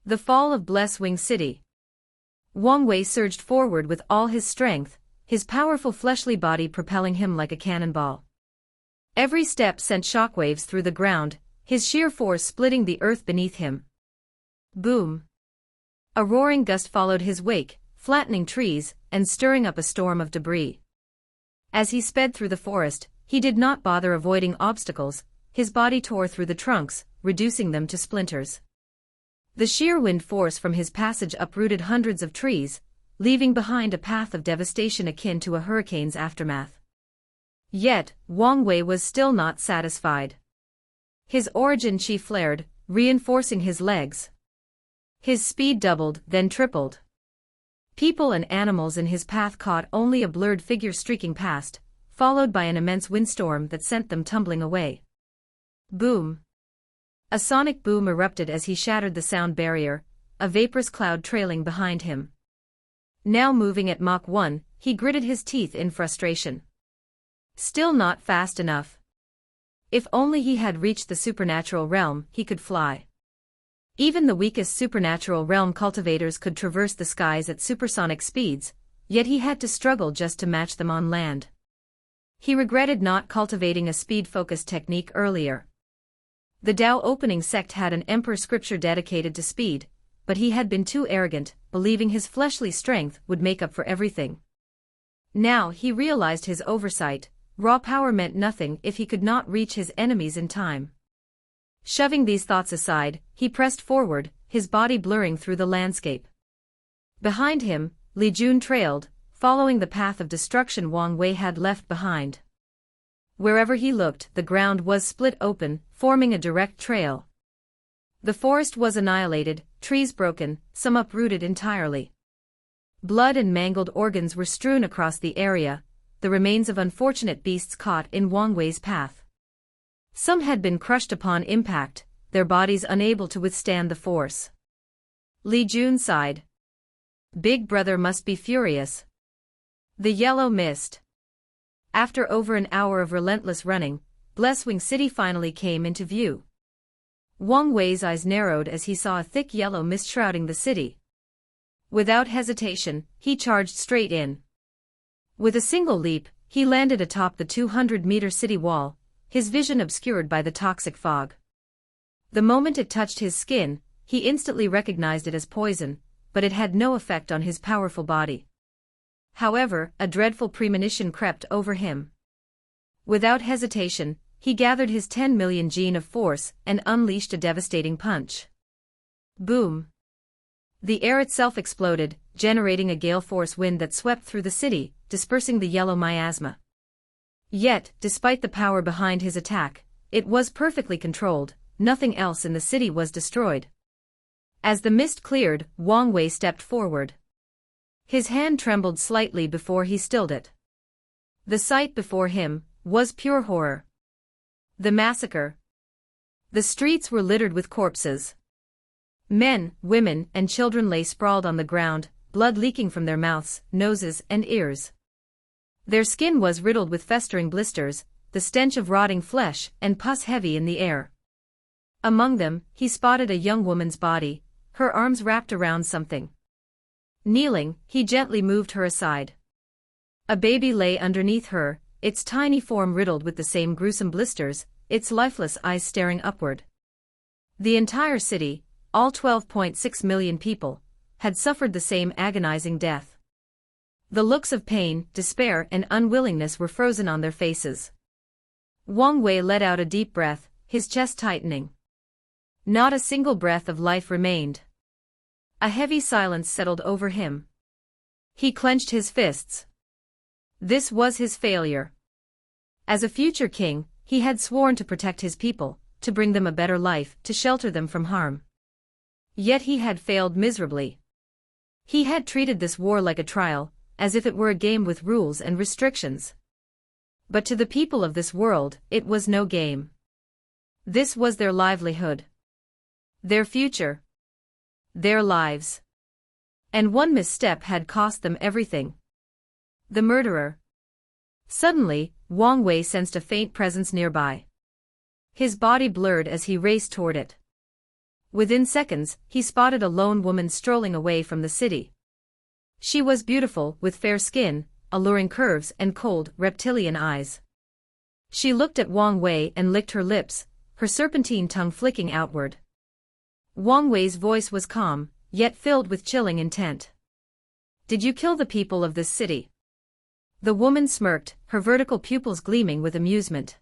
The fall of Blesswing City. Wang Wei surged forward with all his strength, his powerful fleshly body propelling him like a cannonball. Every step sent shockwaves through the ground, his sheer force splitting the earth beneath him. Boom! A roaring gust followed his wake, flattening trees and stirring up a storm of debris. As he sped through the forest, he did not bother avoiding obstacles, his body tore through the trunks, reducing them to splinters. The sheer wind force from his passage uprooted hundreds of trees, leaving behind a path of devastation akin to a hurricane's aftermath. Yet, Wang Wei was still not satisfied. His origin chi flared, reinforcing his legs. His speed doubled, then tripled. People and animals in his path caught only a blurred figure streaking past, followed by an immense windstorm that sent them tumbling away. Boom! A sonic boom erupted as he shattered the sound barrier, a vaporous cloud trailing behind him. Now moving at Mach 1, he gritted his teeth in frustration. Still not fast enough. If only he had reached the supernatural realm, he could fly. Even the weakest supernatural realm cultivators could traverse the skies at supersonic speeds, yet he had to struggle just to match them on land. He regretted not cultivating a speed-focused technique earlier. The Tao opening sect had an emperor scripture dedicated to speed, but he had been too arrogant, believing his fleshly strength would make up for everything. Now he realized his oversight, raw power meant nothing if he could not reach his enemies in time. Shoving these thoughts aside, he pressed forward, his body blurring through the landscape. Behind him, Li Jun trailed, following the path of destruction Wang Wei had left behind. Wherever he looked, the ground was split open, forming a direct trail. The forest was annihilated, trees broken, some uprooted entirely. Blood and mangled organs were strewn across the area, the remains of unfortunate beasts caught in Wang Wei's path. Some had been crushed upon impact, their bodies unable to withstand the force. Li Jun sighed. Big Brother must be furious. The yellow mist. After over an hour of relentless running, Blesswing City finally came into view. Wang Wei's eyes narrowed as he saw a thick yellow mist shrouding the city. Without hesitation, he charged straight in. With a single leap, he landed atop the 200-meter city wall, his vision obscured by the toxic fog. The moment it touched his skin, he instantly recognized it as poison, but it had no effect on his powerful body. However, a dreadful premonition crept over him. Without hesitation, he gathered his 10 million gene of force and unleashed a devastating punch. Boom! The air itself exploded, generating a gale-force wind that swept through the city, dispersing the yellow miasma. Yet, despite the power behind his attack, it was perfectly controlled, nothing else in the city was destroyed. As the mist cleared, Wang Wei stepped forward. His hand trembled slightly before he stilled it. The sight before him was pure horror. The massacre. The streets were littered with corpses. Men, women, and children lay sprawled on the ground, blood leaking from their mouths, noses, and ears. Their skin was riddled with festering blisters, the stench of rotting flesh and pus heavy in the air. Among them, he spotted a young woman's body, her arms wrapped around something. Kneeling, he gently moved her aside. A baby lay underneath her, its tiny form riddled with the same gruesome blisters, its lifeless eyes staring upward. The entire city, all 12.6 million people, had suffered the same agonizing death. The looks of pain, despair, and unwillingness were frozen on their faces. Wang Wei let out a deep breath, his chest tightening. Not a single breath of life remained. A heavy silence settled over him. He clenched his fists. This was his failure. As a future king, he had sworn to protect his people, to bring them a better life, to shelter them from harm. Yet he had failed miserably. He had treated this war like a trial, as if it were a game with rules and restrictions. But to the people of this world, it was no game. This was their livelihood. Their future. Their lives. And one misstep had cost them everything. The murderer. Suddenly, Wang Wei sensed a faint presence nearby. His body blurred as he raced toward it. Within seconds, he spotted a lone woman strolling away from the city. She was beautiful, with fair skin, alluring curves and cold, reptilian eyes. She looked at Wang Wei and licked her lips, her serpentine tongue flicking outward. Wang Wei's voice was calm, yet filled with chilling intent. "Did you kill the people of this city?" The woman smirked, her vertical pupils gleaming with amusement.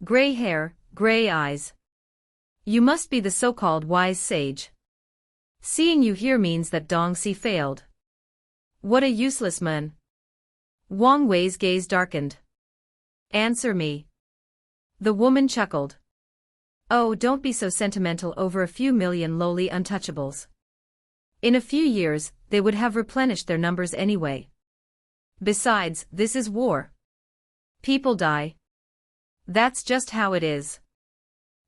"Gray hair, gray eyes. You must be the so-called wise sage. Seeing you here means that Dongxi failed. What a useless man." Wang Wei's gaze darkened. "Answer me." The woman chuckled. "Oh, don't be so sentimental over a few million lowly untouchables. In a few years, they would have replenished their numbers anyway. Besides, this is war. People die. That's just how it is."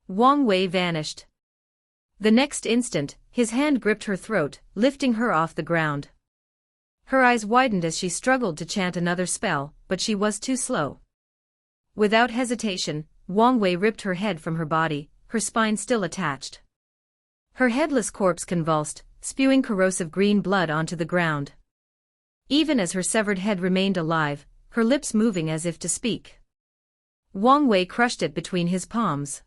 Wang Wei vanished. The next instant, his hand gripped her throat, lifting her off the ground. Her eyes widened as she struggled to chant another spell, but she was too slow. Without hesitation, Wang Wei ripped her head from her body, her spine still attached. Her headless corpse convulsed, spewing corrosive green blood onto the ground. Even as her severed head remained alive, her lips moving as if to speak. Wang Wei crushed it between his palms.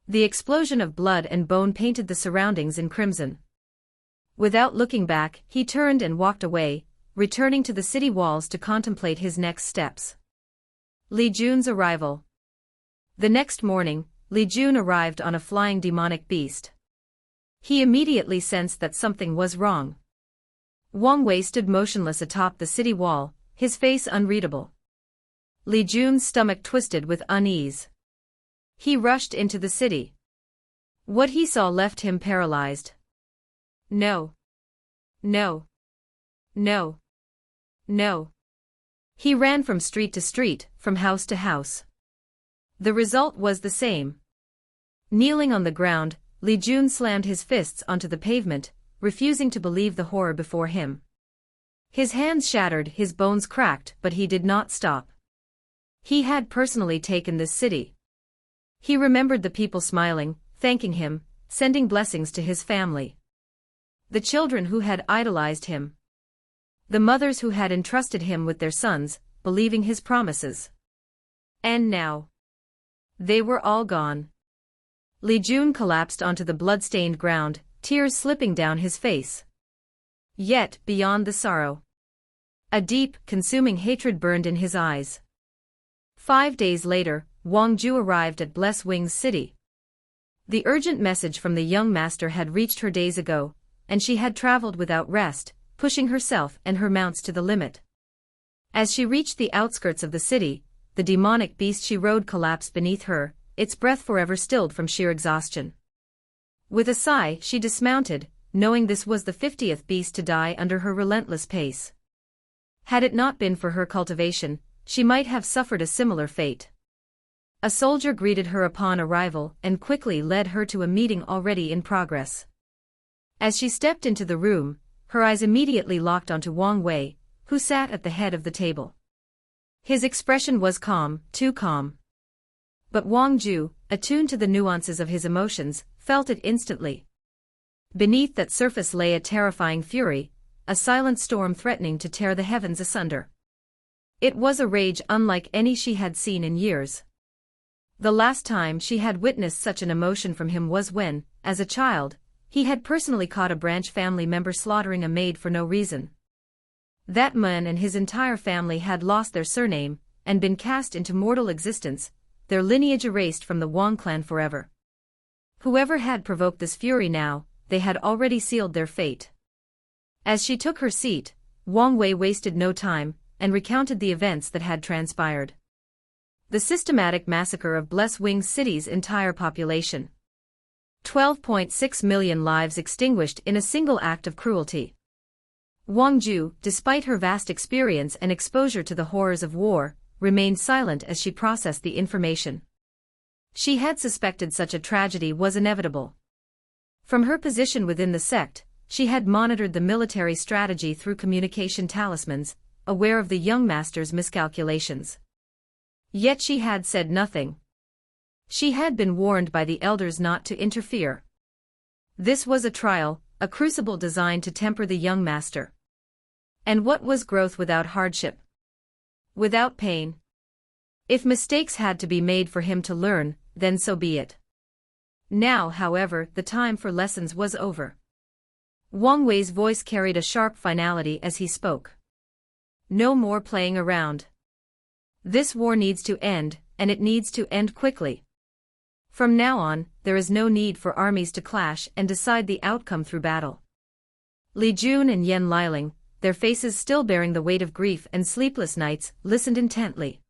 The explosion of blood and bone painted the surroundings in crimson. Without looking back, he turned and walked away, returning to the city walls to contemplate his next steps. Li Jun's arrival. The next morning, Li Jun arrived on a flying demonic beast. He immediately sensed that something was wrong. Wang Wei stood motionless atop the city wall, his face unreadable. Li Jun's stomach twisted with unease. He rushed into the city. What he saw left him paralyzed. No. No. No. No. He ran from street to street, from house to house. The result was the same. Kneeling on the ground, Li Jun slammed his fists onto the pavement, refusing to believe the horror before him. His hands shattered, his bones cracked, but he did not stop. He had personally taken this city. He remembered the people smiling, thanking him, sending blessings to his family. The children who had idolized him. The mothers who had entrusted him with their sons, believing his promises. And now, they were all gone. Li Jun collapsed onto the blood-stained ground, tears slipping down his face. Yet, beyond the sorrow, a deep, consuming hatred burned in his eyes. 5 days later, Wang Ju arrived at Bless Wing's city. The urgent message from the young master had reached her days ago, and she had traveled without rest, pushing herself and her mounts to the limit. As she reached the outskirts of the city, the demonic beast she rode collapsed beneath her, its breath forever stilled from sheer exhaustion. With a sigh, she dismounted, knowing this was the 50th beast to die under her relentless pace. Had it not been for her cultivation, she might have suffered a similar fate. A soldier greeted her upon arrival and quickly led her to a meeting already in progress. As she stepped into the room, her eyes immediately locked onto Wang Wei, who sat at the head of the table. His expression was calm, too calm. But Wang Ju, attuned to the nuances of his emotions, felt it instantly. Beneath that surface lay a terrifying fury, a silent storm threatening to tear the heavens asunder. It was a rage unlike any she had seen in years. The last time she had witnessed such an emotion from him was when, as a child, he had personally caught a branch family member slaughtering a maid for no reason. That man and his entire family had lost their surname, and been cast into mortal existence, their lineage erased from the Wang clan forever. Whoever had provoked this fury now, they had already sealed their fate. As she took her seat, Wang Wei wasted no time, and recounted the events that had transpired. The systematic massacre of Bless Wing City's entire population. 12.6 million lives extinguished in a single act of cruelty. Wang Ju, despite her vast experience and exposure to the horrors of war, remained silent as she processed the information. She had suspected such a tragedy was inevitable. From her position within the sect, she had monitored the military strategy through communication talismans, aware of the young master's miscalculations. Yet she had said nothing. She had been warned by the elders not to interfere. This was a trial, a crucible designed to temper the young master. And what was growth without hardship? Without pain? If mistakes had to be made for him to learn, then so be it. Now, however, the time for lessons was over. Wang Wei's voice carried a sharp finality as he spoke. No more playing around. This war needs to end, and it needs to end quickly. From now on, there is no need for armies to clash and decide the outcome through battle. Li Jun and Yan Liling, their faces still bearing the weight of grief and sleepless nights, listened intently.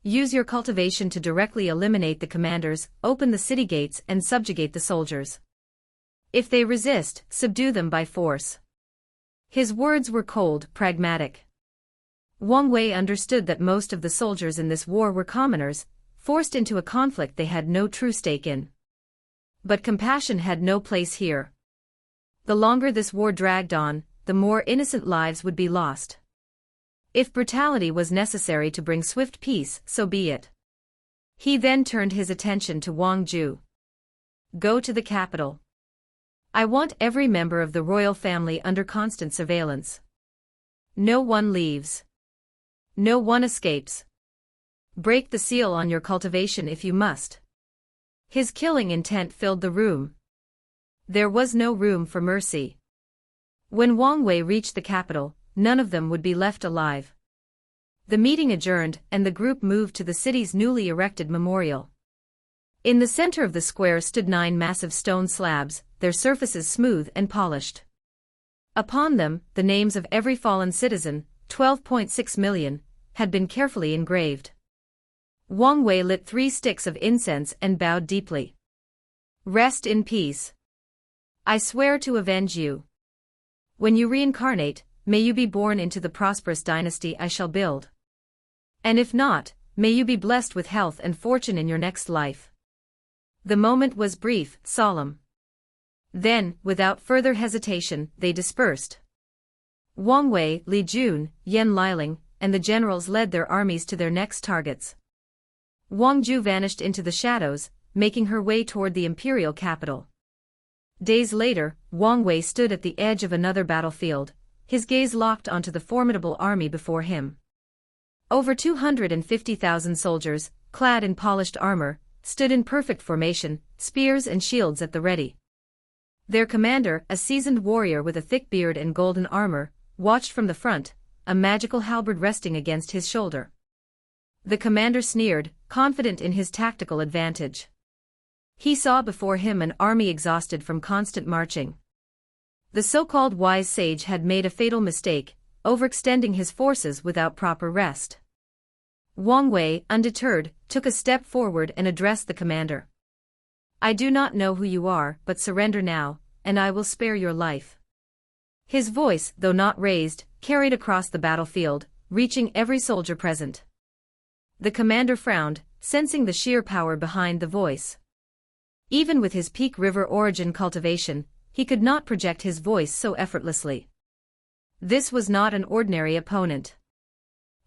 Use your cultivation to directly eliminate the commanders, open the city gates and subjugate the soldiers. If they resist, subdue them by force. His words were cold, pragmatic. Wang Wei understood that most of the soldiers in this war were commoners, forced into a conflict they had no true stake in. But compassion had no place here. The longer this war dragged on, the more innocent lives would be lost. If brutality was necessary to bring swift peace, so be it. He then turned his attention to Wang Ju. Go to the capital. I want every member of the royal family under constant surveillance. No one leaves. No one escapes. Break the seal on your cultivation if you must. His killing intent filled the room. There was no room for mercy. When Wang Wei reached the capital, none of them would be left alive. The meeting adjourned, and the group moved to the city's newly erected memorial. In the center of the square stood 9 massive stone slabs, their surfaces smooth and polished. Upon them, the names of every fallen citizen, 12.6 million, had been carefully engraved. Wang Wei lit 3 sticks of incense and bowed deeply. Rest in peace. I swear to avenge you. When you reincarnate, may you be born into the prosperous dynasty I shall build. And if not, may you be blessed with health and fortune in your next life. The moment was brief, solemn. Then, without further hesitation, they dispersed. Wang Wei, Li Jun, Yan Liling, and the generals led their armies to their next targets. Wang Ju vanished into the shadows, making her way toward the imperial capital. Days later, Wang Wei stood at the edge of another battlefield, his gaze locked onto the formidable army before him. Over 250,000 soldiers, clad in polished armor, stood in perfect formation, spears and shields at the ready. Their commander, a seasoned warrior with a thick beard and golden armor, watched from the front, a magical halberd resting against his shoulder. The commander sneered, confident in his tactical advantage. He saw before him an army exhausted from constant marching. The so-called wise sage had made a fatal mistake, overextending his forces without proper rest. Wang Wei, undeterred, took a step forward and addressed the commander. I do not know who you are, but surrender now, and I will spare your life. His voice, though not raised, carried across the battlefield, reaching every soldier present. The commander frowned, sensing the sheer power behind the voice. Even with his Peak River origin cultivation, he could not project his voice so effortlessly. This was not an ordinary opponent.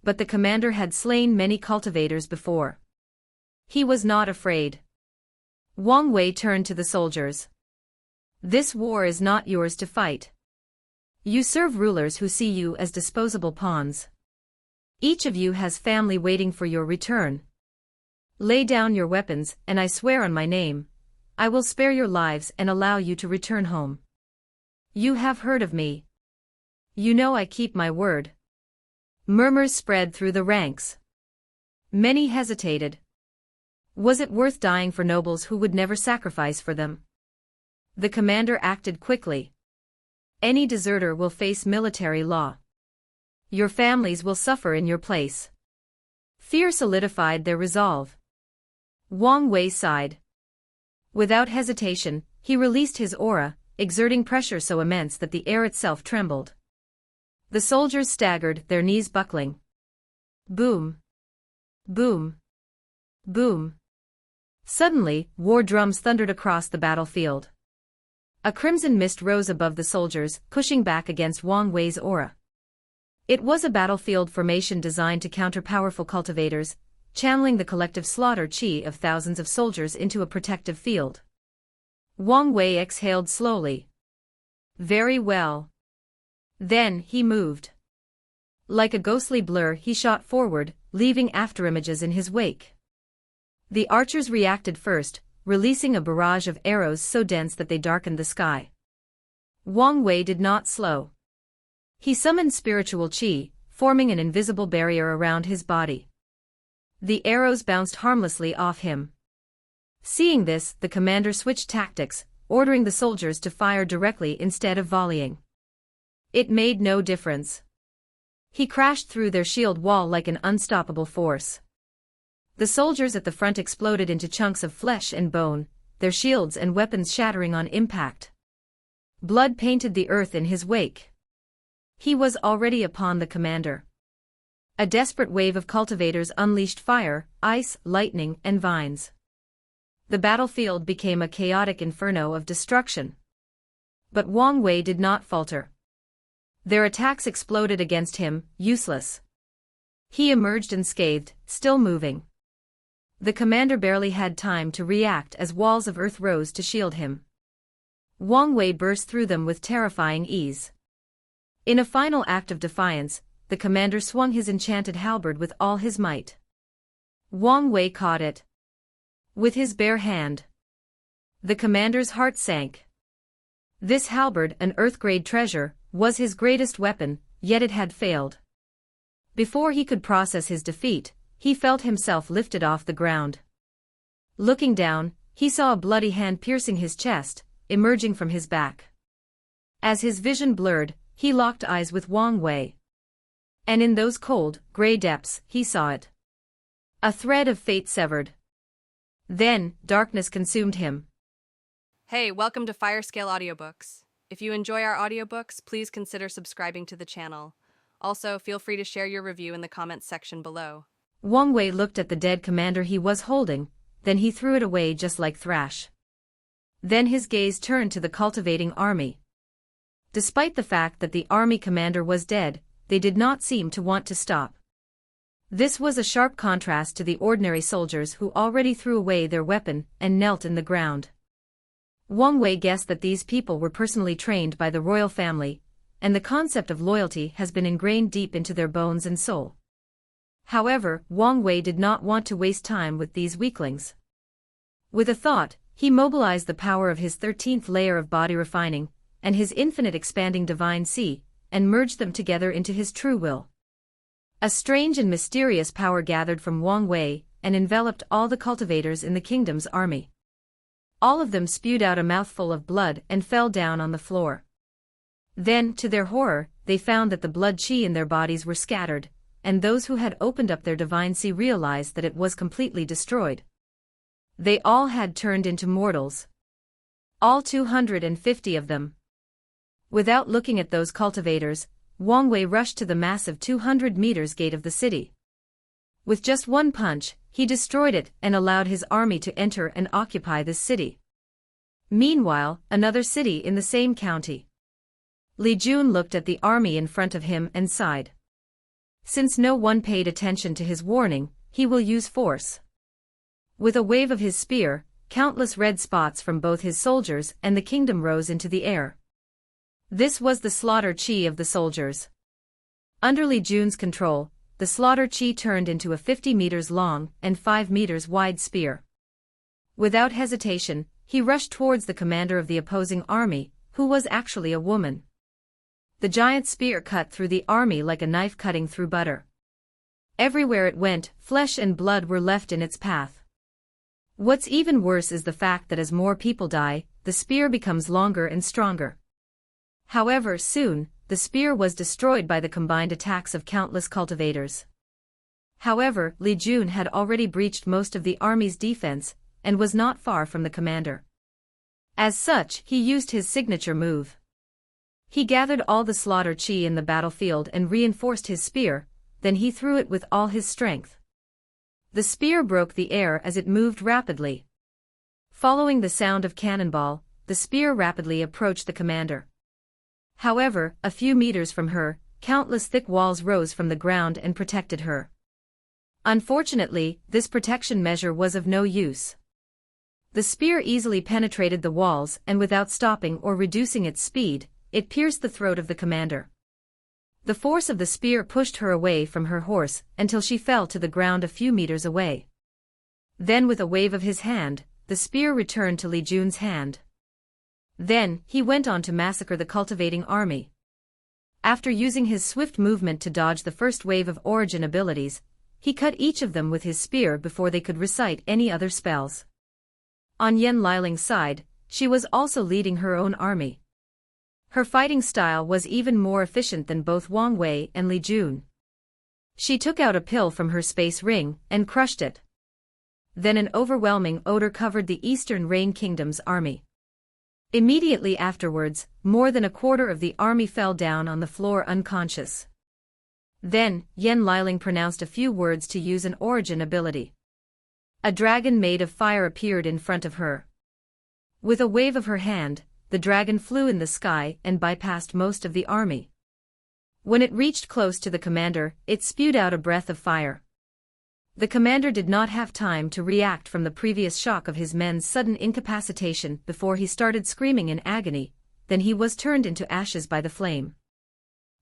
But the commander had slain many cultivators before. He was not afraid. Wang Wei turned to the soldiers. This war is not yours to fight. You serve rulers who see you as disposable pawns. Each of you has family waiting for your return. Lay down your weapons, and I swear on my name, I will spare your lives and allow you to return home. You have heard of me. You know I keep my word. Murmurs spread through the ranks. Many hesitated. Was it worth dying for nobles who would never sacrifice for them? The commander acted quickly. Any deserter will face military law. Your families will suffer in your place. Fear solidified their resolve. Wang Wei sighed. Without hesitation, he released his aura, exerting pressure so immense that the air itself trembled. The soldiers staggered, their knees buckling. Boom! Boom! Boom! Suddenly, war drums thundered across the battlefield. A crimson mist rose above the soldiers, pushing back against Wang Wei's aura. It was a battlefield formation designed to counter powerful cultivators, channeling the collective slaughter chi of thousands of soldiers into a protective field. Wang Wei exhaled slowly. Very well. Then he moved. Like a ghostly blur he shot forward, leaving afterimages in his wake. The archers reacted first, releasing a barrage of arrows so dense that they darkened the sky. Wang Wei did not slow. He summoned spiritual qi, forming an invisible barrier around his body. The arrows bounced harmlessly off him. Seeing this, the commander switched tactics, ordering the soldiers to fire directly instead of volleying. It made no difference. He crashed through their shield wall like an unstoppable force. The soldiers at the front exploded into chunks of flesh and bone, their shields and weapons shattering on impact. Blood painted the earth in his wake. He was already upon the commander. A desperate wave of cultivators unleashed fire, ice, lightning, and vines. The battlefield became a chaotic inferno of destruction. But Wang Wei did not falter. Their attacks exploded against him, useless. He emerged unscathed, still moving. The commander barely had time to react as walls of earth rose to shield him. Wang Wei burst through them with terrifying ease. In a final act of defiance, the commander swung his enchanted halberd with all his might. Wang Wei caught it with his bare hand. The commander's heart sank. This halberd, an earth-grade treasure, was his greatest weapon, yet it had failed. Before he could process his defeat, he felt himself lifted off the ground. Looking down, he saw a bloody hand piercing his chest, emerging from his back. As his vision blurred, he locked eyes with Wang Wei. And in those cold, gray depths, he saw it. A thread of fate severed. Then, darkness consumed him. Hey, welcome to Firescale Audiobooks. If you enjoy our audiobooks, please consider subscribing to the channel. Also, feel free to share your review in the comments section below. Wang Wei looked at the dead commander he was holding, then he threw it away just like thrash. Then his gaze turned to the cultivating army. Despite the fact that the army commander was dead, they did not seem to want to stop. This was a sharp contrast to the ordinary soldiers who already threw away their weapon and knelt in the ground. Wang Wei guessed that these people were personally trained by the royal family, and the concept of loyalty has been ingrained deep into their bones and soul. However, Wang Wei did not want to waste time with these weaklings. With a thought, he mobilized the power of his 13th layer of body refining, and his infinite expanding divine C, and merged them together into his true will. A strange and mysterious power gathered from Wang Wei, and enveloped all the cultivators in the kingdom's army. All of them spewed out a mouthful of blood and fell down on the floor. Then, to their horror, they found that the blood qi in their bodies were scattered, and those who had opened up their divine C realized that it was completely destroyed. They all had turned into mortals. All 250 of them. Without looking at those cultivators, Wang Wei rushed to the massive 200 meters gate of the city. With just one punch, he destroyed it and allowed his army to enter and occupy this city. Meanwhile, another city in the same county. Li Jun looked at the army in front of him and sighed. Since no one paid attention to his warning, he will use force. With a wave of his spear, countless red spots from both his soldiers and the kingdom rose into the air. This was the slaughter qi of the soldiers. Under Li Jun's control, the slaughter qi turned into a 50 meters long and 5 meters wide spear. Without hesitation, he rushed towards the commander of the opposing army, who was actually a woman. The giant spear cut through the army like a knife cutting through butter. Everywhere it went, flesh and blood were left in its path. What's even worse is the fact that as more people die, the spear becomes longer and stronger. However, soon, the spear was destroyed by the combined attacks of countless cultivators. However, Li Jun had already breached most of the army's defense, and was not far from the commander. As such, he used his signature move. He gathered all the slaughter qi in the battlefield and reinforced his spear, then he threw it with all his strength. The spear broke the air as it moved rapidly. Following the sound of cannonball, the spear rapidly approached the commander. However, a few meters from her, countless thick walls rose from the ground and protected her. Unfortunately, this protection measure was of no use. The spear easily penetrated the walls and without stopping or reducing its speed, it pierced the throat of the commander. The force of the spear pushed her away from her horse until she fell to the ground a few meters away. Then with a wave of his hand, the spear returned to Li Jun's hand. Then, he went on to massacre the cultivating army. After using his swift movement to dodge the first wave of origin abilities, he cut each of them with his spear before they could recite any other spells. On Yan Liling's side, she was also leading her own army. Her fighting style was even more efficient than both Wang Wei and Li Jun. She took out a pill from her space ring and crushed it. Then an overwhelming odor covered the Eastern Rain Kingdom's army. Immediately afterwards, more than a quarter of the army fell down on the floor unconscious. Then, Yan Liling pronounced a few words to use an origin ability. A dragon made of fire appeared in front of her. With a wave of her hand, the dragon flew in the sky and bypassed most of the army. When it reached close to the commander, it spewed out a breath of fire. The commander did not have time to react from the previous shock of his men's sudden incapacitation before he started screaming in agony, then he was turned into ashes by the flame.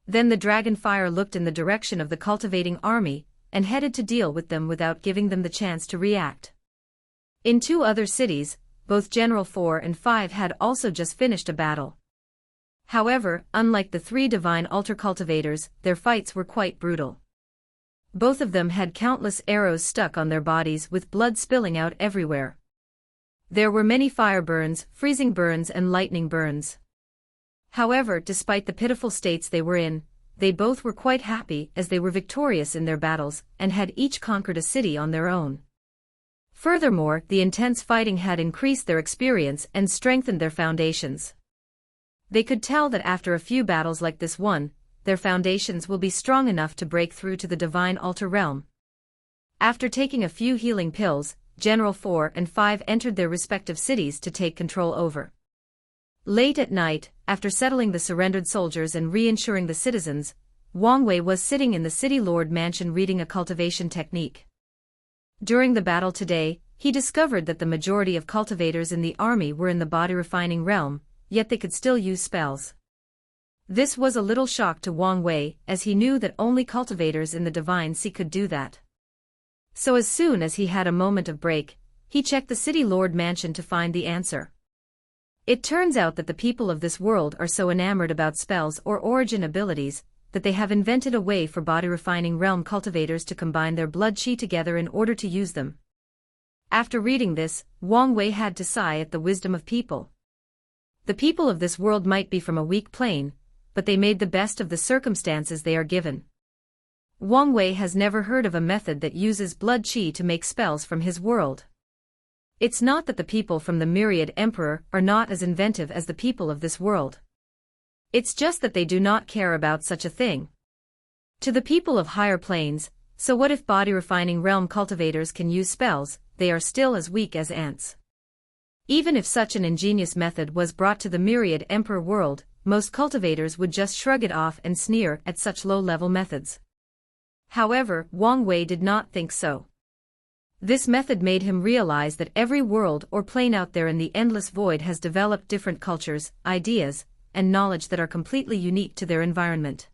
Then the dragon fire looked in the direction of the cultivating army, and headed to deal with them without giving them the chance to react. In 2 other cities, both General 4 and 5 had also just finished a battle. However, unlike the 3 divine altar cultivators, their fights were quite brutal. Both of them had countless arrows stuck on their bodies with blood spilling out everywhere. There were many fire burns, freezing burns and lightning burns. However, despite the pitiful states they were in, they both were quite happy as they were victorious in their battles and had each conquered a city on their own. Furthermore, the intense fighting had increased their experience and strengthened their foundations. They could tell that after a few battles like this one, their foundations will be strong enough to break through to the divine altar realm. After taking a few healing pills, General 4 and 5 entered their respective cities to take control over. Late at night, after settling the surrendered soldiers and reassuring the citizens, Wang Wei was sitting in the city lord mansion reading a cultivation technique. During the battle today, he discovered that the majority of cultivators in the army were in the body refining realm, yet they could still use spells. This was a little shock to Wang Wei, as he knew that only cultivators in the divine sea could do that. So as soon as he had a moment of break, he checked the city lord mansion to find the answer. It turns out that the people of this world are so enamored about spells or origin abilities, that they have invented a way for body-refining realm cultivators to combine their blood chi together in order to use them. After reading this, Wang Wei had to sigh at the wisdom of people. The people of this world might be from a weak plane, but they made the best of the circumstances they are given. Wang Wei has never heard of a method that uses blood chi to make spells from his world. It's not that the people from the Myriad Emperor are not as inventive as the people of this world. It's just that they do not care about such a thing. To the people of higher planes, so what if body-refining realm cultivators can use spells, they are still as weak as ants. Even if such an ingenious method was brought to the Myriad Emperor world, most cultivators would just shrug it off and sneer at such low-level methods. However, Wang Wei did not think so. This method made him realize that every world or plane out there in the endless void has developed different cultures, ideas, and knowledge that are completely unique to their environment.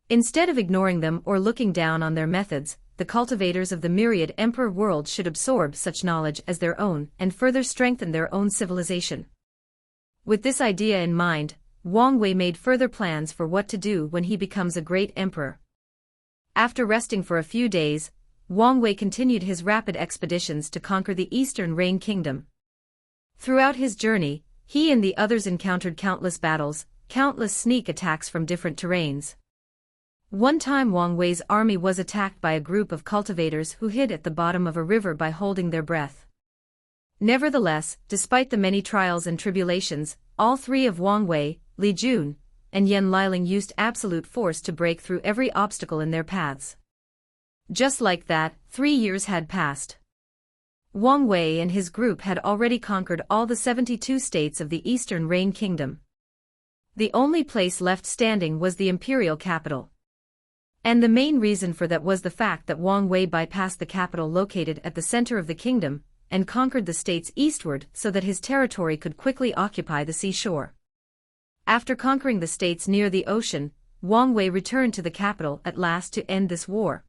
Instead of ignoring them or looking down on their methods, the cultivators of the Myriad Emperor world should absorb such knowledge as their own and further strengthen their own civilization. With this idea in mind, Wang Wei made further plans for what to do when he becomes a great emperor. After resting for a few days, Wang Wei continued his rapid expeditions to conquer the Eastern Rain Kingdom. Throughout his journey, he and the others encountered countless battles, countless sneak attacks from different terrains. One time Wang Wei's army was attacked by a group of cultivators who hid at the bottom of a river by holding their breath. Nevertheless, despite the many trials and tribulations, all 3 of Wang Wei, Li Jun, and Yan Liling used absolute force to break through every obstacle in their paths. Just like that, 3 years had passed. Wang Wei and his group had already conquered all the 72 states of the Eastern Rain Kingdom. The only place left standing was the imperial capital. And the main reason for that was the fact that Wang Wei bypassed the capital located at the center of the kingdom, and conquered the states eastward so that his territory could quickly occupy the seashore. After conquering the states near the ocean, Wang Wei returned to the capital at last to end this war.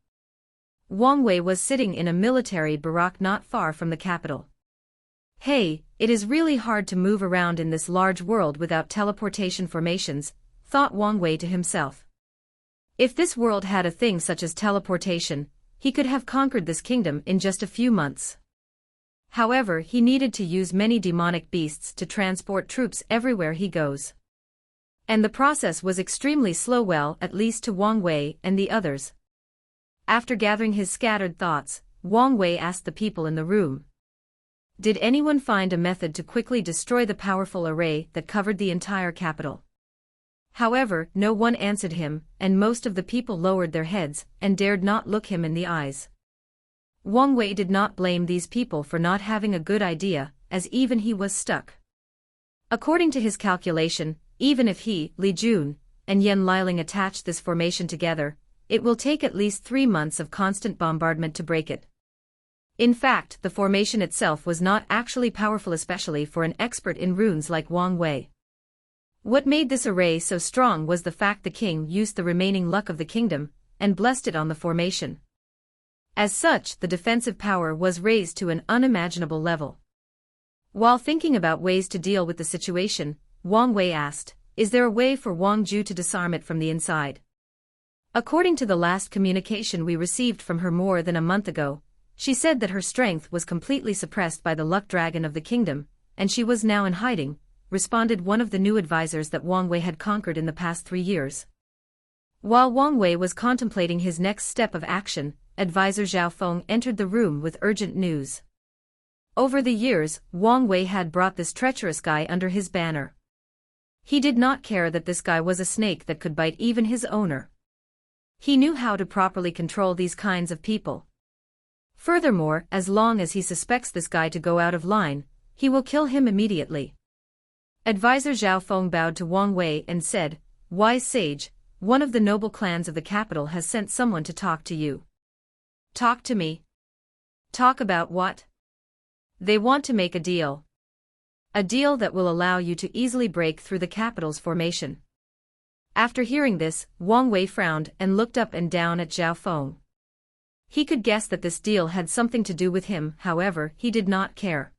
Wang Wei was sitting in a military barrack not far from the capital. Hey, it is really hard to move around in this large world without teleportation formations, thought Wang Wei to himself. If this world had a thing such as teleportation, he could have conquered this kingdom in just a few months. However, he needed to use many demonic beasts to transport troops everywhere he goes. And the process was extremely slow, well, at least to Wang Wei and the others. After gathering his scattered thoughts, Wang Wei asked the people in the room. Did anyone find a method to quickly destroy the powerful array that covered the entire capital? However, no one answered him, and most of the people lowered their heads and dared not look him in the eyes. Wang Wei did not blame these people for not having a good idea, as even he was stuck. According to his calculation, even if he, Li Jun, and Yan Liling attach this formation together, it will take at least 3 months of constant bombardment to break it. In fact, the formation itself was not actually powerful, especially for an expert in runes like Wang Wei. What made this array so strong was the fact the king used the remaining luck of the kingdom and blessed it on the formation. As such, the defensive power was raised to an unimaginable level. While thinking about ways to deal with the situation, Wang Wei asked, "Is there a way for Wang Ju to disarm it from the inside?" According to the last communication we received from her more than a month ago, she said that her strength was completely suppressed by the luck dragon of the kingdom, and she was now in hiding, responded one of the new advisors that Wang Wei had conquered in the past 3 years. While Wang Wei was contemplating his next step of action, advisor Zhao Feng entered the room with urgent news. Over the years, Wang Wei had brought this treacherous guy under his banner. He did not care that this guy was a snake that could bite even his owner. He knew how to properly control these kinds of people. Furthermore, as long as he suspects this guy to go out of line, he will kill him immediately. Advisor Zhao Feng bowed to Wang Wei and said, "Wise sage, one of the noble clans of the capital has sent someone to talk to you." "Talk to me? Talk about what?" "They want to make a deal. A deal that will allow you to easily break through the capital's formation." After hearing this, Wang Wei frowned and looked up and down at Zhao Feng. He could guess that this deal had something to do with him, however, he did not care.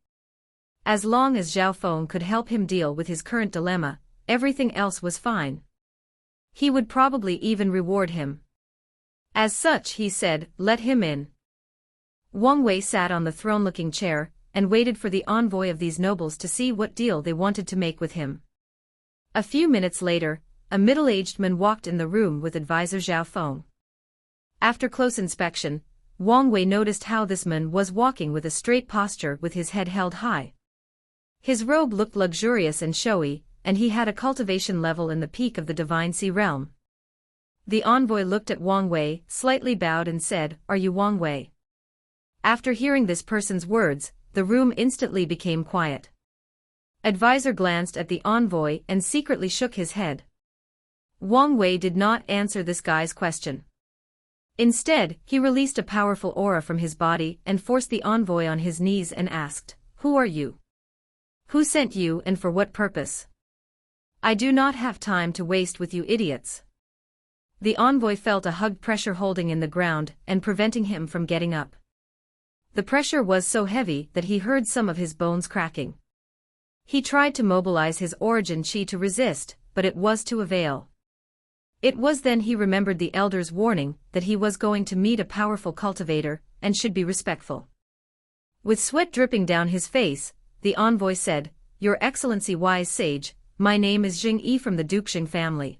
As long as Zhao Feng could help him deal with his current dilemma, everything else was fine. He would probably even reward him. As such, he said, "Let him in." Wang Wei sat on the throne-looking chair and waited for the envoy of these nobles to see what deal they wanted to make with him. A few minutes later, a middle-aged man walked in the room with advisor Zhao Feng. After close inspection, Wang Wei noticed how this man was walking with a straight posture with his head held high. His robe looked luxurious and showy, and he had a cultivation level in the peak of the divine sea realm. The envoy looked at Wang Wei, slightly bowed and said, "Are you Wang Wei?" After hearing this person's words, the room instantly became quiet. Advisor glanced at the envoy and secretly shook his head. Wang Wei did not answer this guy's question. Instead, he released a powerful aura from his body and forced the envoy on his knees and asked, "Who are you? Who sent you and for what purpose? I do not have time to waste with you idiots." The envoy felt a hug pressure holding in the ground and preventing him from getting up. The pressure was so heavy that he heard some of his bones cracking. He tried to mobilize his origin chi to resist, but it was to avail. It was then he remembered the elder's warning that he was going to meet a powerful cultivator and should be respectful. With sweat dripping down his face, the envoy said, "Your Excellency, wise sage, my name is Jing Yi from the Duxing family.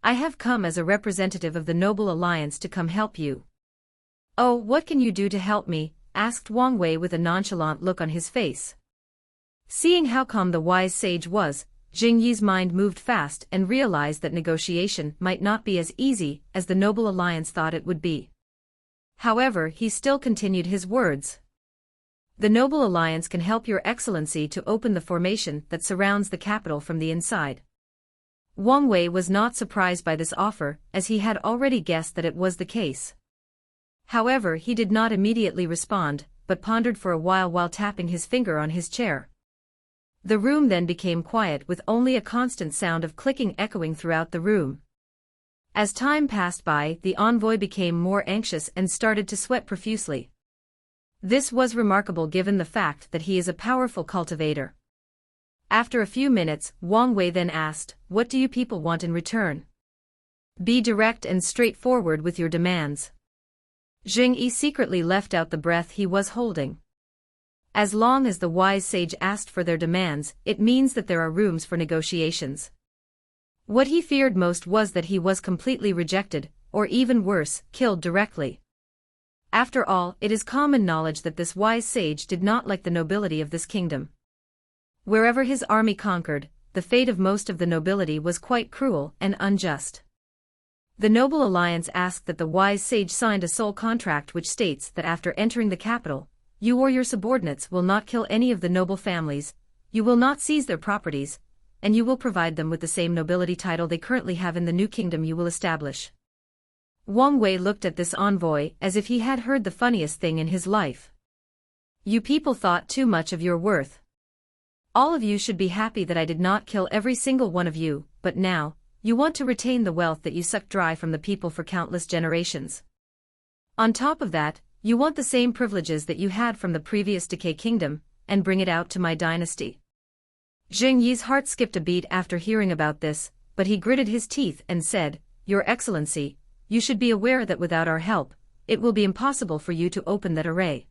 I have come as a representative of the Noble Alliance to come help you." "Oh, what can you do to help me?" asked Wang Wei with a nonchalant look on his face. Seeing how calm the wise sage was, Jing Yi's mind moved fast and realized that negotiation might not be as easy as the Noble Alliance thought it would be. However, he still continued his words. "The Noble Alliance can help Your Excellency to open the formation that surrounds the capital from the inside." Wang Wei was not surprised by this offer, as he had already guessed that it was the case. However, he did not immediately respond, but pondered for a while tapping his finger on his chair. The room then became quiet with only a constant sound of clicking echoing throughout the room. As time passed by, the envoy became more anxious and started to sweat profusely. This was remarkable given the fact that he is a powerful cultivator. After a few minutes, Wang Wei then asked, "What do you people want in return? Be direct and straightforward with your demands." Jing Yi secretly left out the breath he was holding. As long as the wise sage asked for their demands, it means that there are rooms for negotiations. What he feared most was that he was completely rejected, or even worse, killed directly. After all, it is common knowledge that this wise sage did not like the nobility of this kingdom. Wherever his army conquered, the fate of most of the nobility was quite cruel and unjust. The Noble Alliance asked that the wise sage signed a sole contract which states that after entering the capital, you or your subordinates will not kill any of the noble families, you will not seize their properties, and you will provide them with the same nobility title they currently have in the new kingdom you will establish. Wang Wei looked at this envoy as if he had heard the funniest thing in his life. You people thought too much of your worth. All of you should be happy that I did not kill every single one of you, but now, you want to retain the wealth that you sucked dry from the people for countless generations. On top of that, you want the same privileges that you had from the previous Decay Kingdom, and bring it out to my dynasty. Jing Yi's heart skipped a beat after hearing about this, but he gritted his teeth and said, "Your Excellency, you should be aware that without our help, it will be impossible for you to open that array.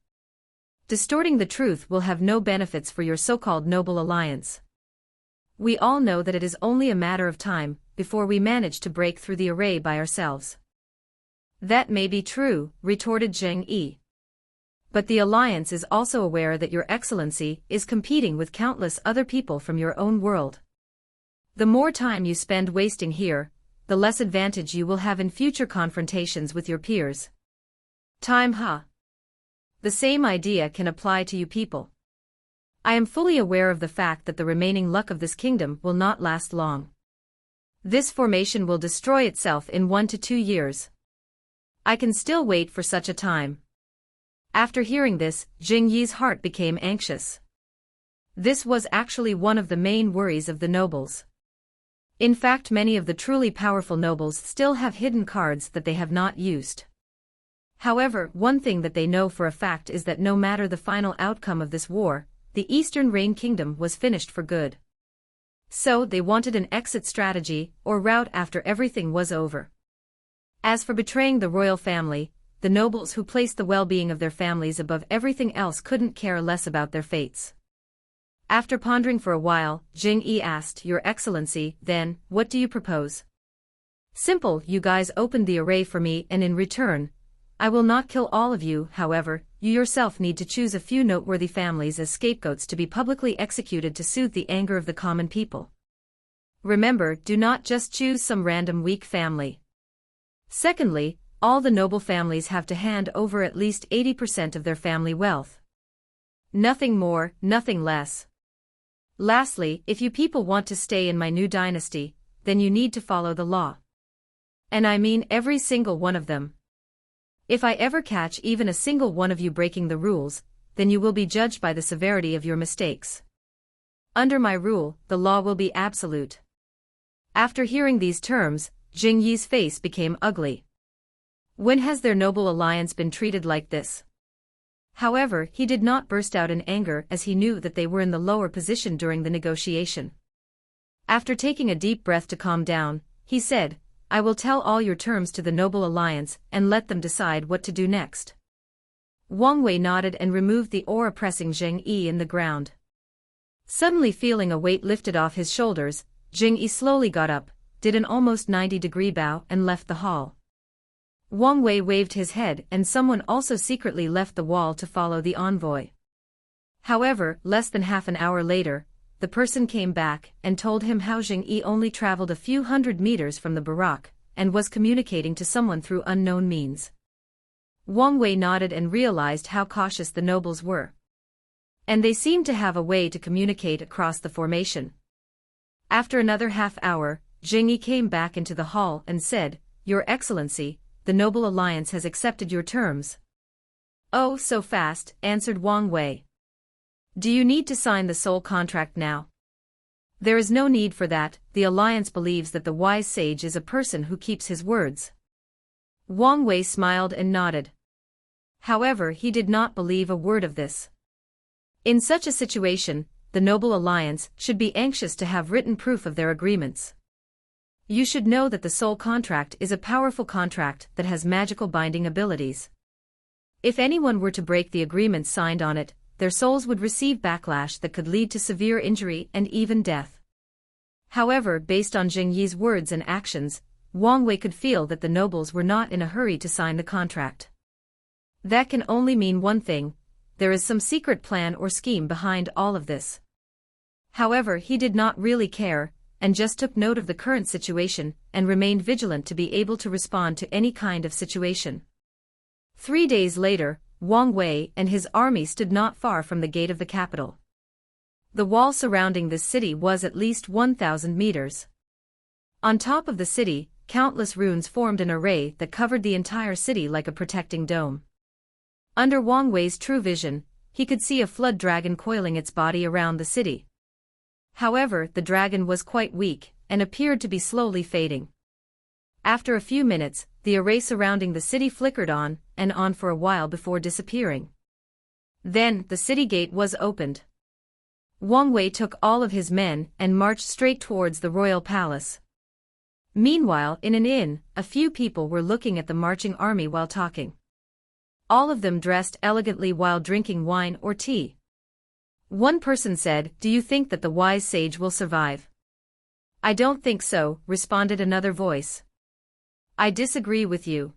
Distorting the truth will have no benefits for your so-called Noble Alliance. We all know that it is only a matter of time before we manage to break through the array by ourselves." "That may be true," retorted Jing Yi. "But the Alliance is also aware that your Excellency is competing with countless other people from your own world. The more time you spend wasting here, the less advantage you will have in future confrontations with your peers. Time, huh? The same idea can apply to you people. I am fully aware of the fact that the remaining luck of this kingdom will not last long. This formation will destroy itself in 1 to 2 years. I can still wait for such a time." After hearing this, Jing Yi's heart became anxious. This was actually one of the main worries of the nobles. In fact, many of the truly powerful nobles still have hidden cards that they have not used. However, one thing that they know for a fact is that no matter the final outcome of this war, the Eastern Reign Kingdom was finished for good. So they wanted an exit strategy, or route after everything was over. As for betraying the royal family, the nobles who placed the well-being of their families above everything else couldn't care less about their fates. After pondering for a while, Jing Yi asked, "Your Excellency, then, what do you propose?" "Simple, you guys opened the array for me and in return, I will not kill all of you. However, you yourself need to choose a few noteworthy families as scapegoats to be publicly executed to soothe the anger of the common people. Remember, do not just choose some random weak family. Secondly, all the noble families have to hand over at least 80% of their family wealth. Nothing more, nothing less. Lastly, if you people want to stay in my new dynasty, then you need to follow the law. And I mean every single one of them. If I ever catch even a single one of you breaking the rules, then you will be judged by the severity of your mistakes. Under my rule, the law will be absolute." After hearing these terms, Jing Yi's face became ugly. When has their noble alliance been treated like this? However, he did not burst out in anger as he knew that they were in the lower position during the negotiation. After taking a deep breath to calm down, he said, "I will tell all your terms to the noble alliance and let them decide what to do next." Wang Wei nodded and removed the aura pressing Jing Yi in the ground. Suddenly feeling a weight lifted off his shoulders, Jing Yi slowly got up, did an almost 90-degree bow and left the hall. Wang Wei waved his head and someone also secretly left the wall to follow the envoy. However, less than half an hour later, the person came back and told him how Jing Yi only traveled a few hundred meters from the barack and was communicating to someone through unknown means. Wang Wei nodded and realized how cautious the nobles were. And they seemed to have a way to communicate across the formation. After another half hour, Jing Yi came back into the hall and said, "Your Excellency, the Noble Alliance has accepted your terms." "Oh, so fast," answered Wang Wei. "Do you need to sign the soul contract now?" "There is no need for that. The Alliance believes that the wise sage is a person who keeps his words." Wang Wei smiled and nodded. However, he did not believe a word of this. In such a situation, the Noble Alliance should be anxious to have written proof of their agreements. You should know that the soul contract is a powerful contract that has magical binding abilities. If anyone were to break the agreements signed on it, their souls would receive backlash that could lead to severe injury and even death. However, based on Zheng Yi's words and actions, Wang Wei could feel that the nobles were not in a hurry to sign the contract. That can only mean one thing: there is some secret plan or scheme behind all of this. However, he did not really care, and just took note of the current situation and remained vigilant to be able to respond to any kind of situation. 3 days later, Wang Wei and his army stood not far from the gate of the capital. The wall surrounding this city was at least 1,000 meters. On top of the city, countless runes formed an array that covered the entire city like a protecting dome. Under Wang Wei's true vision, he could see a flood dragon coiling its body around the city. However, the dragon was quite weak, and appeared to be slowly fading. After a few minutes, the array surrounding the city flickered on and on for a while before disappearing. Then, the city gate was opened. Wang Wei took all of his men and marched straight towards the royal palace. Meanwhile, in an inn, a few people were looking at the marching army while talking. All of them dressed elegantly while drinking wine or tea. One person said, "Do you think that the wise sage will survive?" "I don't think so," responded another voice. "I disagree with you.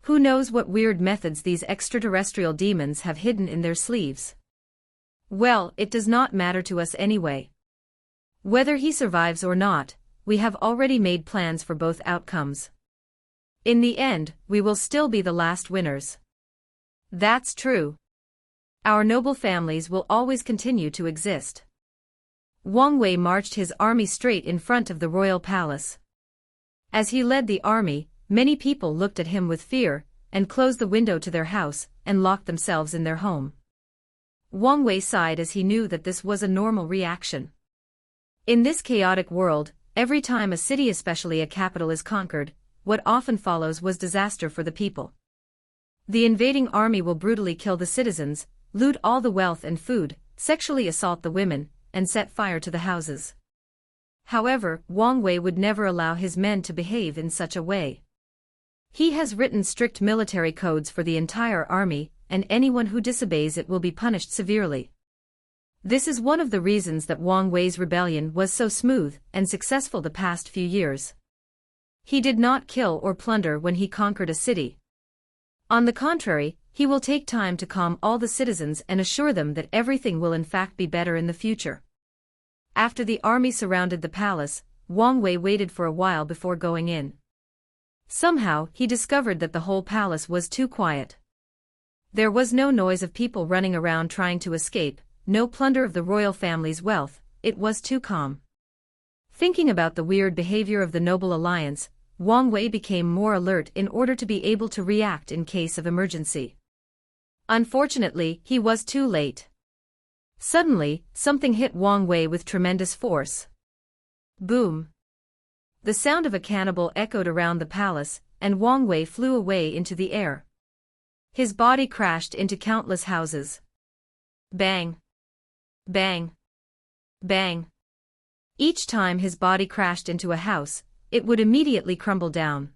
Who knows what weird methods these extraterrestrial demons have hidden in their sleeves? Well, it does not matter to us anyway. Whether he survives or not, we have already made plans for both outcomes. In the end, we will still be the last winners." "That's true. Our noble families will always continue to exist." Wang Wei marched his army straight in front of the royal palace. As he led the army, many people looked at him with fear, and closed the window to their house, and locked themselves in their home. Wang Wei sighed as he knew that this was a normal reaction. In this chaotic world, every time a city, especially a capital, is conquered, what often follows was disaster for the people. The invading army will brutally kill the citizens, loot all the wealth and food, sexually assault the women, and set fire to the houses. However, Wang Wei would never allow his men to behave in such a way. He has written strict military codes for the entire army, and anyone who disobeys it will be punished severely. This is one of the reasons that Wang Wei's rebellion was so smooth and successful the past few years. He did not kill or plunder when he conquered a city. On the contrary, he will take time to calm all the citizens and assure them that everything will in fact be better in the future. After the army surrounded the palace, Wang Wei waited for a while before going in. Somehow, he discovered that the whole palace was too quiet. There was no noise of people running around trying to escape, no plunder of the royal family's wealth. It was too calm. Thinking about the weird behavior of the Noble Alliance, Wang Wei became more alert in order to be able to react in case of emergency. Unfortunately, he was too late. Suddenly, something hit Wang Wei with tremendous force. Boom! The sound of a cannibal echoed around the palace, and Wang Wei flew away into the air. His body crashed into countless houses. Bang! Bang! Bang! Each time his body crashed into a house, it would immediately crumble down.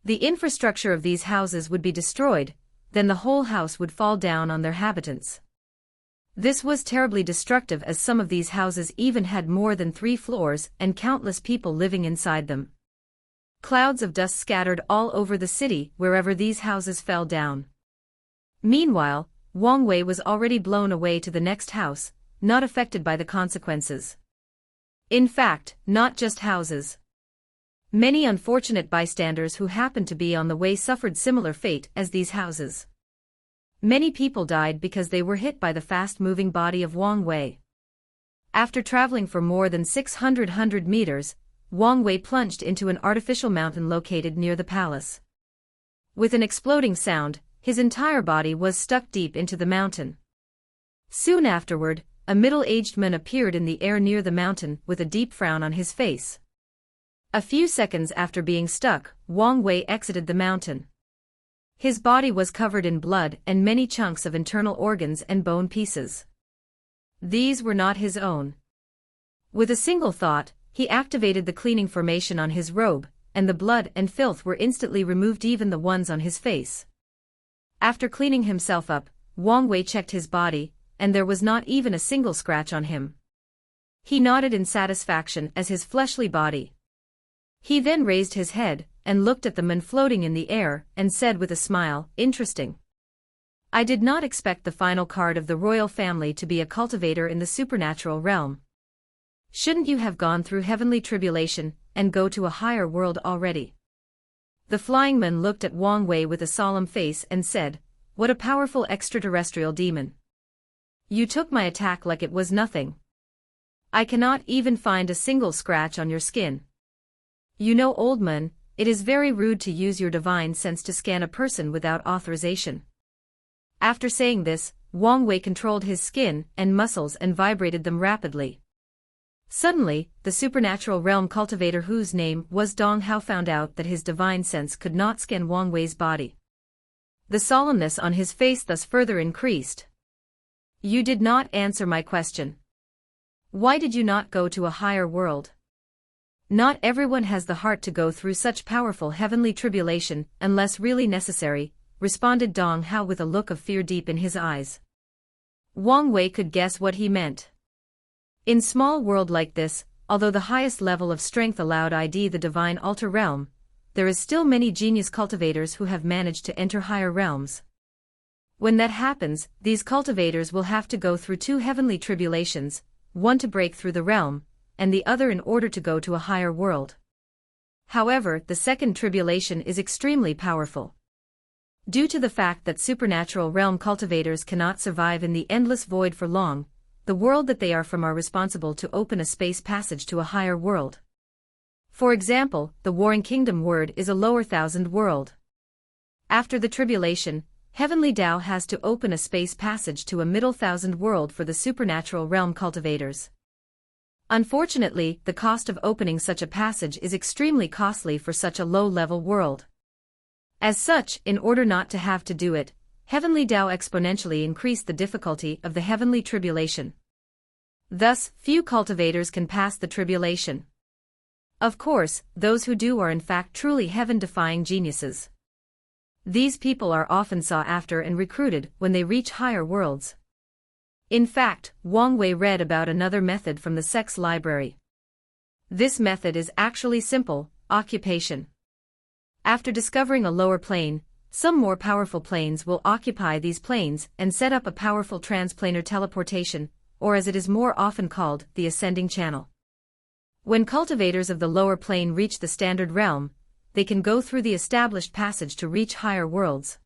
The infrastructure of these houses would be destroyed, then the whole house would fall down on their inhabitants. This was terribly destructive, as some of these houses even had more than 3 floors and countless people living inside them. Clouds of dust scattered all over the city wherever these houses fell down. Meanwhile, Wang Wei was already blown away to the next house, not affected by the consequences. In fact, not just houses. Many unfortunate bystanders who happened to be on the way suffered similar fate as these houses. Many people died because they were hit by the fast-moving body of Wang Wei. After traveling for more than 600 meters, Wang Wei plunged into an artificial mountain located near the palace. With an exploding sound, his entire body was stuck deep into the mountain. Soon afterward, a middle-aged man appeared in the air near the mountain with a deep frown on his face. A few seconds after being stuck, Wang Wei exited the mountain. His body was covered in blood and many chunks of internal organs and bone pieces. These were not his own. With a single thought, he activated the cleaning formation on his robe, and the blood and filth were instantly removed, even the ones on his face. After cleaning himself up, Wang Wei checked his body, and there was not even a single scratch on him. He nodded in satisfaction as his fleshly body. He then raised his head, and looked at the man floating in the air, and said with a smile, "Interesting. I did not expect the final card of the royal family to be a cultivator in the supernatural realm. Shouldn't you have gone through heavenly tribulation, and go to a higher world already?" The flying man looked at Wang Wei with a solemn face and said, "What a powerful extraterrestrial demon. You took my attack like it was nothing. I cannot even find a single scratch on your skin. You know, old man, it is very rude to use your divine sense to scan a person without authorization." After saying this, Wang Wei controlled his skin and muscles and vibrated them rapidly. Suddenly, the supernatural realm cultivator, whose name was Dong Hao, found out that his divine sense could not scan Wang Wei's body. The solemnness on his face thus further increased. "You did not answer my question. Why did you not go to a higher world?" "Not everyone has the heart to go through such powerful heavenly tribulation unless really necessary," responded Dong Hao with a look of fear deep in his eyes. Wang Wei could guess what he meant. In small world like this, although the highest level of strength allowed the divine altar realm, there is still many genius cultivators who have managed to enter higher realms. When that happens, these cultivators will have to go through two heavenly tribulations, one to break through the realm, and the other in order to go to a higher world. However, the second tribulation is extremely powerful. Due to the fact that supernatural realm cultivators cannot survive in the endless void for long, the world that they are from are responsible to open a space passage to a higher world. For example, the Warring Kingdom world is a lower thousand world. After the tribulation, Heavenly Tao has to open a space passage to a middle thousand world for the supernatural realm cultivators. Unfortunately, the cost of opening such a passage is extremely costly for such a low-level world. As such, in order not to have to do it, Heavenly Tao exponentially increased the difficulty of the heavenly tribulation. Thus, few cultivators can pass the tribulation. Of course, those who do are in fact truly heaven-defying geniuses. These people are often sought after and recruited when they reach higher worlds. In fact, Wang Wei read about another method from the sects library. This method is actually simple: occupation. After discovering a lower plane, some more powerful planes will occupy these planes and set up a powerful transplanar teleportation, or as it is more often called, the ascending channel. When cultivators of the lower plane reach the standard realm, they can go through the established passage to reach higher worlds.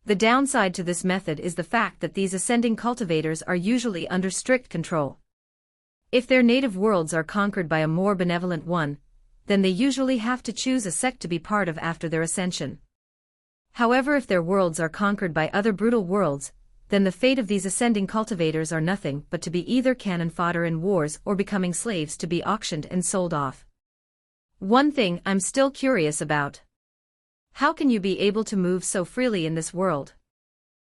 The downside to this method is the fact that these ascending cultivators are usually under strict control. If their native worlds are conquered by a more benevolent one, then they usually have to choose a sect to be part of after their ascension. However, if their worlds are conquered by other brutal worlds, then the fate of these ascending cultivators are nothing but to be either cannon fodder in wars or becoming slaves to be auctioned and sold off. One thing I'm still curious about. How can you be able to move so freely in this world?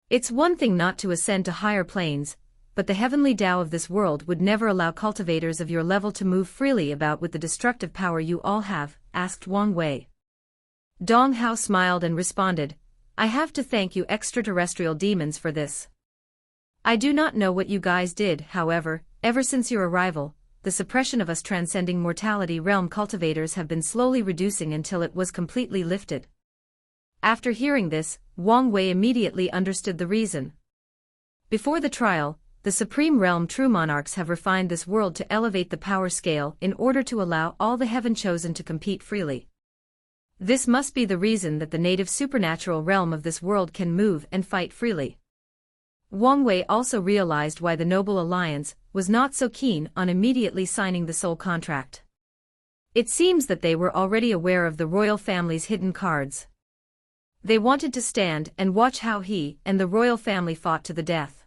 It's one thing not to ascend to higher planes, but the heavenly Tao of this world would never allow cultivators of your level to move freely about with the destructive power you all have, asked Wang Wei. Dong Hao smiled and responded, "I have to thank you extraterrestrial demons for this. I do not know what you guys did, however, ever since your arrival, the suppression of us transcending mortality realm cultivators have been slowly reducing until it was completely lifted." After hearing this, Wang Wei immediately understood the reason. Before the trial, the Supreme Realm True Monarchs have refined this world to elevate the power scale in order to allow all the heaven chosen to compete freely. This must be the reason that the native supernatural realm of this world can move and fight freely. Wang Wei also realized why the Noble Alliance was not so keen on immediately signing the soul contract. It seems that they were already aware of the royal family's hidden cards. They wanted to stand and watch how he and the royal family fought to the death.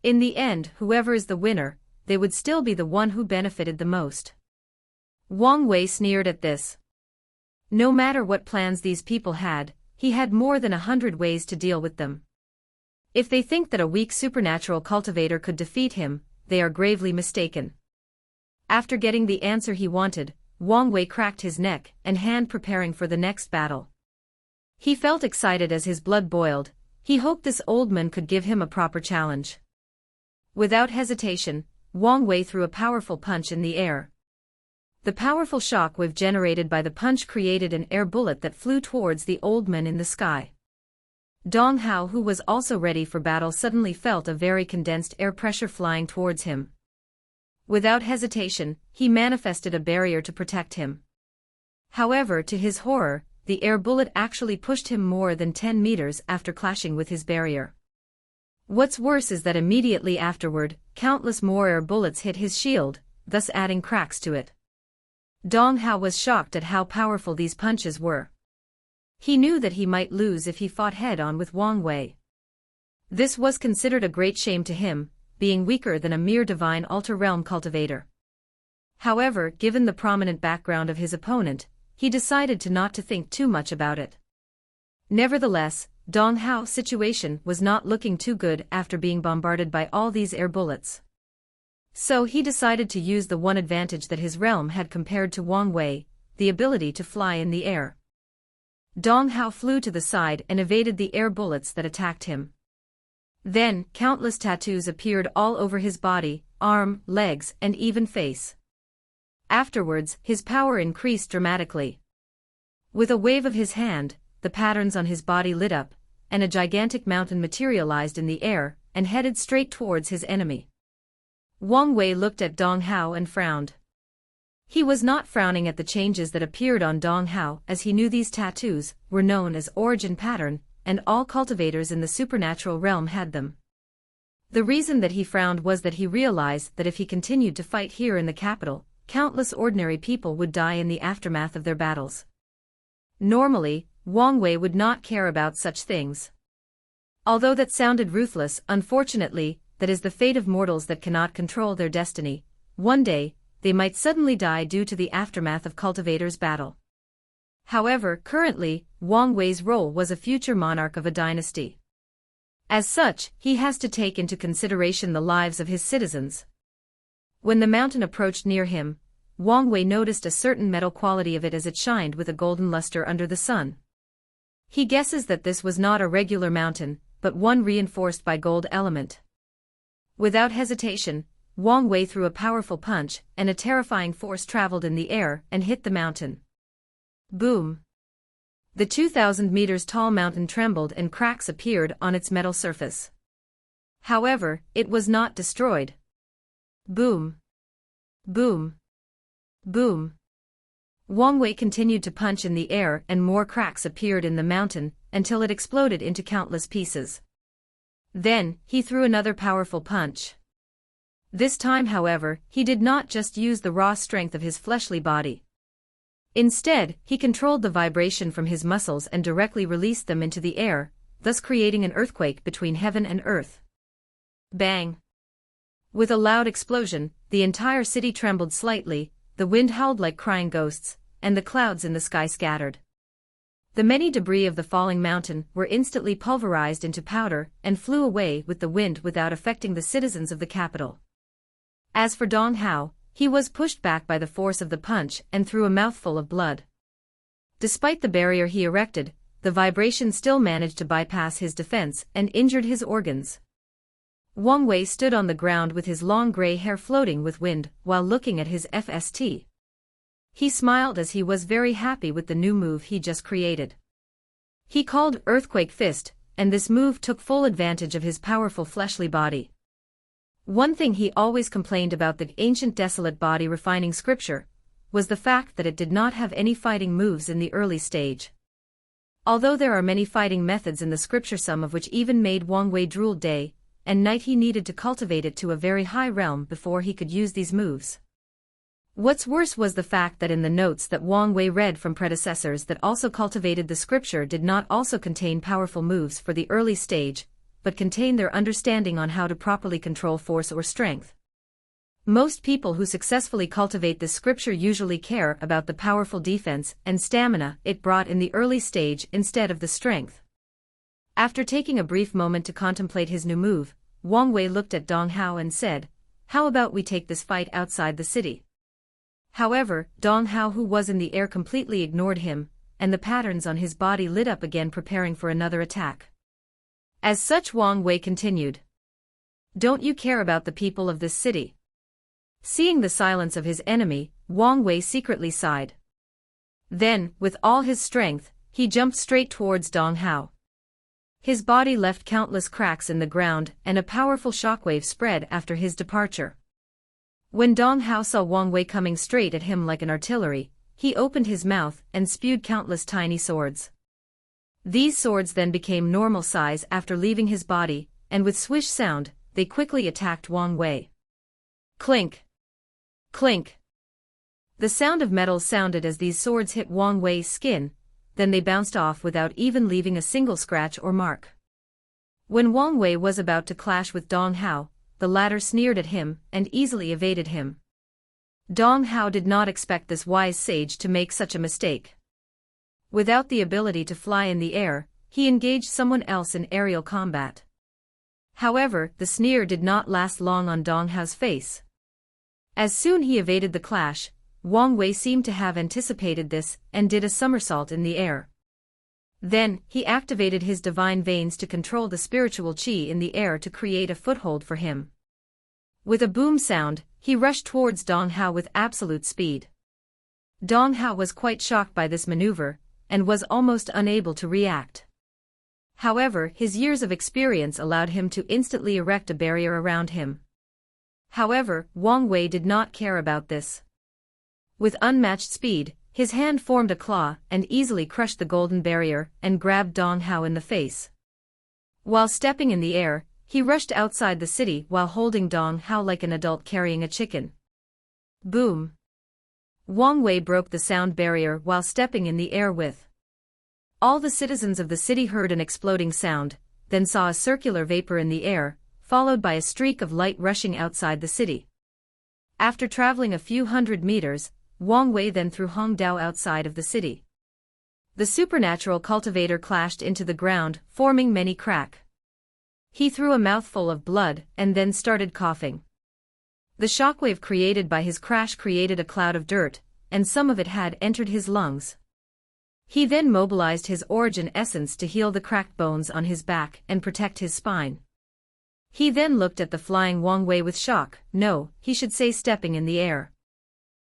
In the end, whoever is the winner, they would still be the one who benefited the most. Wang Wei sneered at this. No matter what plans these people had, he had more than 100 ways to deal with them. If they think that a weak supernatural cultivator could defeat him, they are gravely mistaken. After getting the answer he wanted, Wang Wei cracked his neck and hand preparing for the next battle. He felt excited as his blood boiled. He hoped this old man could give him a proper challenge. Without hesitation, Wang Wei threw a powerful punch in the air. The powerful shock wave generated by the punch created an air bullet that flew towards the old man in the sky. Dong Hao, who was also ready for battle, suddenly felt a very condensed air pressure flying towards him. Without hesitation, he manifested a barrier to protect him. However, to his horror, the air bullet actually pushed him more than 10 meters after clashing with his barrier. What's worse is that immediately afterward, countless more air bullets hit his shield, thus adding cracks to it. Dong Hao was shocked at how powerful these punches were. He knew that he might lose if he fought head-on with Wang Wei. This was considered a great shame to him, being weaker than a mere divine alter-realm cultivator. However, given the prominent background of his opponent, he decided not to think too much about it. Nevertheless, Dong Hao's situation was not looking too good after being bombarded by all these air bullets. So he decided to use the one advantage that his realm had compared to Wang Wei, the ability to fly in the air. Dong Hao flew to the side and evaded the air bullets that attacked him. Then, countless tattoos appeared all over his body, arm, legs, and even face. Afterwards, his power increased dramatically. With a wave of his hand, the patterns on his body lit up, and a gigantic mountain materialized in the air and headed straight towards his enemy. Wang Wei looked at Dong Hao and frowned. He was not frowning at the changes that appeared on Dong Hao, as he knew these tattoos were known as origin pattern, and all cultivators in the supernatural realm had them. The reason that he frowned was that he realized that if he continued to fight here in the capital, countless ordinary people would die in the aftermath of their battles. Normally, Wang Wei would not care about such things. Although that sounded ruthless, unfortunately, that is the fate of mortals that cannot control their destiny. One day, they might suddenly die due to the aftermath of cultivators' battle. However, currently, Wang Wei's role was a future monarch of a dynasty. As such, he has to take into consideration the lives of his citizens. When the mountain approached near him, Wang Wei noticed a certain metal quality of it as it shined with a golden luster under the sun. He guesses that this was not a regular mountain, but one reinforced by gold element. Without hesitation, Wang Wei threw a powerful punch, and a terrifying force traveled in the air and hit the mountain. Boom! The 2,000 meters tall mountain trembled and cracks appeared on its metal surface. However, it was not destroyed. Boom! Boom! Boom! Wang Wei continued to punch in the air and more cracks appeared in the mountain until it exploded into countless pieces. Then, he threw another powerful punch. This time, however, he did not just use the raw strength of his fleshly body. Instead, he controlled the vibration from his muscles and directly released them into the air, thus creating an earthquake between heaven and earth. Bang! With a loud explosion, the entire city trembled slightly, the wind howled like crying ghosts, and the clouds in the sky scattered. The many debris of the falling mountain were instantly pulverized into powder and flew away with the wind without affecting the citizens of the capital. As for Dong Hao, he was pushed back by the force of the punch and threw a mouthful of blood. Despite the barrier he erected, the vibration still managed to bypass his defense and injured his organs. Wang Wei stood on the ground with his long gray hair floating with wind while looking at his FST. He smiled as he was very happy with the new move he just created. He called Earthquake Fist, and this move took full advantage of his powerful fleshly body. One thing he always complained about the ancient desolate body refining scripture was the fact that it did not have any fighting moves in the early stage. Although there are many fighting methods in the scripture, some of which even made Wang Wei drool day and night, he needed to cultivate it to a very high realm before he could use these moves. What's worse was the fact that in the notes that Wang Wei read from predecessors that also cultivated the scripture did not also contain powerful moves for the early stage, but contained their understanding on how to properly control force or strength. Most people who successfully cultivate this scripture usually care about the powerful defense and stamina it brought in the early stage instead of the strength. After taking a brief moment to contemplate his new move, Wang Wei looked at Dong Hao and said, "How about we take this fight outside the city?" However, Dong Hao, who was in the air, completely ignored him, and the patterns on his body lit up again, preparing for another attack. As such, Wang Wei continued, "Don't you care about the people of this city?" Seeing the silence of his enemy, Wang Wei secretly sighed. Then, with all his strength, he jumped straight towards Dong Hao. His body left countless cracks in the ground, and a powerful shockwave spread after his departure. When Dong Hao saw Wang Wei coming straight at him like an artillery, he opened his mouth and spewed countless tiny swords. These swords then became normal size after leaving his body, and with swish sound, they quickly attacked Wang Wei. Clink! Clink! The sound of metal sounded as these swords hit Wang Wei's skin, then they bounced off without even leaving a single scratch or mark. When Wang Wei was about to clash with Dong Hao, the latter sneered at him and easily evaded him. Dong Hao did not expect this wise sage to make such a mistake. Without the ability to fly in the air, he engaged someone else in aerial combat. However, the sneer did not last long on Dong Hao's face. As soon he evaded the clash, Wang Wei seemed to have anticipated this and did a somersault in the air. Then, he activated his divine veins to control the spiritual qi in the air to create a foothold for him. With a boom sound, he rushed towards Dong Hao with absolute speed. Dong Hao was quite shocked by this maneuver, and was almost unable to react. However, his years of experience allowed him to instantly erect a barrier around him. However, Wang Wei did not care about this. With unmatched speed, his hand formed a claw and easily crushed the golden barrier and grabbed Dong Hao in the face. While stepping in the air, he rushed outside the city while holding Dong Hao like an adult carrying a chicken. Boom! Wang Wei broke the sound barrier while stepping in the air with. All the citizens of the city heard an exploding sound, then saw a circular vapor in the air, followed by a streak of light rushing outside the city. After traveling a few hundred meters, Wang Wei then threw Hong Dao outside of the city. The supernatural cultivator clashed into the ground, forming many cracks. He threw a mouthful of blood and then started coughing. The shockwave created by his crash created a cloud of dirt, and some of it had entered his lungs. He then mobilized his origin essence to heal the cracked bones on his back and protect his spine. He then looked at the flying Wang Wei with shock, no, he should say stepping in the air.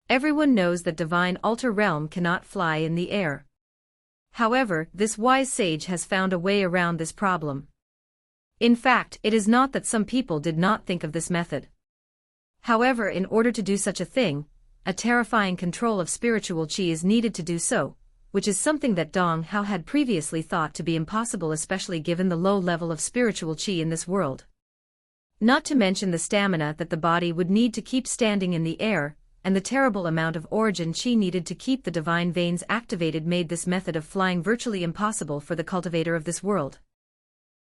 Everyone knows that divine altar realm cannot fly in the air. However, this wise sage has found a way around this problem. In fact, it is not that some people did not think of this method. However, in order to do such a thing, a terrifying control of spiritual qi is needed to do so, which is something that Dong Hao had previously thought to be impossible, especially given the low level of spiritual qi in this world. Not to mention the stamina that the body would need to keep standing in the air, and the terrible amount of origin qi needed to keep the divine veins activated made this method of flying virtually impossible for the cultivator of this world.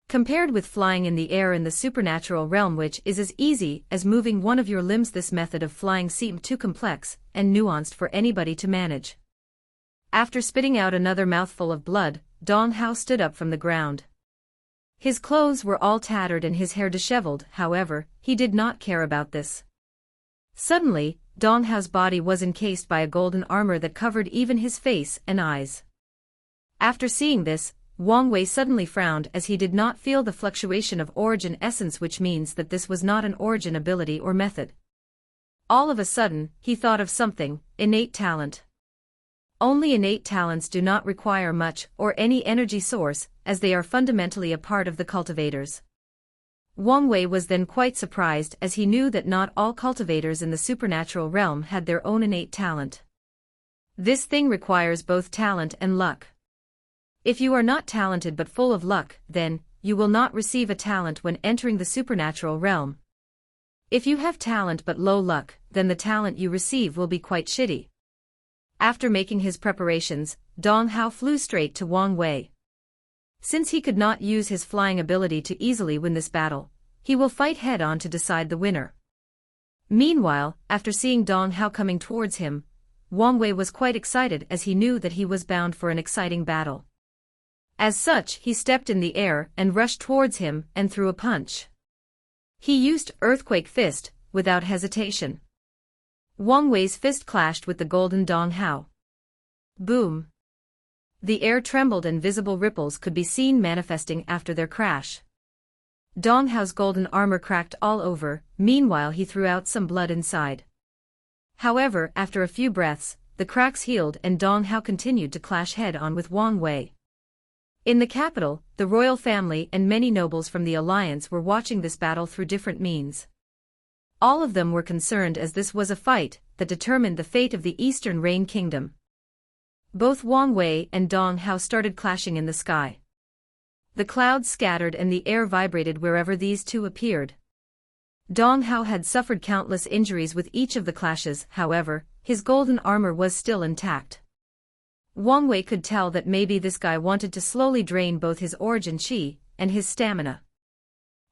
Compared with flying in the air in the supernatural realm, which is as easy as moving one of your limbs, this method of flying seemed too complex and nuanced for anybody to manage. After spitting out another mouthful of blood, Dong Hao stood up from the ground. His clothes were all tattered and his hair disheveled, however, he did not care about this. Suddenly, Dong Hao's body was encased by a golden armor that covered even his face and eyes. After seeing this, Wang Wei suddenly frowned as he did not feel the fluctuation of origin essence, which means that this was not an origin ability or method. All of a sudden, he thought of something, innate talent. Only innate talents do not require much or any energy source, as they are fundamentally a part of the cultivators. Wang Wei was then quite surprised, as he knew that not all cultivators in the supernatural realm had their own innate talent. This thing requires both talent and luck. If you are not talented but full of luck, then you will not receive a talent when entering the supernatural realm. If you have talent but low luck, then the talent you receive will be quite shitty. After making his preparations, Dong Hao flew straight to Wang Wei. Since he could not use his flying ability to easily win this battle, he will fight head-on to decide the winner. Meanwhile, after seeing Dong Hao coming towards him, Wang Wei was quite excited as he knew that he was bound for an exciting battle. As such, he stepped in the air and rushed towards him and threw a punch. He used Earthquake Fist, without hesitation. Wang Wei's fist clashed with the golden Dong Hao. Boom! The air trembled and visible ripples could be seen manifesting after their crash. Dong Hao's golden armor cracked all over, meanwhile he threw out some blood inside. However, after a few breaths, the cracks healed and Dong Hao continued to clash head-on with Wang Wei. In the capital, the royal family and many nobles from the alliance were watching this battle through different means. All of them were concerned as this was a fight that determined the fate of the Eastern Rain Kingdom. Both Wang Wei and Dong Hao started clashing in the sky. The clouds scattered and the air vibrated wherever these two appeared. Dong Hao had suffered countless injuries with each of the clashes, however, his golden armor was still intact. Wang Wei could tell that maybe this guy wanted to slowly drain both his origin chi and his stamina.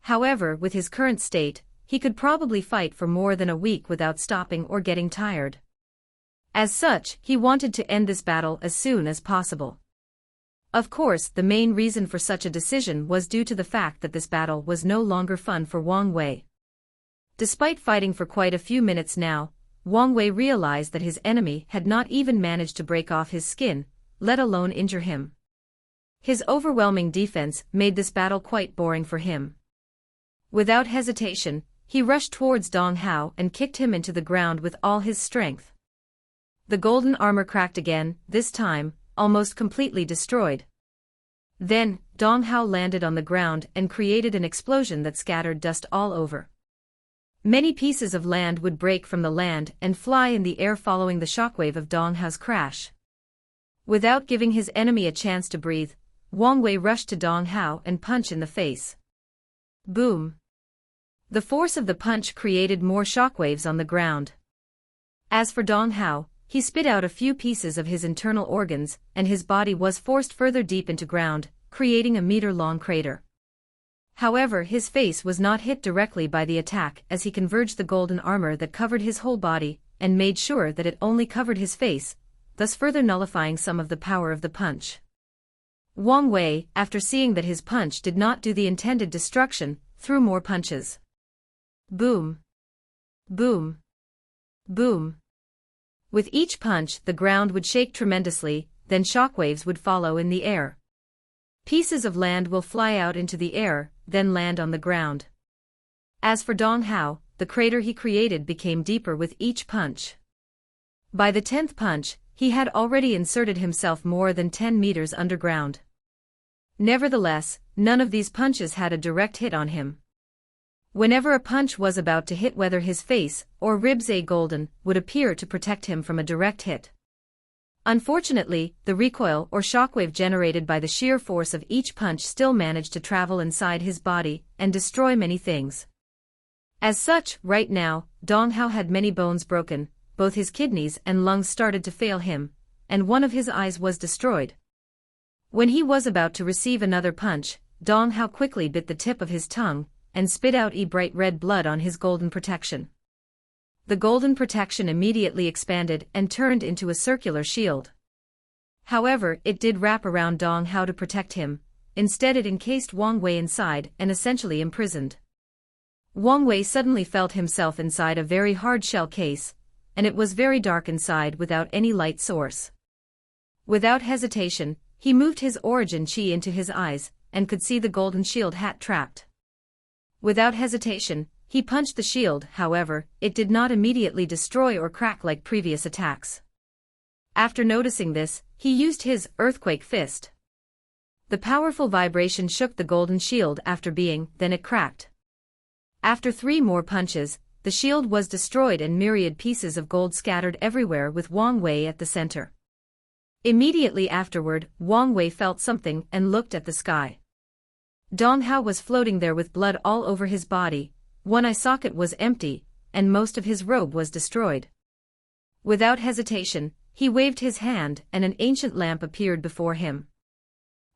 However, with his current state, he could probably fight for more than a week without stopping or getting tired. As such, he wanted to end this battle as soon as possible. Of course, the main reason for such a decision was due to the fact that this battle was no longer fun for Wang Wei. Despite fighting for quite a few minutes now, Wang Wei realized that his enemy had not even managed to break off his skin, let alone injure him. His overwhelming defense made this battle quite boring for him. Without hesitation, he rushed towards Dong Hao and kicked him into the ground with all his strength. The golden armor cracked again, this time, almost completely destroyed. Then, Dong Hao landed on the ground and created an explosion that scattered dust all over. Many pieces of land would break from the land and fly in the air following the shockwave of Dong Hao's crash. Without giving his enemy a chance to breathe, Wang Wei rushed to Dong Hao and punched in the face. Boom! The force of the punch created more shockwaves on the ground. As for Dong Hao, he spit out a few pieces of his internal organs, and his body was forced further deep into ground, creating a meter-long crater. However, his face was not hit directly by the attack as he converged the golden armor that covered his whole body, and made sure that it only covered his face, thus further nullifying some of the power of the punch. Wang Wei, after seeing that his punch did not do the intended destruction, threw more punches. Boom! Boom! Boom! With each punch, the ground would shake tremendously, then shockwaves would follow in the air. Pieces of land will fly out into the air, then land on the ground. As for Dong Hao, the crater he created became deeper with each punch. By the 10th punch, he had already inserted himself more than 10 meters underground. Nevertheless, none of these punches had a direct hit on him. Whenever a punch was about to hit, whether his face or ribs, a golden would appear to protect him from a direct hit. Unfortunately, the recoil or shockwave generated by the sheer force of each punch still managed to travel inside his body and destroy many things. As such, right now, Dong Hao had many bones broken, both his kidneys and lungs started to fail him, and one of his eyes was destroyed. When he was about to receive another punch, Dong Hao quickly bit the tip of his tongue and spit out bright red blood on his golden protection. The golden protection immediately expanded and turned into a circular shield. However, it did wrap around Dong Hao to protect him. Instead, it encased Wang Wei inside and essentially imprisoned. Wang Wei suddenly felt himself inside a very hard shell case, and it was very dark inside without any light source. Without hesitation, he moved his origin chi into his eyes and could see the golden shield hat trapped. Without hesitation, he punched the shield. However, it did not immediately destroy or crack like previous attacks. After noticing this, he used his earthquake fist. The powerful vibration shook the golden shield then it cracked. After 3 more punches, the shield was destroyed and myriad pieces of gold scattered everywhere with Wang Wei at the center. Immediately afterward, Wang Wei felt something and looked at the sky. Dong Hao was floating there with blood all over his body, one eye socket was empty, and most of his robe was destroyed. Without hesitation, he waved his hand and an ancient lamp appeared before him.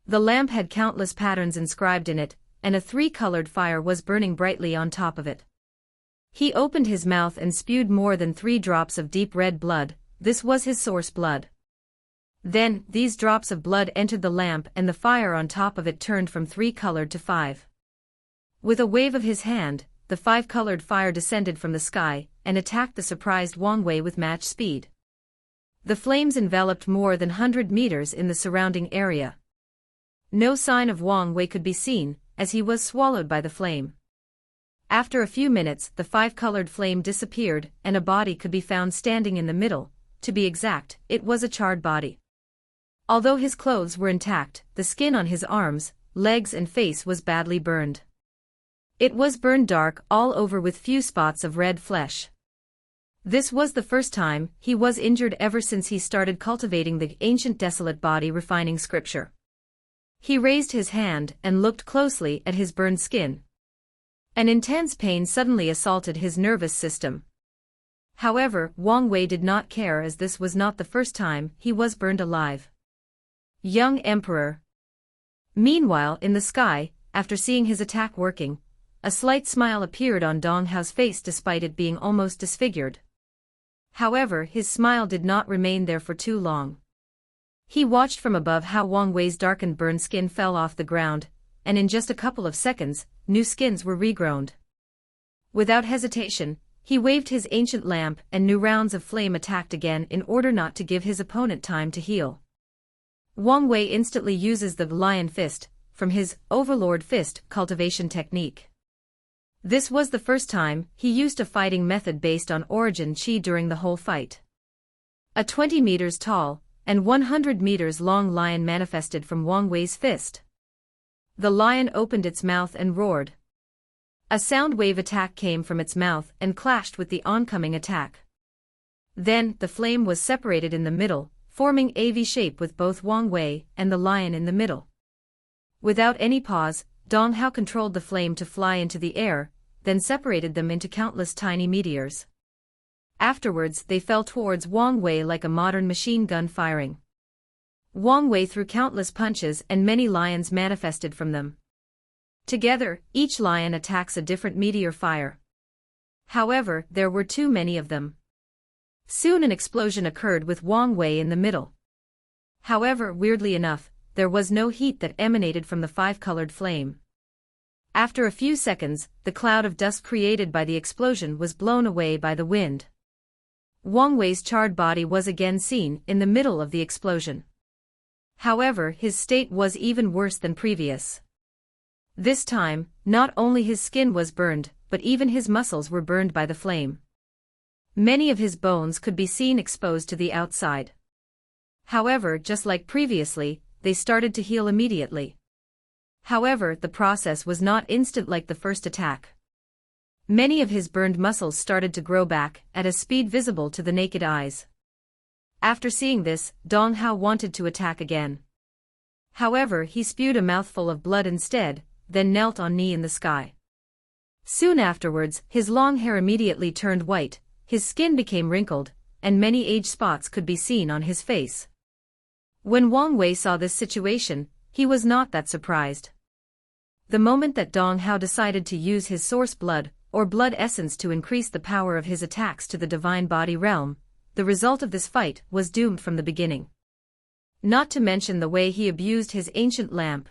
The lamp had countless patterns inscribed in it, and a three-colored fire was burning brightly on top of it. He opened his mouth and spewed more than 3 drops of deep red blood. This was his source blood. Then, these drops of blood entered the lamp and the fire on top of it turned from 3-colored to 5. With a wave of his hand, the 5-colored fire descended from the sky and attacked the surprised Wang Wei with match speed. The flames enveloped more than 100 meters in the surrounding area. No sign of Wang Wei could be seen, as he was swallowed by the flame. After a few minutes, the 5-colored flame disappeared and a body could be found standing in the middle. To be exact, it was a charred body. Although his clothes were intact, the skin on his arms, legs and face was badly burned. It was burned dark all over with few spots of red flesh. This was the first time he was injured ever since he started cultivating the ancient desolate body refining scripture. He raised his hand and looked closely at his burned skin. An intense pain suddenly assaulted his nervous system. However, Wang Wei did not care as this was not the first time he was burned alive. Young Emperor. Meanwhile, in the sky, after seeing his attack working, a slight smile appeared on Dong Hao's face despite it being almost disfigured. However, his smile did not remain there for too long. He watched from above how Wang Wei's darkened burned skin fell off the ground, and in just a couple of seconds, new skins were regrown. Without hesitation, he waved his ancient lamp and new rounds of flame attacked again in order not to give his opponent time to heal. Wang Wei instantly uses the Lion Fist, from his Overlord Fist cultivation technique. This was the first time he used a fighting method based on origin chi during the whole fight. A 20 meters tall and 100 meters long lion manifested from Wang Wei's fist. The lion opened its mouth and roared. A sound wave attack came from its mouth and clashed with the oncoming attack. Then, the flame was separated in the middle, forming a V shape with both Wang Wei and the lion in the middle. Without any pause, Dong Hao controlled the flame to fly into the air, then separated them into countless tiny meteors. Afterwards, they fell towards Wang Wei like a modern machine gun firing. Wang Wei threw countless punches and many lions manifested from them. Together, each lion attacks a different meteor fire. However, there were too many of them. Soon an explosion occurred with Wang Wei in the middle. However, weirdly enough, there was no heat that emanated from the 5-colored flame. After a few seconds, the cloud of dust created by the explosion was blown away by the wind. Wang Wei's charred body was again seen in the middle of the explosion. However, his state was even worse than previous. This time, not only his skin was burned, but even his muscles were burned by the flame. Many of his bones could be seen exposed to the outside. However, just like previously, they started to heal immediately. However, the process was not instant like the first attack. Many of his burned muscles started to grow back at a speed visible to the naked eyes. After seeing this, Dong Hao wanted to attack again. However, he spewed a mouthful of blood instead, then knelt on knee in the sky. Soon afterwards, his long hair immediately turned white, his skin became wrinkled, and many age spots could be seen on his face. When Wang Wei saw this situation, he was not that surprised. The moment that Dong Hao decided to use his source blood, or blood essence to increase the power of his attacks to the divine body realm, the result of this fight was doomed from the beginning. Not to mention the way he abused his ancient lamp.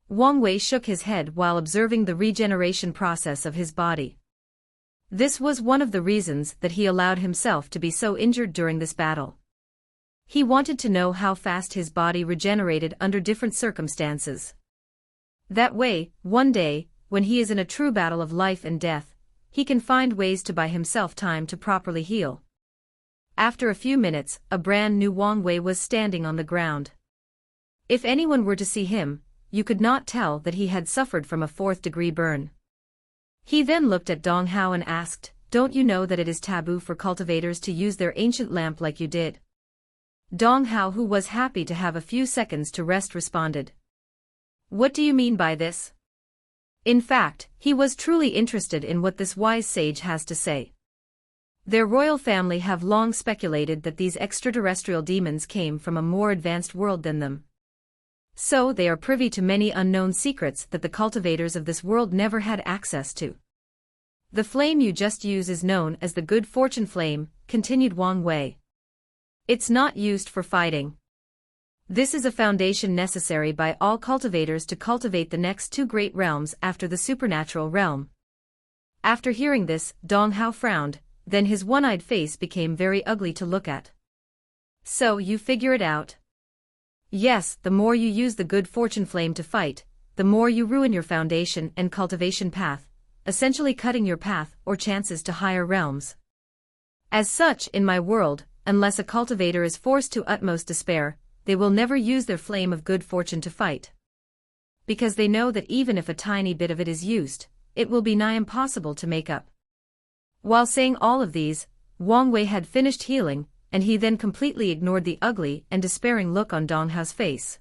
Wang Wei shook his head while observing the regeneration process of his body. This was one of the reasons that he allowed himself to be so injured during this battle. He wanted to know how fast his body regenerated under different circumstances. That way, one day, when he is in a true battle of life and death, he can find ways to buy himself time to properly heal. After a few minutes, a brand new Wang Wei was standing on the ground. If anyone were to see him, you could not tell that he had suffered from a 4th-degree burn. He then looked at Dong Hao and asked, "Don't you know that it is taboo for cultivators to use their ancient lamp like you did?" Dong Hao, who was happy to have a few seconds to rest, responded, "What do you mean by this? In fact, he was truly interested in what this wise sage has to say. Their royal family have long speculated that these extraterrestrial demons came from a more advanced world than them. So they are privy to many unknown secrets that the cultivators of this world never had access to. The flame you just use is known as the good fortune flame, continued Wang Wei. It's not used for fighting. This is a foundation necessary by all cultivators to cultivate the next two great realms after the supernatural realm. After hearing this, Dong Hao frowned, then his one-eyed face became very ugly to look at. So you figure it out? Yes, the more you use the good fortune flame to fight, the more you ruin your foundation and cultivation path, essentially cutting your path or chances to higher realms. As such, in my world, unless a cultivator is forced to utmost despair, they will never use their flame of good fortune to fight. Because they know that even if a tiny bit of it is used, it will be nigh impossible to make up. While saying all of these, Wang Wei had finished healing, and he then completely ignored the ugly and despairing look on Dong Hao's face.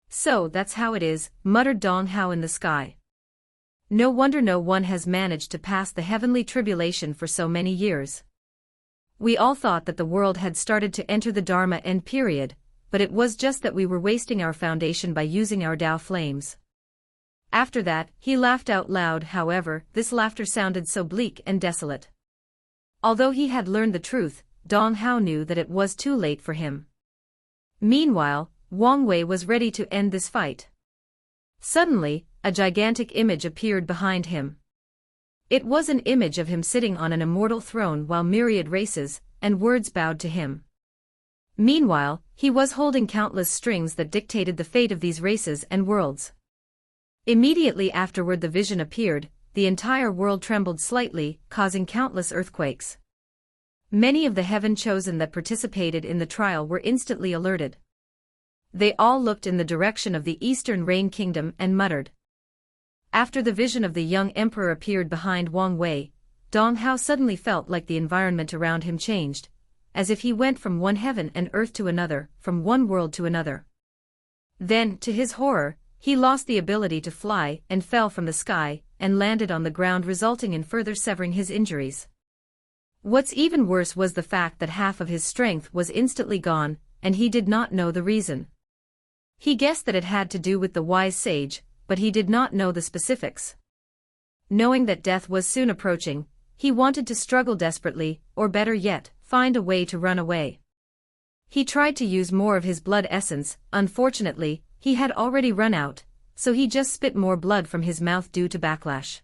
So that's how it is, muttered Dong Hao in the sky. No wonder no one has managed to pass the heavenly tribulation for so many years. We all thought that the world had started to enter the Dharma end period, but it was just that we were wasting our foundation by using our Tao flames. After that, he laughed out loud. However, this laughter sounded so bleak and desolate. Although he had learned the truth, Dong Hao knew that it was too late for him. Meanwhile, Wang Wei was ready to end this fight. Suddenly, a gigantic image appeared behind him. It was an image of him sitting on an immortal throne while myriad races and words bowed to him. Meanwhile, he was holding countless strings that dictated the fate of these races and worlds. Immediately afterward the vision appeared, the entire world trembled slightly, causing countless earthquakes. Many of the heaven chosen that participated in the trial were instantly alerted. They all looked in the direction of the Eastern Rain Kingdom and muttered. After the vision of the young emperor appeared behind Wang Wei, Dong Hao suddenly felt like the environment around him changed, as if he went from one heaven and earth to another, from one world to another. Then, to his horror, he lost the ability to fly and fell from the sky and landed on the ground, resulting in further severing his injuries. What's even worse was the fact that half of his strength was instantly gone, and he did not know the reason. He guessed that it had to do with the wise sage, but he did not know the specifics. Knowing that death was soon approaching, he wanted to struggle desperately, or better yet, find a way to run away. He tried to use more of his blood essence. Unfortunately, he had already run out, so he just spit more blood from his mouth due to backlash.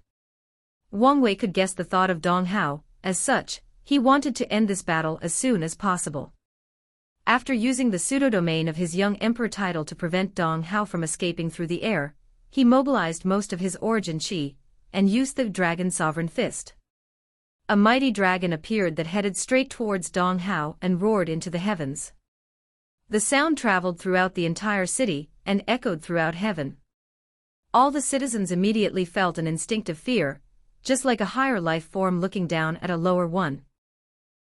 Wang Wei could guess the thought of Dong Hao. As such, he wanted to end this battle as soon as possible. After using the pseudo-domain of his young emperor title to prevent Dong Hao from escaping through the air, he mobilized most of his origin chi, and used the dragon sovereign fist. A mighty dragon appeared that headed straight towards Dong Hao and roared into the heavens. The sound traveled throughout the entire city, and echoed throughout heaven. All the citizens immediately felt an instinctive fear, just like a higher life form looking down at a lower one.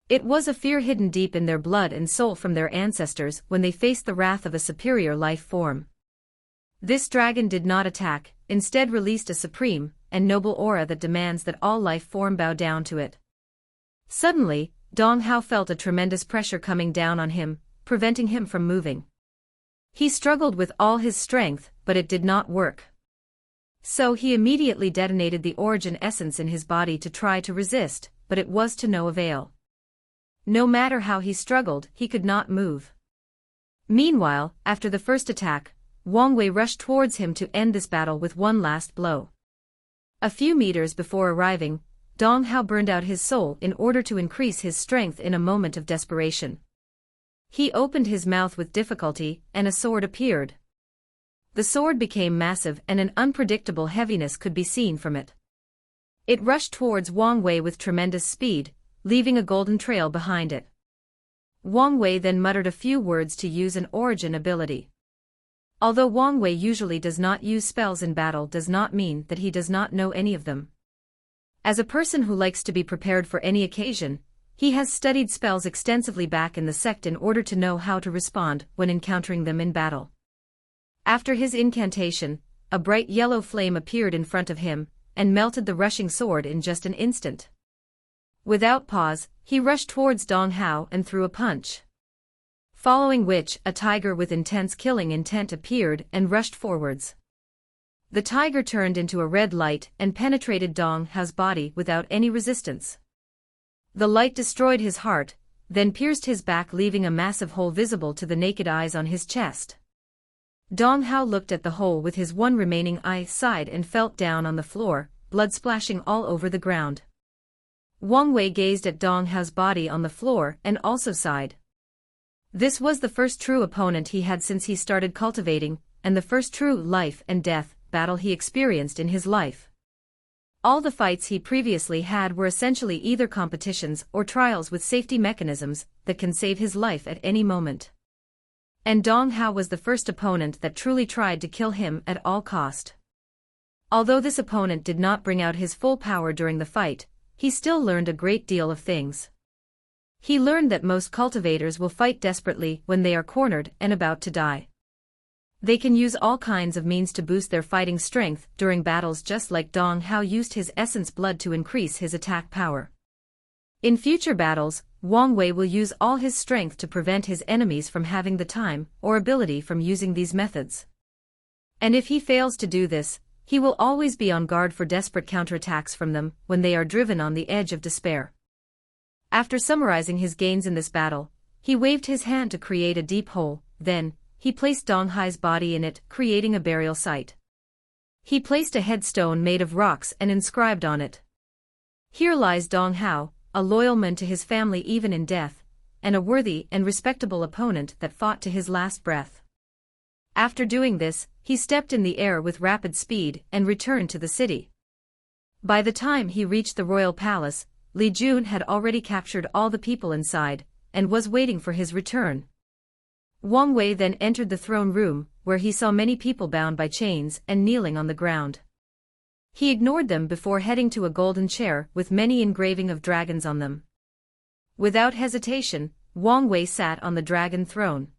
It was a fear hidden deep in their blood and soul from their ancestors when they faced the wrath of a superior life form. This dragon did not attack, instead released a supreme and noble aura that demands that all life form bow down to it. Suddenly, Dong Hao felt a tremendous pressure coming down on him, preventing him from moving. He struggled with all his strength, but it did not work. So he immediately detonated the origin essence in his body to try to resist, but it was to no avail. No matter how he struggled, he could not move. Meanwhile, after the first attack, Wang Wei rushed towards him to end this battle with one last blow. A few meters before arriving, Dong Hao burned out his soul in order to increase his strength in a moment of desperation. He opened his mouth with difficulty, and a sword appeared. The sword became massive and an unpredictable heaviness could be seen from it. It rushed towards Wang Wei with tremendous speed, leaving a golden trail behind it. Wang Wei then muttered a few words to use an origin ability. Although Wang Wei usually does not use spells in battle does not mean that he does not know any of them. As a person who likes to be prepared for any occasion, he has studied spells extensively back in the sect in order to know how to respond when encountering them in battle. After his incantation, a bright yellow flame appeared in front of him, and melted the rushing sword in just an instant. Without pause, he rushed towards Dong Hao and threw a punch. Following which, a tiger with intense killing intent appeared and rushed forwards. The tiger turned into a red light and penetrated Dong Hao's body without any resistance. The light destroyed his heart, then pierced his back, leaving a massive hole visible to the naked eyes on his chest. Dong Hao looked at the hole with his one remaining eye, sighed and fell down on the floor, blood splashing all over the ground. Wang Wei gazed at Dong Hao's body on the floor and also sighed. This was the first true opponent he had since he started cultivating, and the first true life and death battle he experienced in his life. All the fights he previously had were essentially either competitions or trials with safety mechanisms that can save his life at any moment. And Dong Hao was the first opponent that truly tried to kill him at all cost. Although this opponent did not bring out his full power during the fight, he still learned a great deal of things. He learned that most cultivators will fight desperately when they are cornered and about to die. They can use all kinds of means to boost their fighting strength during battles, just like Dong Hao used his essence blood to increase his attack power. In future battles, Wang Wei will use all his strength to prevent his enemies from having the time or ability from using these methods. And if he fails to do this, he will always be on guard for desperate counterattacks from them when they are driven on the edge of despair. After summarizing his gains in this battle, he waved his hand to create a deep hole, then, he placed Dong Hai's body in it, creating a burial site. He placed a headstone made of rocks and inscribed on it, "Here lies Dong Hao, a loyal man to his family even in death, and a worthy and respectable opponent that fought to his last breath." After doing this, he stepped in the air with rapid speed and returned to the city. By the time he reached the royal palace, Li Jun had already captured all the people inside, and was waiting for his return. Wang Wei then entered the throne room, where he saw many people bound by chains and kneeling on the ground. He ignored them before heading to a golden chair with many engraving of dragons on them. Without hesitation, Wang Wei sat on the dragon throne.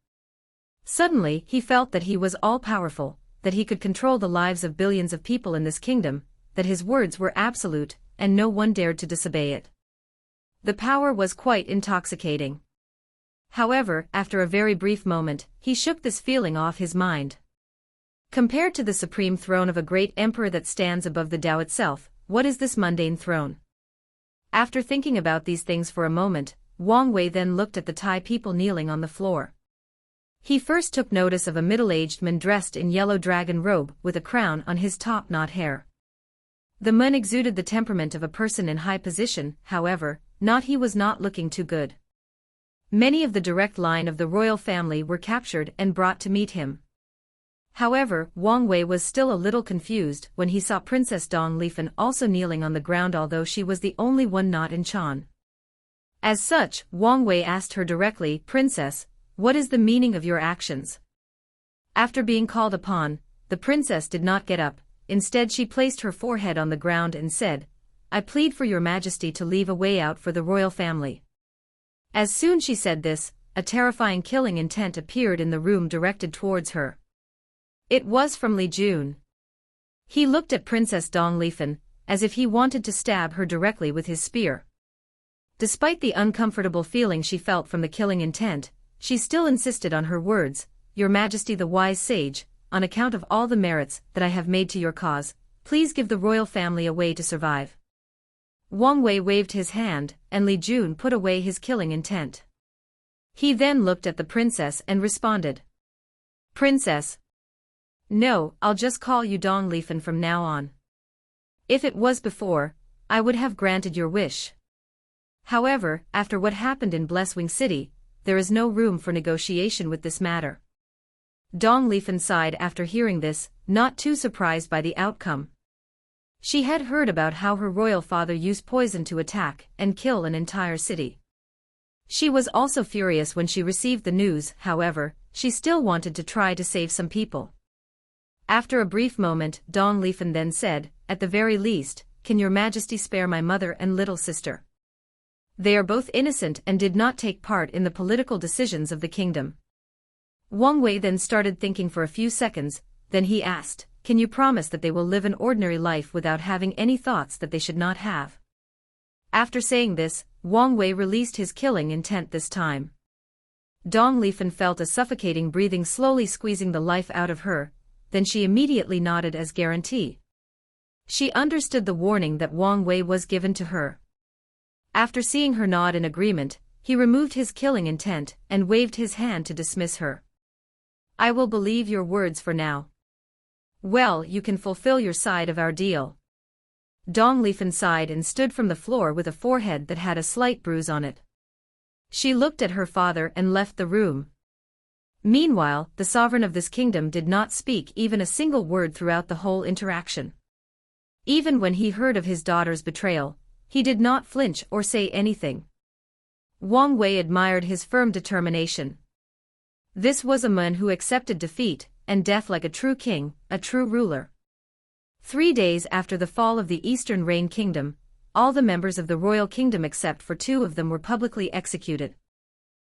Suddenly, he felt that he was all-powerful, that he could control the lives of billions of people in this kingdom, that his words were absolute, and no one dared to disobey it. The power was quite intoxicating. However, after a very brief moment, he shook this feeling off his mind. Compared to the supreme throne of a great emperor that stands above the Tao itself, what is this mundane throne? After thinking about these things for a moment, Wang Wei then looked at the Thai people kneeling on the floor. He first took notice of a middle-aged man dressed in yellow dragon robe with a crown on his top-knot hair. The man exuded the temperament of a person in high position, however, he was not looking too good. Many of the direct line of the royal family were captured and brought to meet him. However, Wang Wei was still a little confused when he saw Princess Dong Lifan also kneeling on the ground, although she was the only one not in Chan. As such, Wang Wei asked her directly, "Princess, what is the meaning of your actions?" After being called upon, the princess did not get up. Instead, she placed her forehead on the ground and said, "I plead for your majesty to leave a way out for the royal family." As soon as she said this, a terrifying killing intent appeared in the room directed towards her. It was from Li Jun. He looked at Princess Dong Lifan, as if he wanted to stab her directly with his spear. Despite the uncomfortable feeling she felt from the killing intent, she still insisted on her words, "Your Majesty the wise sage, on account of all the merits that I have made to your cause, please give the royal family a way to survive." Wang Wei waved his hand, and Li Jun put away his killing intent. He then looked at the princess and responded, "Princess. No, I'll just call you Dong Lifan from now on. If it was before, I would have granted your wish. However, after what happened in Blesswing City, there is no room for negotiation with this matter." Dong Lifan sighed after hearing this, not too surprised by the outcome. She had heard about how her royal father used poison to attack and kill an entire city. She was also furious when she received the news, however, she still wanted to try to save some people. After a brief moment, Dong Lifan then said, "At the very least, can your majesty spare my mother and little sister? They are both innocent and did not take part in the political decisions of the kingdom." Wang Wei then started thinking for a few seconds, then he asked, can you promise that they will live an ordinary life without having any thoughts that they should not have? After saying this, Wang Wei released his killing intent this time. Dong Lifen felt a suffocating breathing slowly squeezing the life out of her, then she immediately nodded as guarantee. She understood the warning that Wang Wei was given to her. After seeing her nod in agreement, he removed his killing intent and waved his hand to dismiss her. I will believe your words for now. Well, you can fulfill your side of our deal. Dong Lifen sighed and stood from the floor with a forehead that had a slight bruise on it. She looked at her father and left the room. Meanwhile, the sovereign of this kingdom did not speak even a single word throughout the whole interaction. Even when he heard of his daughter's betrayal, he did not flinch or say anything. Wang Wei admired his firm determination. This was a man who accepted defeat and death like a true king, a true ruler. 3 days after the fall of the Eastern Reign Kingdom, all the members of the royal kingdom except for 2 of them were publicly executed.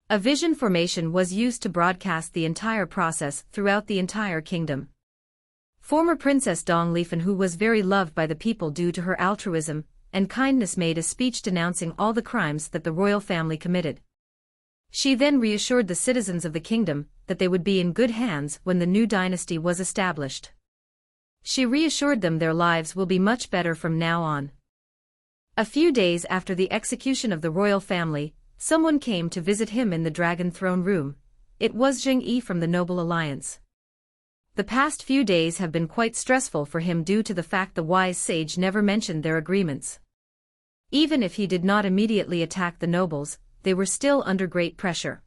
A vision formation was used to broadcast the entire process throughout the entire kingdom. Former Princess Dong Lifen, who was very loved by the people due to her altruism and kindness, made a speech denouncing all the crimes that the royal family committed. She then reassured the citizens of the kingdom that they would be in good hands when the new dynasty was established. She reassured them their lives will be much better from now on. A few days after the execution of the royal family, someone came to visit him in the Dragon Throne Room. It was Zheng Yi from the Noble Alliance. The past few days have been quite stressful for him due to the fact the wise sage never mentioned their agreements. Even if he did not immediately attack the nobles, they were still under great pressure.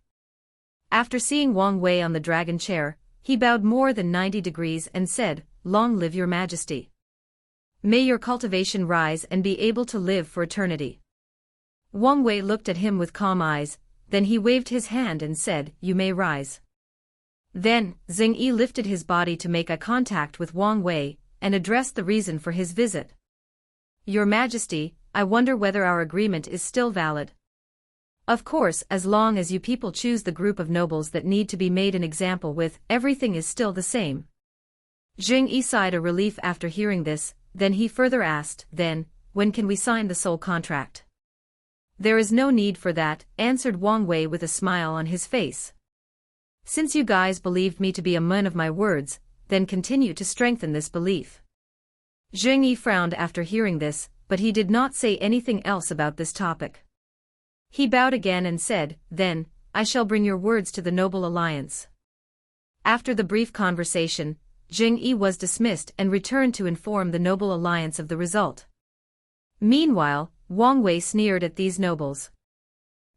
After seeing Wang Wei on the dragon chair, he bowed more than 90 degrees and said, "Long live your majesty. May your cultivation rise and be able to live for eternity." Wang Wei looked at him with calm eyes, then he waved his hand and said, "You may rise." Then, Zheng Yi lifted his body to make eye contact with Wang Wei, and addressed the reason for his visit. "Your Majesty, I wonder whether our agreement is still valid." "Of course, as long as you people choose the group of nobles that need to be made an example with, everything is still the same." Zheng Yi sighed a relief after hearing this, then he further asked, "Then, when can we sign the soul contract?" "There is no need for that," answered Wang Wei with a smile on his face. "Since you guys believed me to be a man of my words, then continue to strengthen this belief." Zheng Yi frowned after hearing this, but he did not say anything else about this topic. He bowed again and said, "Then, I shall bring your words to the Noble Alliance." After the brief conversation, Zheng Yi was dismissed and returned to inform the Noble Alliance of the result. Meanwhile, Wang Wei sneered at these nobles.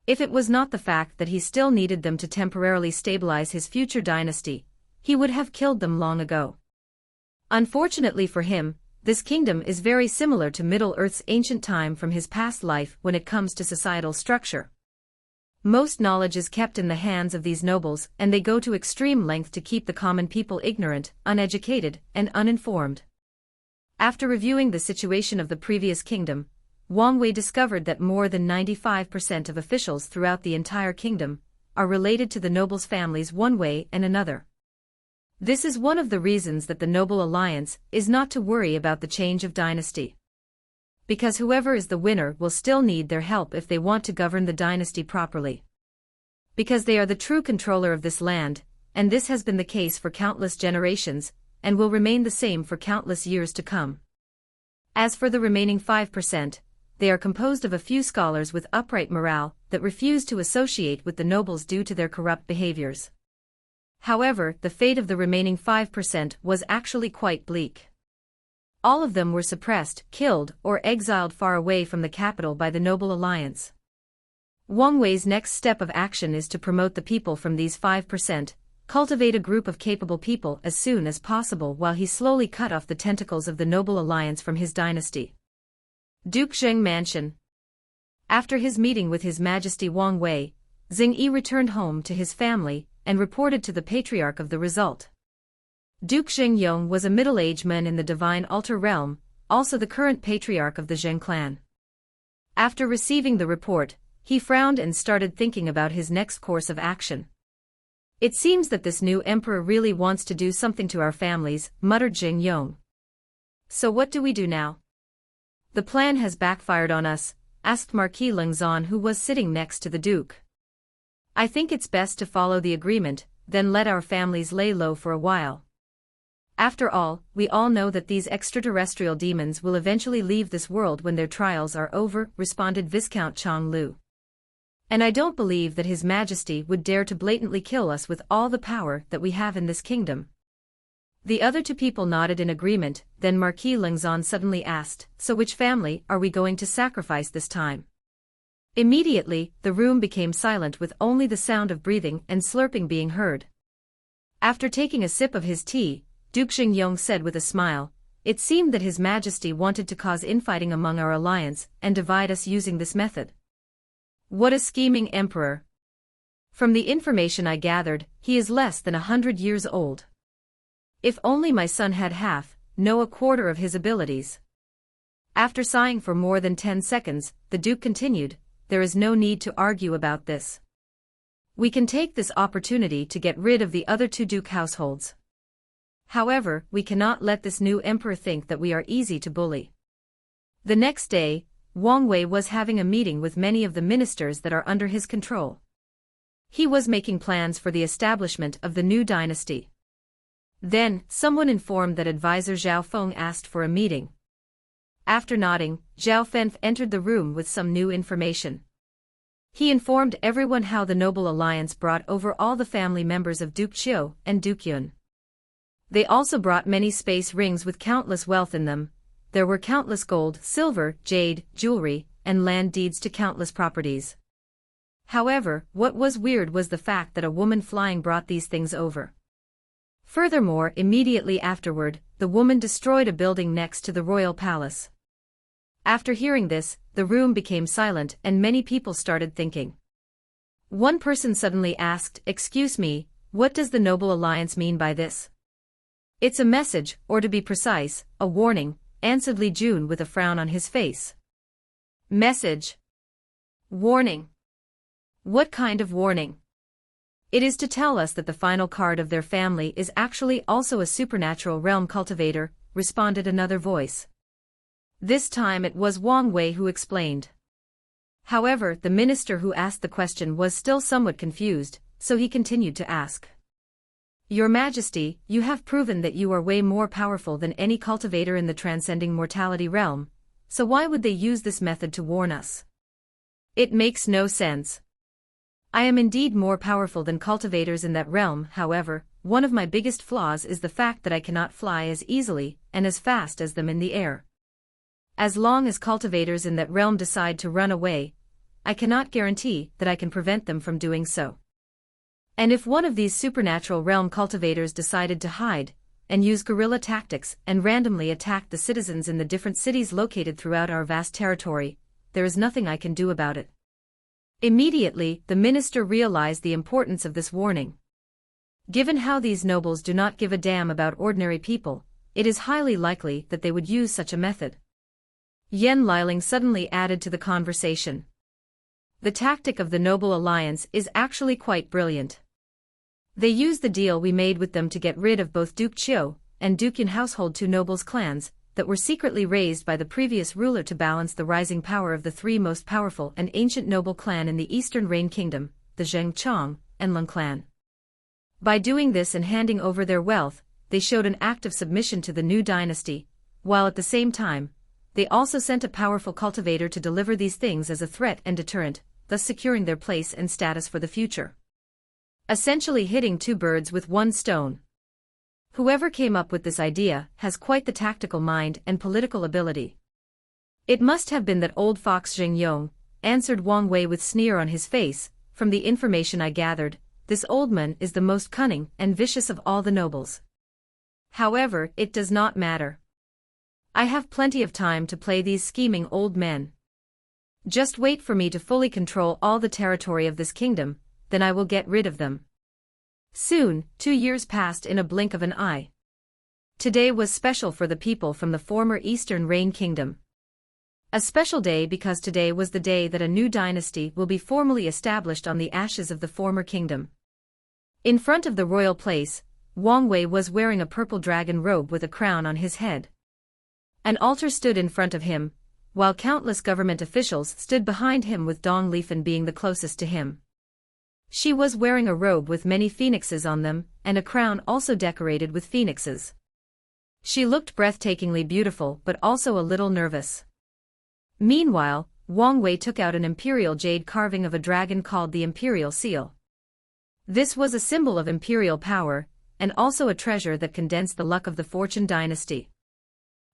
If it was not the fact that he still needed them to temporarily stabilize his future dynasty, he would have killed them long ago. Unfortunately for him, this kingdom is very similar to Middle-earth's ancient time from his past life when it comes to societal structure. Most knowledge is kept in the hands of these nobles, and they go to extreme length to keep the common people ignorant, uneducated, and uninformed. After reviewing the situation of the previous kingdom, Wang Wei discovered that more than 95% of officials throughout the entire kingdom are related to the nobles' families one way and another. This is one of the reasons that the Noble Alliance is not to worry about the change of dynasty. Because whoever is the winner will still need their help if they want to govern the dynasty properly. Because they are the true controller of this land, and this has been the case for countless generations, and will remain the same for countless years to come. As for the remaining 5%, they are composed of a few scholars with upright morale that refuse to associate with the nobles due to their corrupt behaviors. However, the fate of the remaining 5% was actually quite bleak. All of them were suppressed, killed, or exiled far away from the capital by the Noble Alliance. Wang Wei's next step of action is to promote the people from these 5%, cultivate a group of capable people as soon as possible while he slowly cut off the tentacles of the Noble Alliance from his dynasty. Duke Zheng Mansion. After his meeting with His Majesty Wang Wei, Zheng Yi returned home to his family and reported to the patriarch of the result. Duke Zheng Yong was a middle-aged man in the divine altar realm, also the current patriarch of the Zheng clan. After receiving the report, he frowned and started thinking about his next course of action. It seems that this new emperor really wants to do something to our families, muttered Jing Yong. So what do we do now? The plan has backfired on us, asked Marquis Lingzan, who was sitting next to the Duke. I think it's best to follow the agreement, then let our families lay low for a while. After all, we all know that these extraterrestrial demons will eventually leave this world when their trials are over, responded Viscount Chang Lu. And I don't believe that His Majesty would dare to blatantly kill us with all the power that we have in this kingdom. The other two people nodded in agreement, then Marquis Lingzan suddenly asked, so which family are we going to sacrifice this time? Immediately, the room became silent with only the sound of breathing and slurping being heard. After taking a sip of his tea, Duke Xingyong said with a smile, it seemed that His Majesty wanted to cause infighting among our alliance and divide us using this method. What a scheming emperor! From the information I gathered, he is less than 100 years old. If only my son had half, no a quarter of his abilities. After sighing for more than 10 seconds, the Duke continued, there is no need to argue about this. We can take this opportunity to get rid of the other two Duke households. However, we cannot let this new emperor think that we are easy to bully. The next day, Wang Wei was having a meeting with many of the ministers that are under his control. He was making plans for the establishment of the new dynasty. Then, someone informed that advisor Zhao Feng asked for a meeting. After nodding, Zhao Fenf entered the room with some new information. He informed everyone how the Noble Alliance brought over all the family members of Duke Qiu and Duke Yun. They also brought many space rings with countless wealth in them. There were countless gold, silver, jade, jewelry, and land deeds to countless properties. However, what was weird was the fact that a woman flying brought these things over. Furthermore, immediately afterward, the woman destroyed a building next to the royal palace. After hearing this, the room became silent and many people started thinking. One person suddenly asked, excuse me, what does the Noble Alliance mean by this? It's a message, or to be precise, a warning, answered Li Jun with a frown on his face. Message? Warning? What kind of warning? It is to tell us that the final card of their family is actually also a supernatural realm cultivator, responded another voice. This time it was Wang Wei who explained. However, the minister who asked the question was still somewhat confused, so he continued to ask. Your Majesty, you have proven that you are way more powerful than any cultivator in the transcending mortality realm, so why would they use this method to warn us? It makes no sense. I am indeed more powerful than cultivators in that realm, however, one of my biggest flaws is the fact that I cannot fly as easily and as fast as them in the air. As long as cultivators in that realm decide to run away, I cannot guarantee that I can prevent them from doing so. And if one of these supernatural realm cultivators decided to hide, and use guerrilla tactics and randomly attack the citizens in the different cities located throughout our vast territory, there is nothing I can do about it. Immediately, the minister realized the importance of this warning. Given how these nobles do not give a damn about ordinary people, it is highly likely that they would use such a method. Yen Liling suddenly added to the conversation. The tactic of the Noble Alliance is actually quite brilliant. They used the deal we made with them to get rid of both Duke Qiu and Duke Yun household, two nobles' clans that were secretly raised by the previous ruler to balance the rising power of the three most powerful and ancient noble clan in the Eastern Rain Kingdom, the Zheng Chong and Lung clan. By doing this and handing over their wealth, they showed an act of submission to the new dynasty, while at the same time, they also sent a powerful cultivator to deliver these things as a threat and deterrent, thus securing their place and status for the future. Essentially hitting two birds with one stone. Whoever came up with this idea has quite the tactical mind and political ability. It must have been that old fox Jing Yong, answered Wang Wei with sneer on his face. From the information I gathered, this old man is the most cunning and vicious of all the nobles. However, it does not matter. I have plenty of time to play these scheming old men. Just wait for me to fully control all the territory of this kingdom, then I will get rid of them. Soon, 2 years passed in a blink of an eye. Today was special for the people from the former Eastern Rain Kingdom. A special day because today was the day that a new dynasty will be formally established on the ashes of the former kingdom. In front of the royal place, Wang Wei was wearing a purple dragon robe with a crown on his head. An altar stood in front of him, while countless government officials stood behind him with Dong Lifan being the closest to him. She was wearing a robe with many phoenixes on them, and a crown also decorated with phoenixes. She looked breathtakingly beautiful but also a little nervous. Meanwhile, Wang Wei took out an imperial jade carving of a dragon called the Imperial Seal. This was a symbol of imperial power, and also a treasure that condensed the luck of the Fortune dynasty.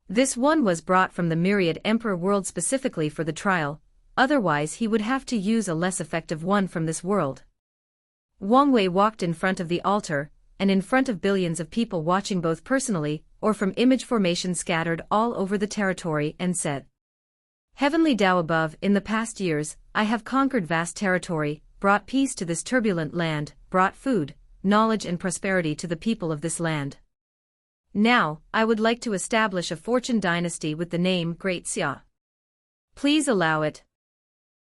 This one was brought from the Myriad Emperor world specifically for the trial, otherwise he would have to use a less effective one from this world. Wang Wei walked in front of the altar, and in front of billions of people watching both personally or from image formation scattered all over the territory, and said, "Heavenly Tao above, in the past years, I have conquered vast territory, brought peace to this turbulent land, brought food, knowledge and prosperity to the people of this land. Now, I would like to establish a fortune dynasty with the name Great Xia. Please allow it."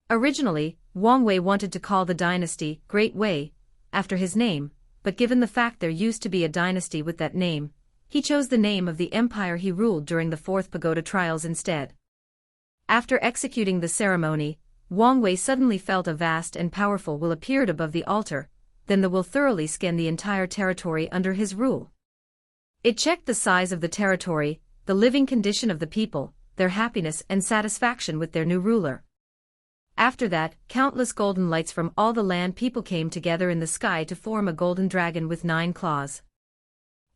Originally, Wang Wei wanted to call the dynasty Great Wei, after his name, but given the fact there used to be a dynasty with that name, he chose the name of the empire he ruled during the Fourth Pagoda trials instead. After executing the ceremony, Wang Wei suddenly felt a vast and powerful will appeared above the altar, then the will thoroughly scanned the entire territory under his rule. It checked the size of the territory, the living condition of the people, their happiness and satisfaction with their new ruler. After that, countless golden lights from all the land people came together in the sky to form a golden dragon with 9 claws.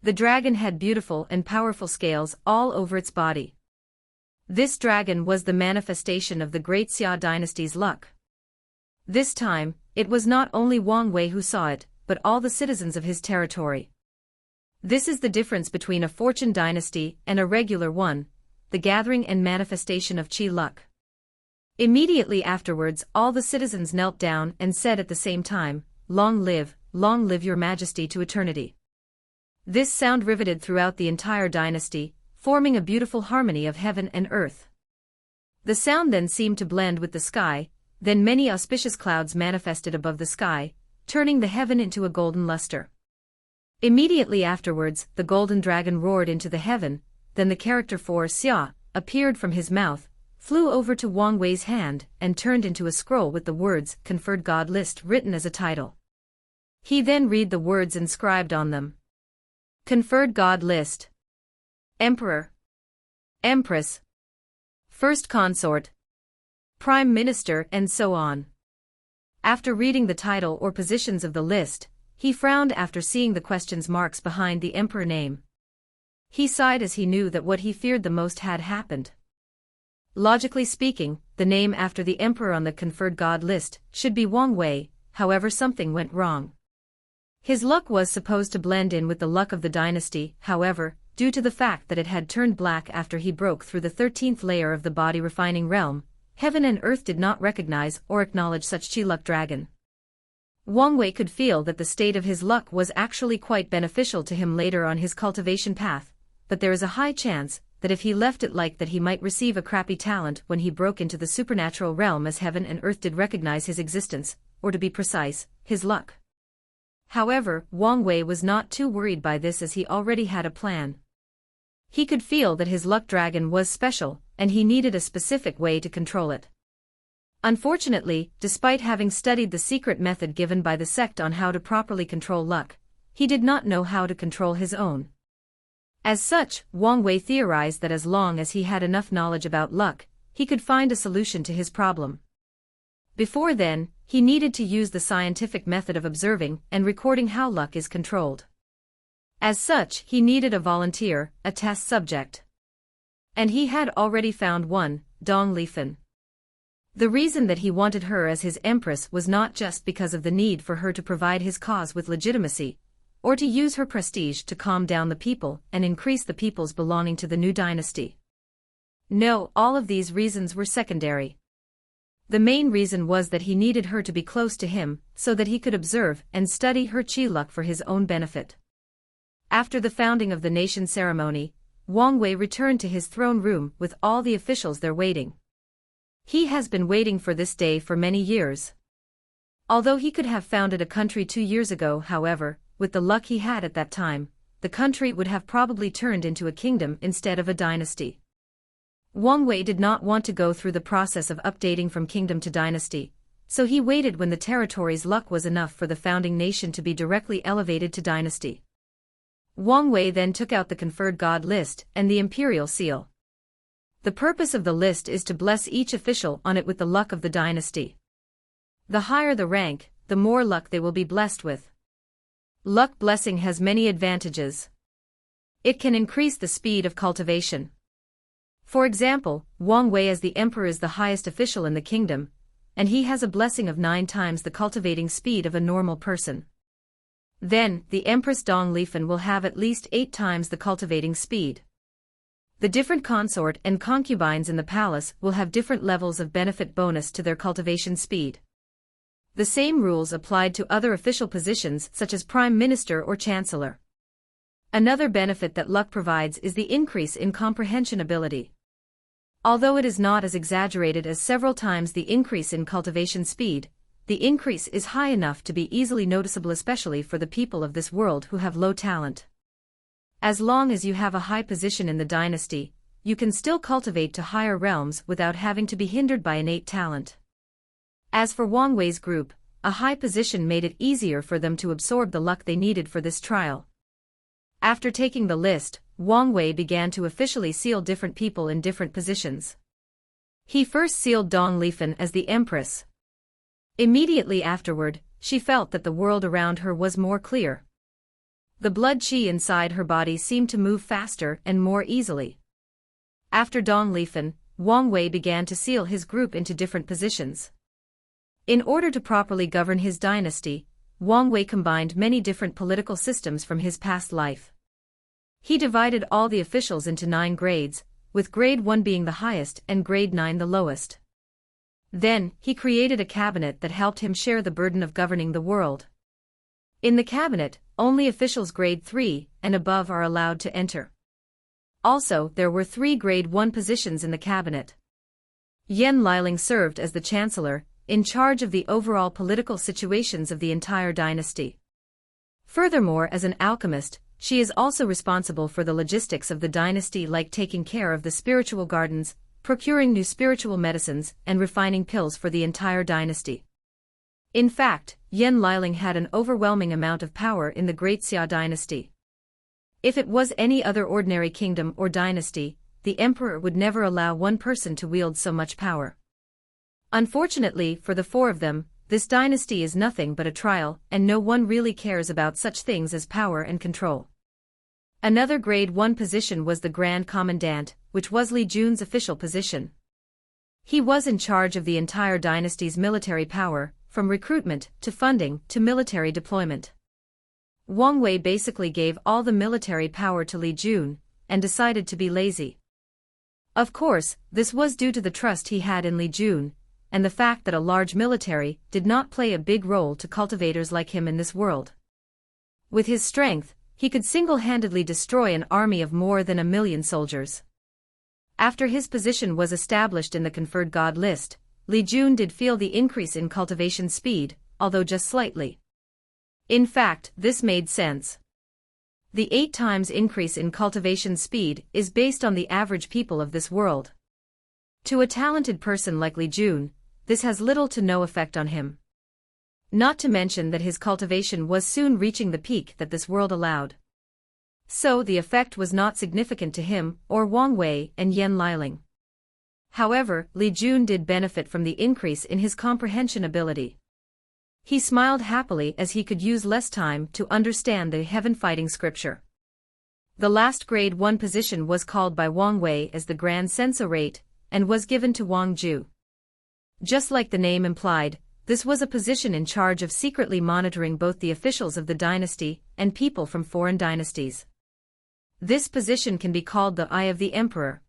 The dragon had beautiful and powerful scales all over its body. This dragon was the manifestation of the Great Xia dynasty's luck. This time, it was not only Wang Wei who saw it, but all the citizens of his territory. This is the difference between a fortune dynasty and a regular one, the gathering and manifestation of Qi luck. Immediately afterwards all the citizens knelt down and said at the same time, long live your majesty to eternity." This sound riveted throughout the entire dynasty, forming a beautiful harmony of heaven and earth. The sound then seemed to blend with the sky, then many auspicious clouds manifested above the sky, turning the heaven into a golden luster. Immediately afterwards, the golden dragon roared into the heaven, then the character for Xia appeared from his mouth, flew over to Wang Wei's hand, and turned into a scroll with the words "Conferred God List" written as a title. He then read the words inscribed on them. Conferred God List. Emperor. Empress. First Consort. Prime Minister, and so on. After reading the title or positions of the list, he frowned after seeing the question marks behind the emperor name. He sighed as he knew that what he feared the most had happened. Logically speaking, the name after the emperor on the conferred god list should be Wang Wei, however something went wrong. His luck was supposed to blend in with the luck of the dynasty, however, due to the fact that it had turned black after he broke through the 13th layer of the body refining realm, heaven and earth did not recognize or acknowledge such Qi luck dragon. Wang Wei could feel that the state of his luck was actually quite beneficial to him later on his cultivation path, but there is a high chance that if he left it like that he might receive a crappy talent when he broke into the supernatural realm, as heaven and earth did recognize his existence, or to be precise, his luck. However, Wang Wei was not too worried by this as he already had a plan. He could feel that his luck dragon was special, and he needed a specific way to control it. Unfortunately, despite having studied the secret method given by the sect on how to properly control luck, he did not know how to control his own. As such, Wang Wei theorized that as long as he had enough knowledge about luck, he could find a solution to his problem. Before then, he needed to use the scientific method of observing and recording how luck is controlled. As such, he needed a volunteer, a test subject. And he had already found one, Dong Lifan. The reason that he wanted her as his empress was not just because of the need for her to provide his cause with legitimacy, or to use her prestige to calm down the people and increase the peoples belonging to the new dynasty. No, all of these reasons were secondary. The main reason was that he needed her to be close to him so that he could observe and study her Qi luck for his own benefit. After the founding of the nation ceremony, Wang Wei returned to his throne room with all the officials there waiting. He has been waiting for this day for many years. Although he could have founded a country 2 years ago, however, with the luck he had at that time, the country would have probably turned into a kingdom instead of a dynasty. Wang Wei did not want to go through the process of updating from kingdom to dynasty, so he waited when the territory's luck was enough for the founding nation to be directly elevated to dynasty. Wang Wei then took out the conferred god list and the imperial seal. The purpose of the list is to bless each official on it with the luck of the dynasty. The higher the rank, the more luck they will be blessed with. Luck blessing has many advantages. It can increase the speed of cultivation. For example, Wang Wei as the emperor is the highest official in the kingdom, and he has a blessing of 9 times the cultivating speed of a normal person. Then, the Empress Dong Lifen will have at least 8 times the cultivating speed. The different consort and concubines in the palace will have different levels of benefit bonus to their cultivation speed. The same rules applied to other official positions such as Prime Minister or Chancellor. Another benefit that luck provides is the increase in comprehension ability. Although it is not as exaggerated as several times the increase in cultivation speed, the increase is high enough to be easily noticeable, especially for the people of this world who have low talent. As long as you have a high position in the dynasty, you can still cultivate to higher realms without having to be hindered by innate talent. As for Wang Wei's group, a high position made it easier for them to absorb the luck they needed for this trial. After taking the list, Wang Wei began to officially seal different people in different positions. He first sealed Dong Lifen as the empress. Immediately afterward, she felt that the world around her was more clear. The blood qi inside her body seemed to move faster and more easily. After Dong Lifen, Wang Wei began to seal his group into different positions. In order to properly govern his dynasty, Wang Wei combined many different political systems from his past life. He divided all the officials into 9 grades, with grade 1 being the highest and grade 9 the lowest. Then, he created a cabinet that helped him share the burden of governing the world. In the cabinet, only officials grade 3 and above are allowed to enter. Also, there were 3 grade 1 positions in the cabinet. Yan Liling served as the chancellor, in charge of the overall political situations of the entire dynasty. Furthermore, as an alchemist, she is also responsible for the logistics of the dynasty, like taking care of the spiritual gardens, procuring new spiritual medicines, and refining pills for the entire dynasty. In fact, Yan Liling had an overwhelming amount of power in the Great Xia dynasty. If it was any other ordinary kingdom or dynasty, the emperor would never allow one person to wield so much power. Unfortunately for the 4 of them, this dynasty is nothing but a trial, and no one really cares about such things as power and control. Another grade 1 position was the Grand Commandant, which was Li Jun's official position. He was in charge of the entire dynasty's military power, from recruitment to funding to military deployment. Wang Wei basically gave all the military power to Li Jun, and decided to be lazy. Of course, this was due to the trust he had in Li Jun, and the fact that a large military did not play a big role to cultivators like him in this world. With his strength, he could single-handedly destroy an army of more than 1 million soldiers. After his position was established in the conferred god list, Li Jun did feel the increase in cultivation speed, although just slightly. In fact, this made sense. The 8 times increase in cultivation speed is based on the average people of this world. To a talented person like Li Jun, this has little to no effect on him. Not to mention that his cultivation was soon reaching the peak that this world allowed. So the effect was not significant to him or Wang Wei and Yan Liling. However, Li Jun did benefit from the increase in his comprehension ability. He smiled happily as he could use less time to understand the heaven-fighting scripture. The last grade 1 position was called by Wang Wei as the Grand Censorate, and was given to Wang Ju. Just like the name implied, this was a position in charge of secretly monitoring both the officials of the dynasty and people from foreign dynasties. This position can be called the Eye of the Emperor.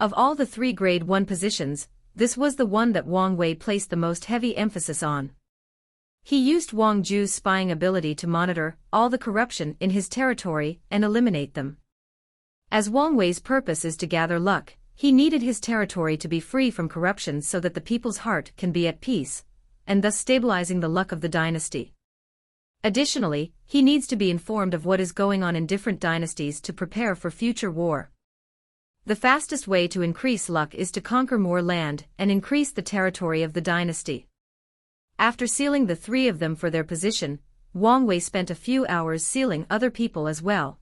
Of all the 3 grade 1 positions, this was the one that Wang Wei placed the most heavy emphasis on. He used Wang Ju's spying ability to monitor all the corruption in his territory and eliminate them. As Wang Wei's purpose is to gather luck, he needed his territory to be free from corruption so that the people's heart can be at peace, and thus stabilizing the luck of the dynasty. Additionally, he needs to be informed of what is going on in different dynasties to prepare for future war. The fastest way to increase luck is to conquer more land and increase the territory of the dynasty. After sealing the three of them for their position, Wang Wei spent a few hours sealing other people as well.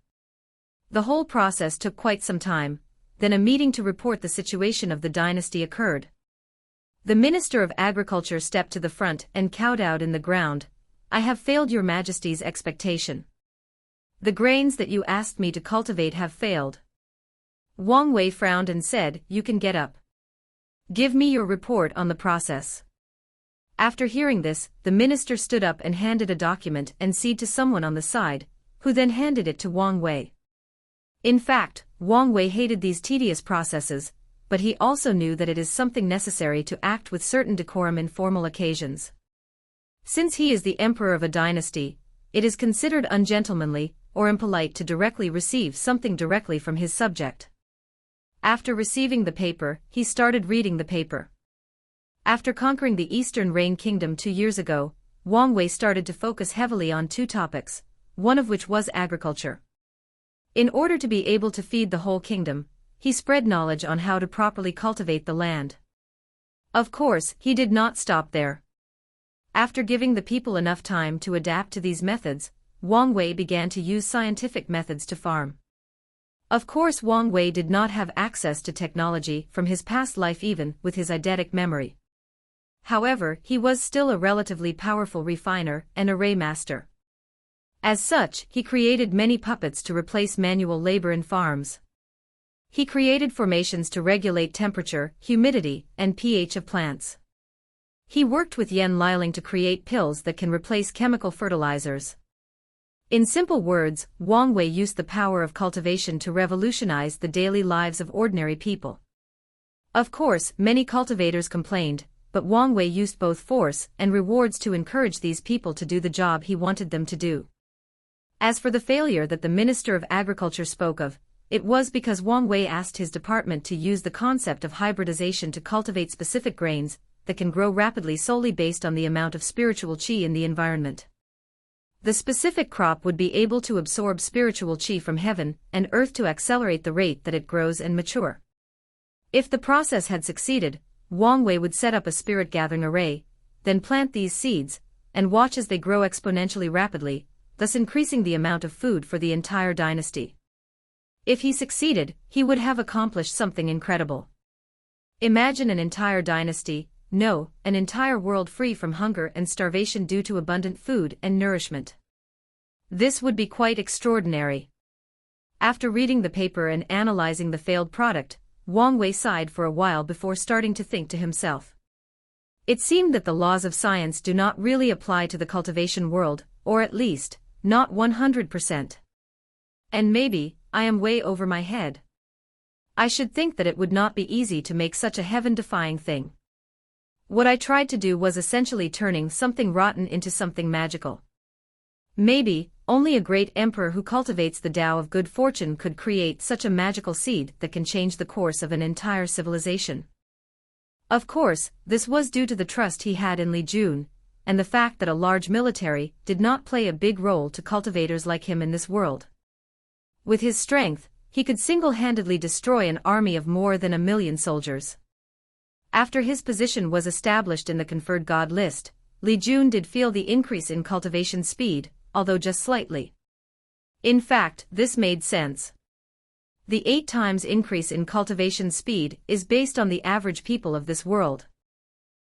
The whole process took quite some time, then a meeting to report the situation of the dynasty occurred. The Minister of Agriculture stepped to the front and kowtowed in the ground. "I have failed your Majesty's expectation. The grains that you asked me to cultivate have failed." Wang Wei frowned and said, "You can get up. Give me your report on the process." After hearing this, the minister stood up and handed a document and ceded to someone on the side, who then handed it to Wang Wei. In fact, Wang Wei hated these tedious processes, but he also knew that it is something necessary to act with certain decorum in formal occasions. Since he is the emperor of a dynasty, it is considered ungentlemanly or impolite to directly receive something directly from his subject. After receiving the paper, he started reading the paper. After conquering the Eastern Rain Kingdom 2 years ago, Wang Wei started to focus heavily on 2 topics, one of which was agriculture. In order to be able to feed the whole kingdom, he spread knowledge on how to properly cultivate the land. Of course, he did not stop there. After giving the people enough time to adapt to these methods, Wang Wei began to use scientific methods to farm. Of course, Wang Wei did not have access to technology from his past life even with his eidetic memory. However, he was still a relatively powerful refiner and array master. As such, he created many puppets to replace manual labor in farms. He created formations to regulate temperature, humidity, and pH of plants. He worked with Yen Liling to create pills that can replace chemical fertilizers. In simple words, Wang Wei used the power of cultivation to revolutionize the daily lives of ordinary people. Of course, many cultivators complained, but Wang Wei used both force and rewards to encourage these people to do the job he wanted them to do. As for the failure that the Minister of Agriculture spoke of, it was because Wang Wei asked his department to use the concept of hybridization to cultivate specific grains that can grow rapidly solely based on the amount of spiritual qi in the environment. The specific crop would be able to absorb spiritual qi from heaven and earth to accelerate the rate that it grows and mature. If the process had succeeded, Wang Wei would set up a spirit-gathering array, then plant these seeds, and watch as they grow exponentially rapidly, thus increasing the amount of food for the entire dynasty. If he succeeded, he would have accomplished something incredible. Imagine an entire dynasty, no, an entire world free from hunger and starvation due to abundant food and nourishment. This would be quite extraordinary. After reading the paper and analyzing the failed product, Wang Wei sighed for a while before starting to think to himself. It seemed that the laws of science do not really apply to the cultivation world, or at least, not 100%. And maybe, I am way over my head. I should think that it would not be easy to make such a heaven-defying thing. What I tried to do was essentially turning something rotten into something magical. Maybe, only a great emperor who cultivates the Tao of good fortune could create such a magical seed that can change the course of an entire civilization. Of course, this was due to the trust he had in Li Jun, and the fact that a large military did not play a big role to cultivators like him in this world. With his strength, he could single-handedly destroy an army of more than 1 million soldiers. After his position was established in the conferred god list, Li Jun did feel the increase in cultivation speed, although just slightly. In fact, this made sense. The 8 times increase in cultivation speed is based on the average people of this world.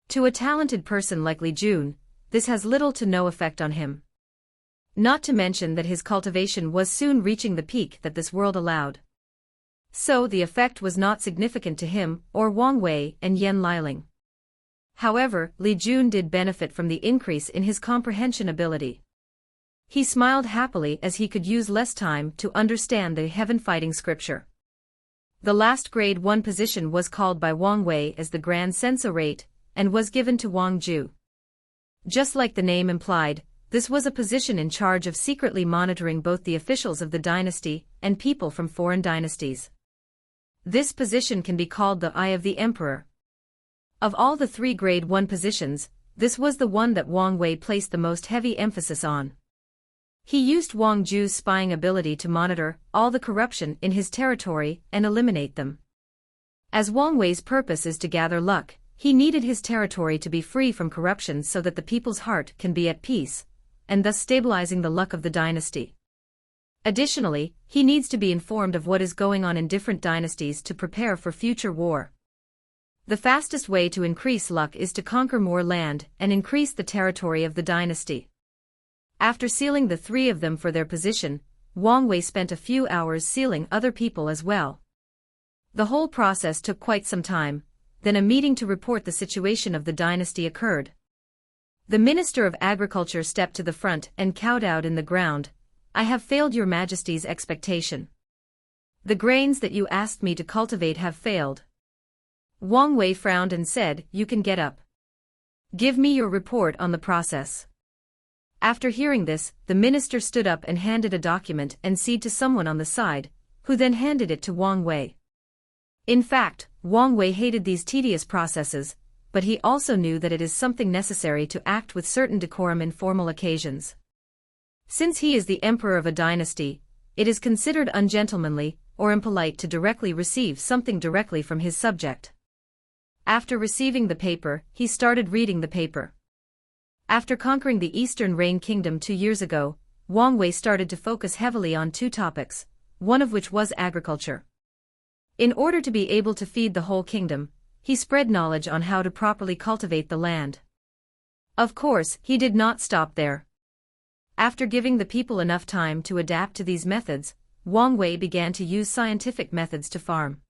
To a talented person like Li Jun, this has little to no effect on him. Not to mention that his cultivation was soon reaching the peak that this world allowed. So the effect was not significant to him or Wang Wei and Yen Liling. However, Li Jun did benefit from the increase in his comprehension ability. He smiled happily as he could use less time to understand the heaven-fighting scripture. The last grade 1 position was called by Wang Wei as the Grand Censorate, and was given to Wang Ju. Just like the name implied, this was a position in charge of secretly monitoring both the officials of the dynasty and people from foreign dynasties. This position can be called the Eye of the Emperor. Of all the 3 grade 1 positions, This was the one that Wang Wei placed the most heavy emphasis on. He used Wang Zhu's spying ability to monitor all the corruption in his territory and eliminate them. As Wang Wei's purpose is to gather luck, he needed his territory to be free from corruption so that the people's heart can be at peace, and thus stabilizing the luck of the dynasty. Additionally, he needs to be informed of what is going on in different dynasties to prepare for future war. The fastest way to increase luck is to conquer more land and increase the territory of the dynasty. After sealing the three of them for their position, Wang Wei spent a few hours sealing other people as well. The whole process took quite some time, then a meeting to report the situation of the dynasty occurred. The Minister of Agriculture stepped to the front and cowed out in the ground, "I have failed your Majesty's expectation. The grains that you asked me to cultivate have failed." Wang Wei frowned and said, "You can get up. Give me your report on the process." After hearing this, the minister stood up and handed a document and ceded to someone on the side, who then handed it to Wang Wei. In fact, Wang Wei hated these tedious processes, but he also knew that it is something necessary to act with certain decorum in formal occasions. Since he is the emperor of a dynasty, it is considered ungentlemanly or impolite to directly receive something directly from his subject. After receiving the paper, he started reading the paper. After conquering the Eastern Rain Kingdom 2 years ago, Wang Wei started to focus heavily on 2 topics, one of which was agriculture. In order to be able to feed the whole kingdom, he spread knowledge on how to properly cultivate the land. Of course, he did not stop there. After giving the people enough time to adapt to these methods, Wang Wei began to use scientific methods to farm.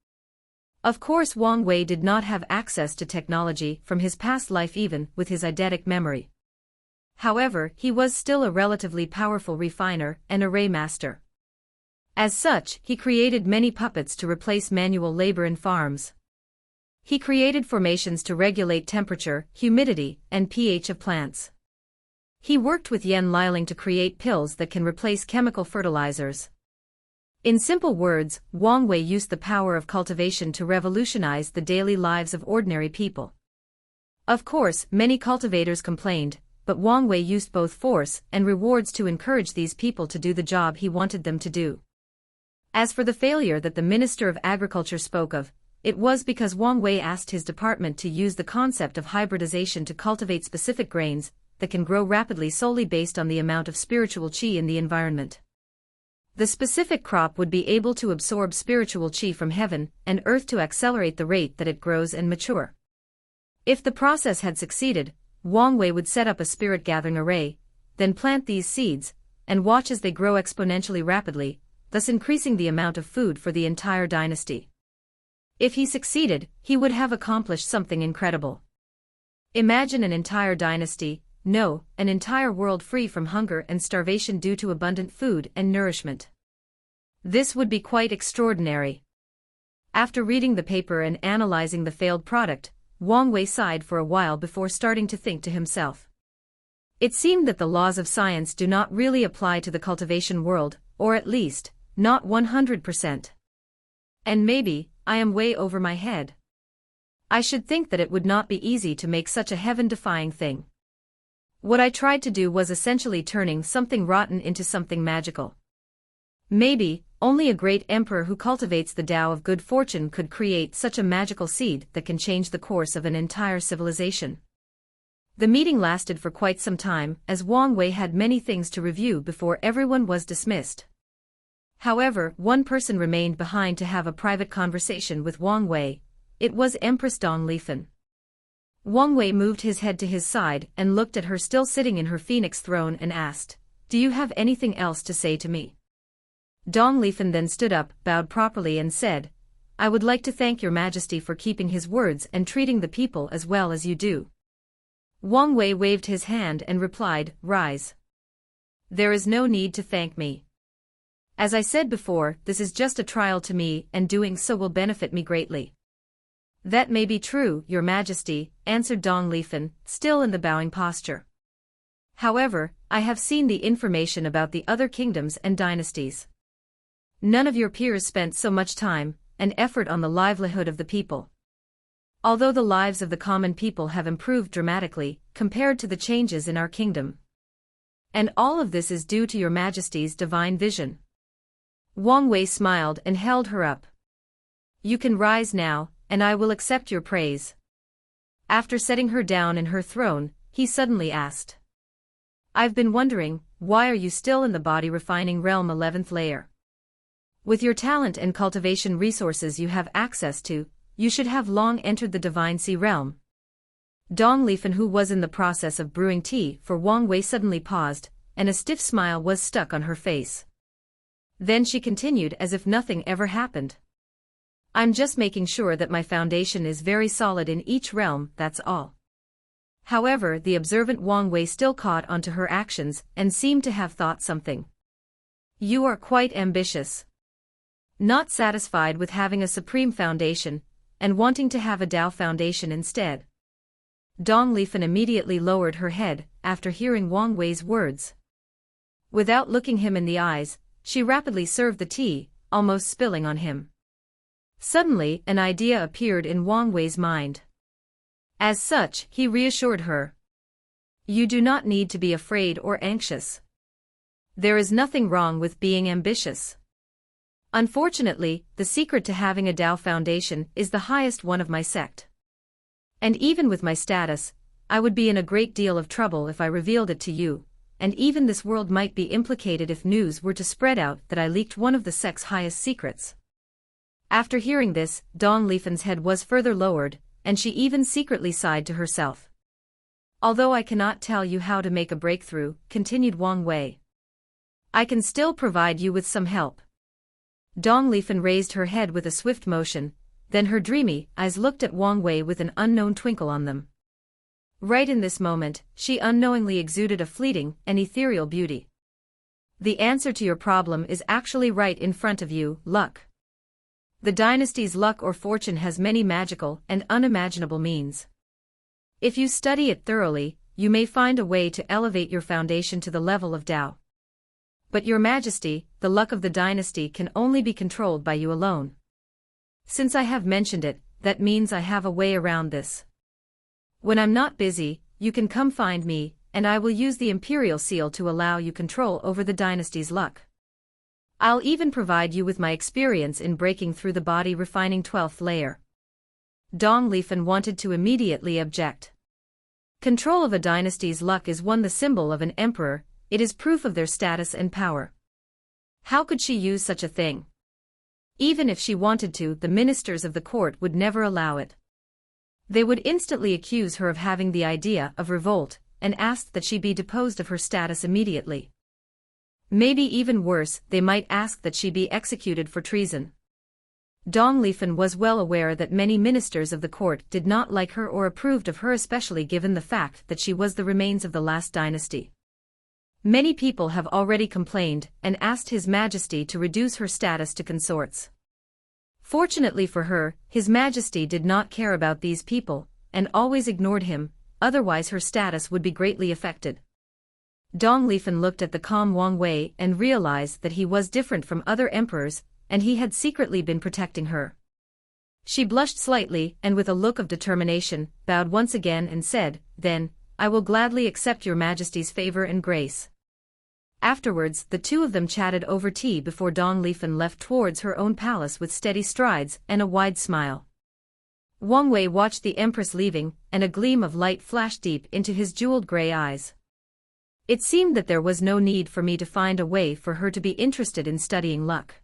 Of course, Wang Wei did not have access to technology from his past life even with his eidetic memory. However, he was still a relatively powerful refiner and array master. As such, he created many puppets to replace manual labor in farms. He created formations to regulate temperature, humidity, and pH of plants. He worked with Yen Liling to create pills that can replace chemical fertilizers. In simple words, Wang Wei used the power of cultivation to revolutionize the daily lives of ordinary people. Of course, many cultivators complained, but Wang Wei used both force and rewards to encourage these people to do the job he wanted them to do. As for the failure that the Minister of Agriculture spoke of, it was because Wang Wei asked his department to use the concept of hybridization to cultivate specific grains that can grow rapidly solely based on the amount of spiritual qi in the environment. The specific crop would be able to absorb spiritual qi from heaven and earth to accelerate the rate that it grows and mature. If the process had succeeded, Wang Wei would set up a spirit-gathering array, then plant these seeds, and watch as they grow exponentially rapidly, thus increasing the amount of food for the entire dynasty. If he succeeded, he would have accomplished something incredible. Imagine an entire dynasty, no, an entire world free from hunger and starvation due to abundant food and nourishment. This would be quite extraordinary. After reading the paper and analyzing the failed product, Wang Wei sighed for a while before starting to think to himself. It seemed that the laws of science do not really apply to the cultivation world, or at least, not 100%. And maybe, I am way over my head. I should think that it would not be easy to make such a heaven-defying thing. What I tried to do was essentially turning something rotten into something magical. Maybe, only a great emperor who cultivates the Tao of good fortune could create such a magical seed that can change the course of an entire civilization. The meeting lasted for quite some time, as Wang Wei had many things to review before everyone was dismissed. However, one person remained behind to have a private conversation with Wang Wei. It was Empress Dong Lifan. Wang Wei moved his head to his side and looked at her still sitting in her phoenix throne and asked, "Do you have anything else to say to me?" Dong Lifan then stood up, bowed properly and said, "I would like to thank your Majesty for keeping his words and treating the people as well as you do." Wang Wei waved his hand and replied, "Rise. There is no need to thank me. As I said before, this is just a trial to me and doing so will benefit me greatly." "That may be true, Your Majesty," answered Dong Lifan, still in the bowing posture. "However, I have seen the information about the other kingdoms and dynasties. None of your peers spent so much time and effort on the livelihood of the people. although the lives of the common people have improved dramatically compared to the changes in our kingdom. And all of this is due to your Majesty's divine vision. Wang Wei smiled and held her up. You can rise now, and I will accept your praise. After setting her down in her throne, he suddenly asked. I've been wondering, why are you still in the body refining realm 11th layer? With your talent and cultivation resources you have access to, you should have long entered the divine sea realm. Dong Lifen, who was in the process of brewing tea for Wang Wei, suddenly paused, and a stiff smile was stuck on her face. Then she continued as if nothing ever happened. I'm just making sure that my foundation is very solid in each realm, that's all. However, the observant Wang Wei still caught onto her actions and seemed to have thought something. You are quite ambitious. Not satisfied with having a supreme foundation, and wanting to have a Tao foundation instead. Dong Lifen immediately lowered her head after hearing Wang Wei's words. Without looking him in the eyes, she rapidly served the tea, almost spilling on him. Suddenly, an idea appeared in Wang Wei's mind. As such, he reassured her. You do not need to be afraid or anxious. There is nothing wrong with being ambitious. Unfortunately, the secret to having a Tao foundation is the highest one of my sect. And even with my status, I would be in a great deal of trouble if I revealed it to you, and even this world might be implicated if news were to spread out that I leaked one of the sect's highest secrets. After hearing this, Dong Lifen's head was further lowered, and she even secretly sighed to herself. Although I cannot tell you how to make a breakthrough, continued Wang Wei, I can still provide you with some help. Dong Lifen raised her head with a swift motion, then her dreamy eyes looked at Wang Wei with an unknown twinkle on them. Right in this moment, she unknowingly exuded a fleeting and ethereal beauty. The answer to your problem is actually right in front of you, luck. The dynasty's luck or fortune has many magical and unimaginable means. If you study it thoroughly, you may find a way to elevate your foundation to the level of Tao. But your Majesty, the luck of the dynasty can only be controlled by you alone. Since I have mentioned it, that means I have a way around this. When I'm not busy, you can come find me, and I will use the imperial seal to allow you control over the dynasty's luck. I'll even provide you with my experience in breaking through the body refining 12th layer. Dong Lifen wanted to immediately object. Control of a dynasty's luck is the symbol of an emperor, it is proof of their status and power. How could she use such a thing? Even if she wanted to, the ministers of the court would never allow it. They would instantly accuse her of having the idea of revolt, and ask that she be deposed of her status immediately. Maybe even worse, they might ask that she be executed for treason. Dong Lifen was well aware that many ministers of the court did not like her or approved of her, especially given the fact that she was the remains of the last dynasty. Many people have already complained and asked His Majesty to reduce her status to consorts. Fortunately for her, His Majesty did not care about these people, and always ignored him, otherwise her status would be greatly affected. Dong Lifen looked at the calm Wang Wei and realized that he was different from other emperors, and he had secretly been protecting her. She blushed slightly and with a look of determination, bowed once again and said, "Then, I will gladly accept your Majesty's favor and grace." Afterwards, the two of them chatted over tea before Dong Lifen left towards her own palace with steady strides and a wide smile. Wang Wei watched the Empress leaving, and a gleam of light flashed deep into his jeweled gray eyes. It seemed that there was no need for me to find a way for her to be interested in studying luck.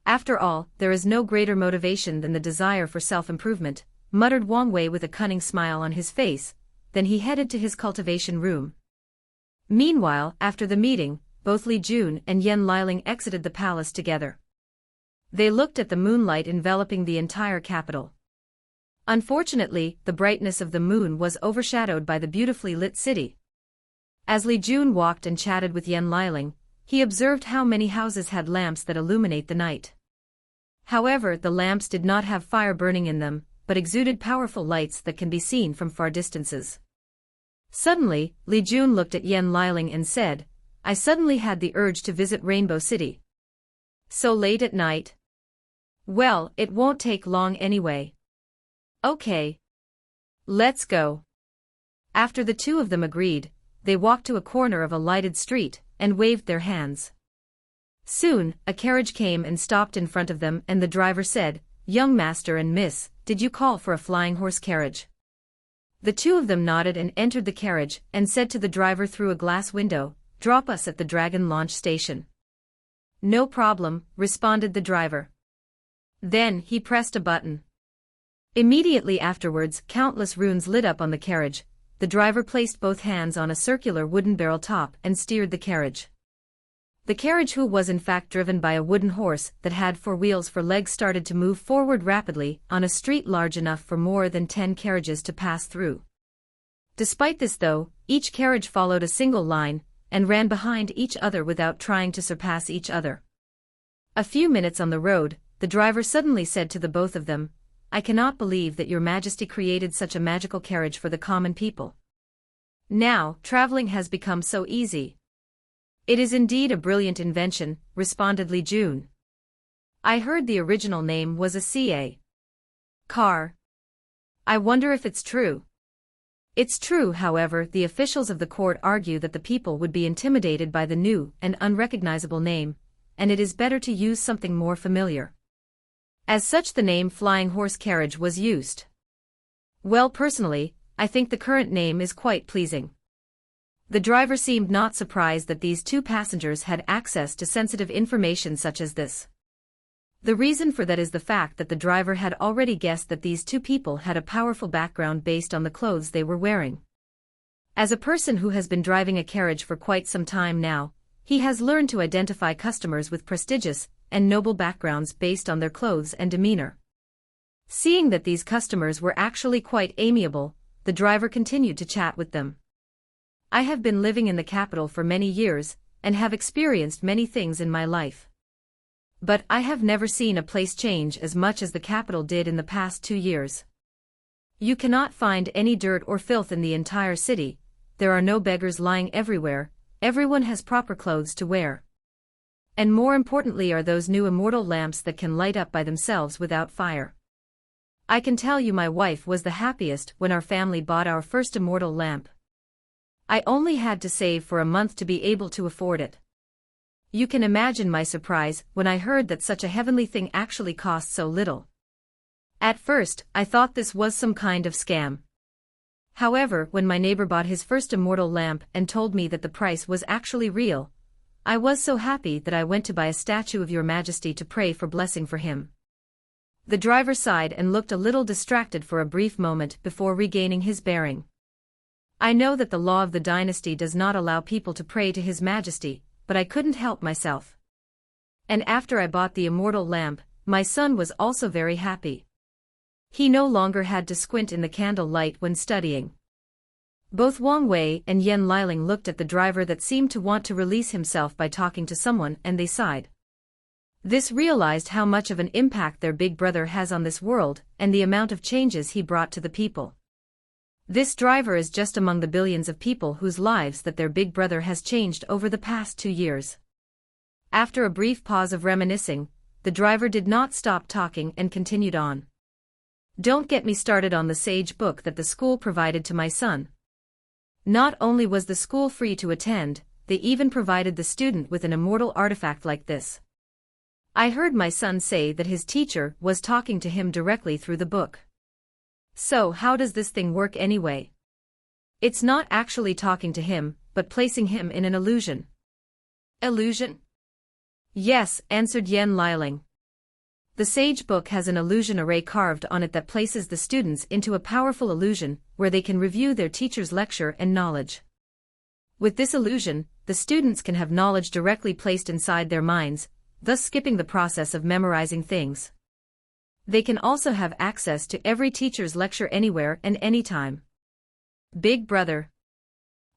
After all, there is no greater motivation than the desire for self-improvement, muttered Wang Wei with a cunning smile on his face. Then he headed to his cultivation room. Meanwhile, after the meeting, both Li Jun and Yan Liling exited the palace together. They looked at the moonlight enveloping the entire capital. Unfortunately, the brightness of the moon was overshadowed by the beautifully lit city. As Li Jun walked and chatted with Yan Liling, he observed how many houses had lamps that illuminate the night. However, the lamps did not have fire burning in them, but exuded powerful lights that can be seen from far distances. Suddenly, Li Jun looked at Yan Liling and said, "I suddenly had the urge to visit Rainbow City." "So late at night?" "Well, it won't take long anyway." Okay. Let's go. After the two of them agreed, they walked to a corner of a lighted street and waved their hands. Soon, a carriage came and stopped in front of them, and the driver said, "Young master and miss, did you call for a flying horse carriage?" The two of them nodded and entered the carriage and said to the driver through a glass window, "Drop us at the Dragon Launch Station." "No problem," responded the driver. Then he pressed a button. Immediately afterwards, countless runes lit up on the carriage. The driver placed both hands on a circular wooden barrel top and steered the carriage. The carriage, who was in fact driven by a wooden horse that had 4 wheels for legs, started to move forward rapidly on a street large enough for more than 10 carriages to pass through. Despite this, though, each carriage followed a single line and ran behind each other without trying to surpass each other. A few minutes on the road, the driver suddenly said to the both of them, "I cannot believe that your Majesty created such a magical carriage for the common people. Now, traveling has become so easy." "It is indeed a brilliant invention," responded Li Jun. "I heard the original name was a CA car. I wonder if it's true." "It's true, however, the officials of the court argue that the people would be intimidated by the new and unrecognizable name, and it is better to use something more familiar. As such, the name flying horse carriage was used. Well, personally, I think the current name is quite pleasing." The driver seemed not surprised that these two passengers had access to sensitive information such as this. The reason for that is the fact that the driver had already guessed that these two people had a powerful background based on the clothes they were wearing. As a person who has been driving a carriage for quite some time now, he has learned to identify customers with prestigious and noble backgrounds based on their clothes and demeanor. Seeing that these customers were actually quite amiable, the driver continued to chat with them. "I have been living in the capital for many years, and have experienced many things in my life. But I have never seen a place change as much as the capital did in the past 2 years. You cannot find any dirt or filth in the entire city, there are no beggars lying everywhere, everyone has proper clothes to wear. And more importantly are those new immortal lamps that can light up by themselves without fire. I can tell you my wife was the happiest when our family bought our first immortal lamp. I only had to save for a month to be able to afford it. You can imagine my surprise when I heard that such a heavenly thing actually cost so little. At first, I thought this was some kind of scam. However, when my neighbor bought his first immortal lamp and told me that the price was actually real, I was so happy that I went to buy a statue of your Majesty to pray for blessing for him." The driver sighed and looked a little distracted for a brief moment before regaining his bearing. "I know that the law of the dynasty does not allow people to pray to His Majesty, but I couldn't help myself. And after I bought the immortal lamp, my son was also very happy. He no longer had to squint in the candle light when studying." Both Wang Wei and Yan Liling looked at the driver that seemed to want to release himself by talking to someone, and they sighed. This realized how much of an impact their big brother has on this world and the amount of changes he brought to the people. This driver is just among the billions of people whose lives that their big brother has changed over the past 2 years. After a brief pause of reminiscing, the driver did not stop talking and continued on. "Don't get me started on the sage book that the school provided to my son. Not only was the school free to attend, they even provided the student with an immortal artifact like this. I heard my son say that his teacher was talking to him directly through the book. So how does this thing work anyway? It's not actually talking to him, but placing him in an illusion." "Illusion?" "Yes," answered Yan Liling. "The sage book has an illusion array carved on it that places the students into a powerful illusion where they can review their teacher's lecture and knowledge. With this illusion, the students can have knowledge directly placed inside their minds, thus skipping the process of memorizing things. They can also have access to every teacher's lecture anywhere and anytime." "Big brother.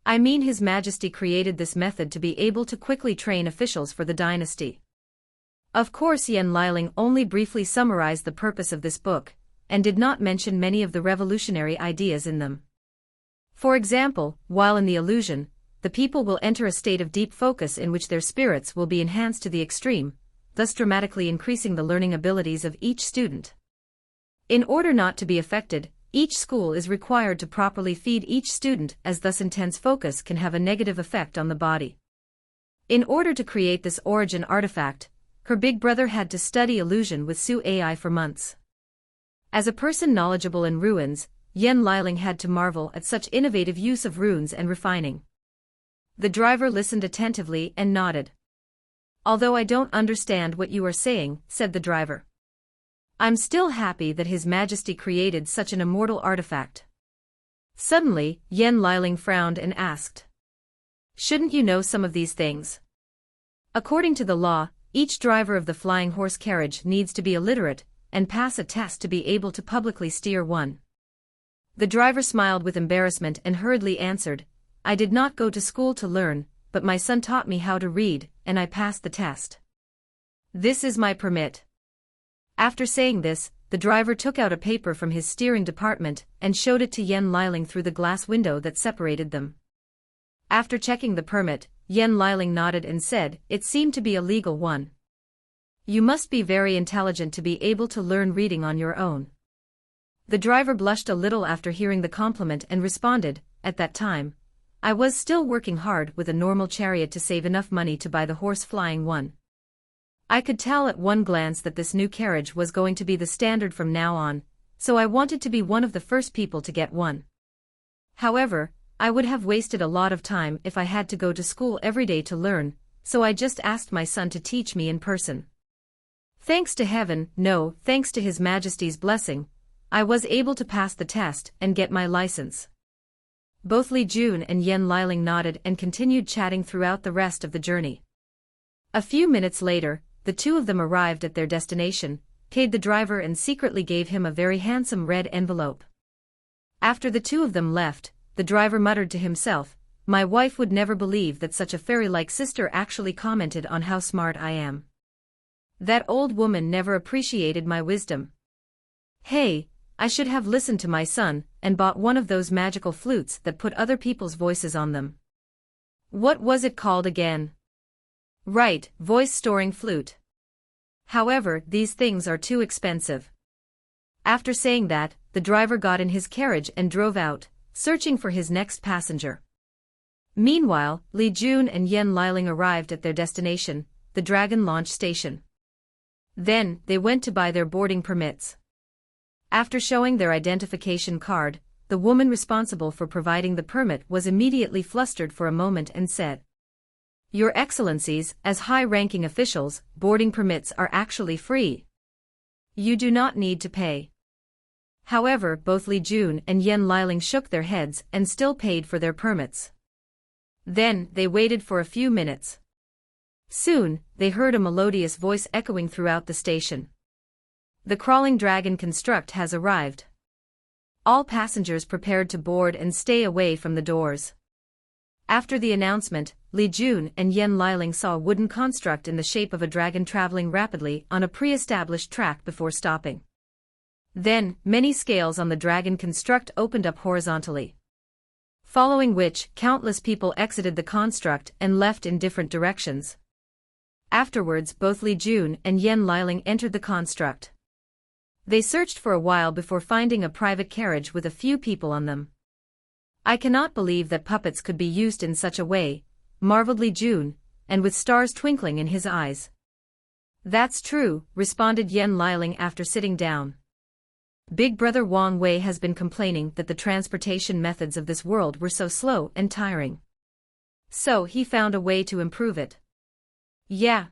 I mean His Majesty created this method to be able to quickly train officials for the dynasty." Of course, Yan Liling only briefly summarized the purpose of this book, and did not mention many of the revolutionary ideas in them. For example, while in the illusion, the people will enter a state of deep focus in which their spirits will be enhanced to the extreme, thus dramatically increasing the learning abilities of each student. In order not to be affected, each school is required to properly feed each student, as thus intense focus can have a negative effect on the body. In order to create this origin artifact, her big brother had to study illusion with Su AI for months. As a person knowledgeable in ruins, Yen Liling had to marvel at such innovative use of runes and refining. The driver listened attentively and nodded. "Although I don't understand what you are saying," said the driver, "I'm still happy that His Majesty created such an immortal artifact." Suddenly, Yen Liling frowned and asked, "Shouldn't you know some of these things? According to the law, each driver of the flying horse carriage needs to be illiterate and pass a test to be able to publicly steer one." The driver smiled with embarrassment and hurriedly answered, "I did not go to school to learn, but my son taught me how to read, and I passed the test. This is my permit." After saying this, the driver took out a paper from his steering department and showed it to Yen Liling through the glass window that separated them. After checking the permit, Yen Liling nodded and said, "It seemed to be a legal one. You must be very intelligent to be able to learn reading on your own." The driver blushed a little after hearing the compliment and responded, "At that time, I was still working hard with a normal chariot to save enough money to buy the horse-flying one. I could tell at one glance that this new carriage was going to be the standard from now on, so I wanted to be one of the first people to get one. However, I would have wasted a lot of time if I had to go to school every day to learn, so I just asked my son to teach me in person. Thanks to heaven, no, thanks to His Majesty's blessing, I was able to pass the test and get my license." Both Li Jun and Yen Liling nodded and continued chatting throughout the rest of the journey. A few minutes later, the two of them arrived at their destination, paid the driver and secretly gave him a very handsome red envelope. After the two of them left, the driver muttered to himself, "My wife would never believe that such a fairy-like sister actually commented on how smart I am. That old woman never appreciated my wisdom. Hey, I should have listened to my son and bought one of those magical flutes that put other people's voices on them. What was it called again? Right, voice-storing flute. However, these things are too expensive." After saying that, the driver got in his carriage and drove out, searching for his next passenger. Meanwhile, Li Jun and Yen Liling arrived at their destination, the Dragon Launch Station. Then, they went to buy their boarding permits. After showing their identification card, the woman responsible for providing the permit was immediately flustered for a moment and said, "Your Excellencies, as high-ranking officials, boarding permits are actually free. You do not need to pay." However, both Li Jun and Yen Liling shook their heads and still paid for their permits. Then, they waited for a few minutes. Soon, they heard a melodious voice echoing throughout the station. "The crawling dragon construct has arrived. All passengers prepared to board and stay away from the doors." After the announcement, Li Jun and Yen Liling saw a wooden construct in the shape of a dragon traveling rapidly on a pre-established track before stopping. Then, many scales on the dragon construct opened up horizontally. Following which, countless people exited the construct and left in different directions. Afterwards, both Li Jun and Yen Liling entered the construct. They searched for a while before finding a private carriage with a few people on them. "I cannot believe that puppets could be used in such a way," marveled Li Jun, and with stars twinkling in his eyes. "That's true," responded Yen Liling after sitting down. "Big brother Wang Wei has been complaining that the transportation methods of this world were so slow and tiring. So he found a way to improve it. Yeah.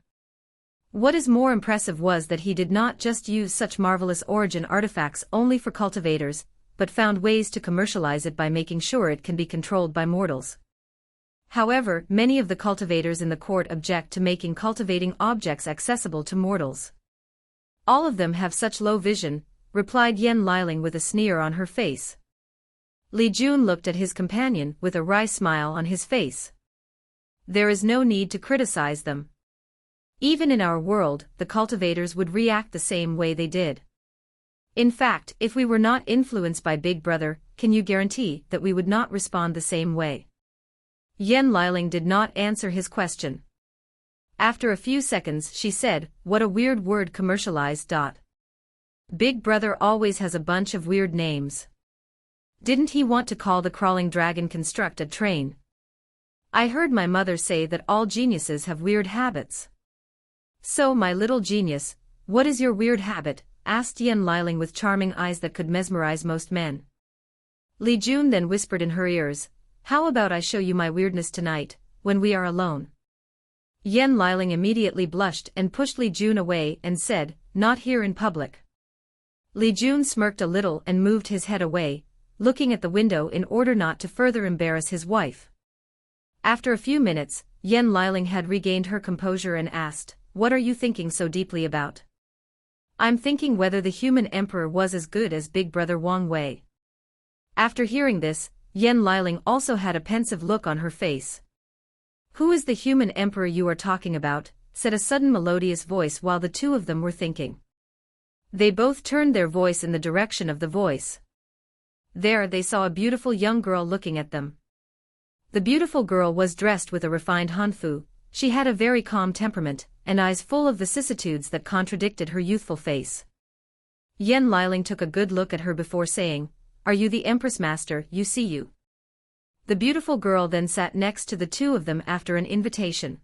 What is more impressive was that he did not just use such marvelous origin artifacts only for cultivators, but found ways to commercialize it by making sure it can be controlled by mortals. However, many of the cultivators in the court object to making cultivating objects accessible to mortals. All of them have such low vision," replied Yen Liling with a sneer on her face. Li Jun looked at his companion with a wry smile on his face. "There is no need to criticize them. Even in our world, the cultivators would react the same way they did. In fact, if we were not influenced by Big Brother, can you guarantee that we would not respond the same way?" Yen Liling did not answer his question. After a few seconds she said, "What a weird word, commercialized. Big Brother always has a bunch of weird names. Didn't he want to call the crawling dragon construct a train? I heard my mother say that all geniuses have weird habits. So, my little genius, what is your weird habit? Asked Yen Liling with charming eyes that could mesmerize most men. Li Jun then whispered in her ears, how about I show you my weirdness tonight, when we are alone? Yen Liling immediately blushed and pushed Li Jun away and said, not here in public. Li Jun smirked a little and moved his head away, looking at the window in order not to further embarrass his wife. After a few minutes, Yen Liling had regained her composure and asked, what are you thinking so deeply about? I'm thinking whether the human emperor was as good as Big Brother Wang Wei. After hearing this, Yen Liling also had a pensive look on her face. Who is the human emperor you are talking about? Said a sudden melodious voice while the two of them were thinking. They both turned their voice in the direction of the voice. There they saw a beautiful young girl looking at them. The beautiful girl was dressed with a refined hanfu, she had a very calm temperament, and eyes full of vicissitudes that contradicted her youthful face. Yen Liling took a good look at her before saying, are you the Empress Master? You see you. The beautiful girl then sat next to the two of them after an invitation.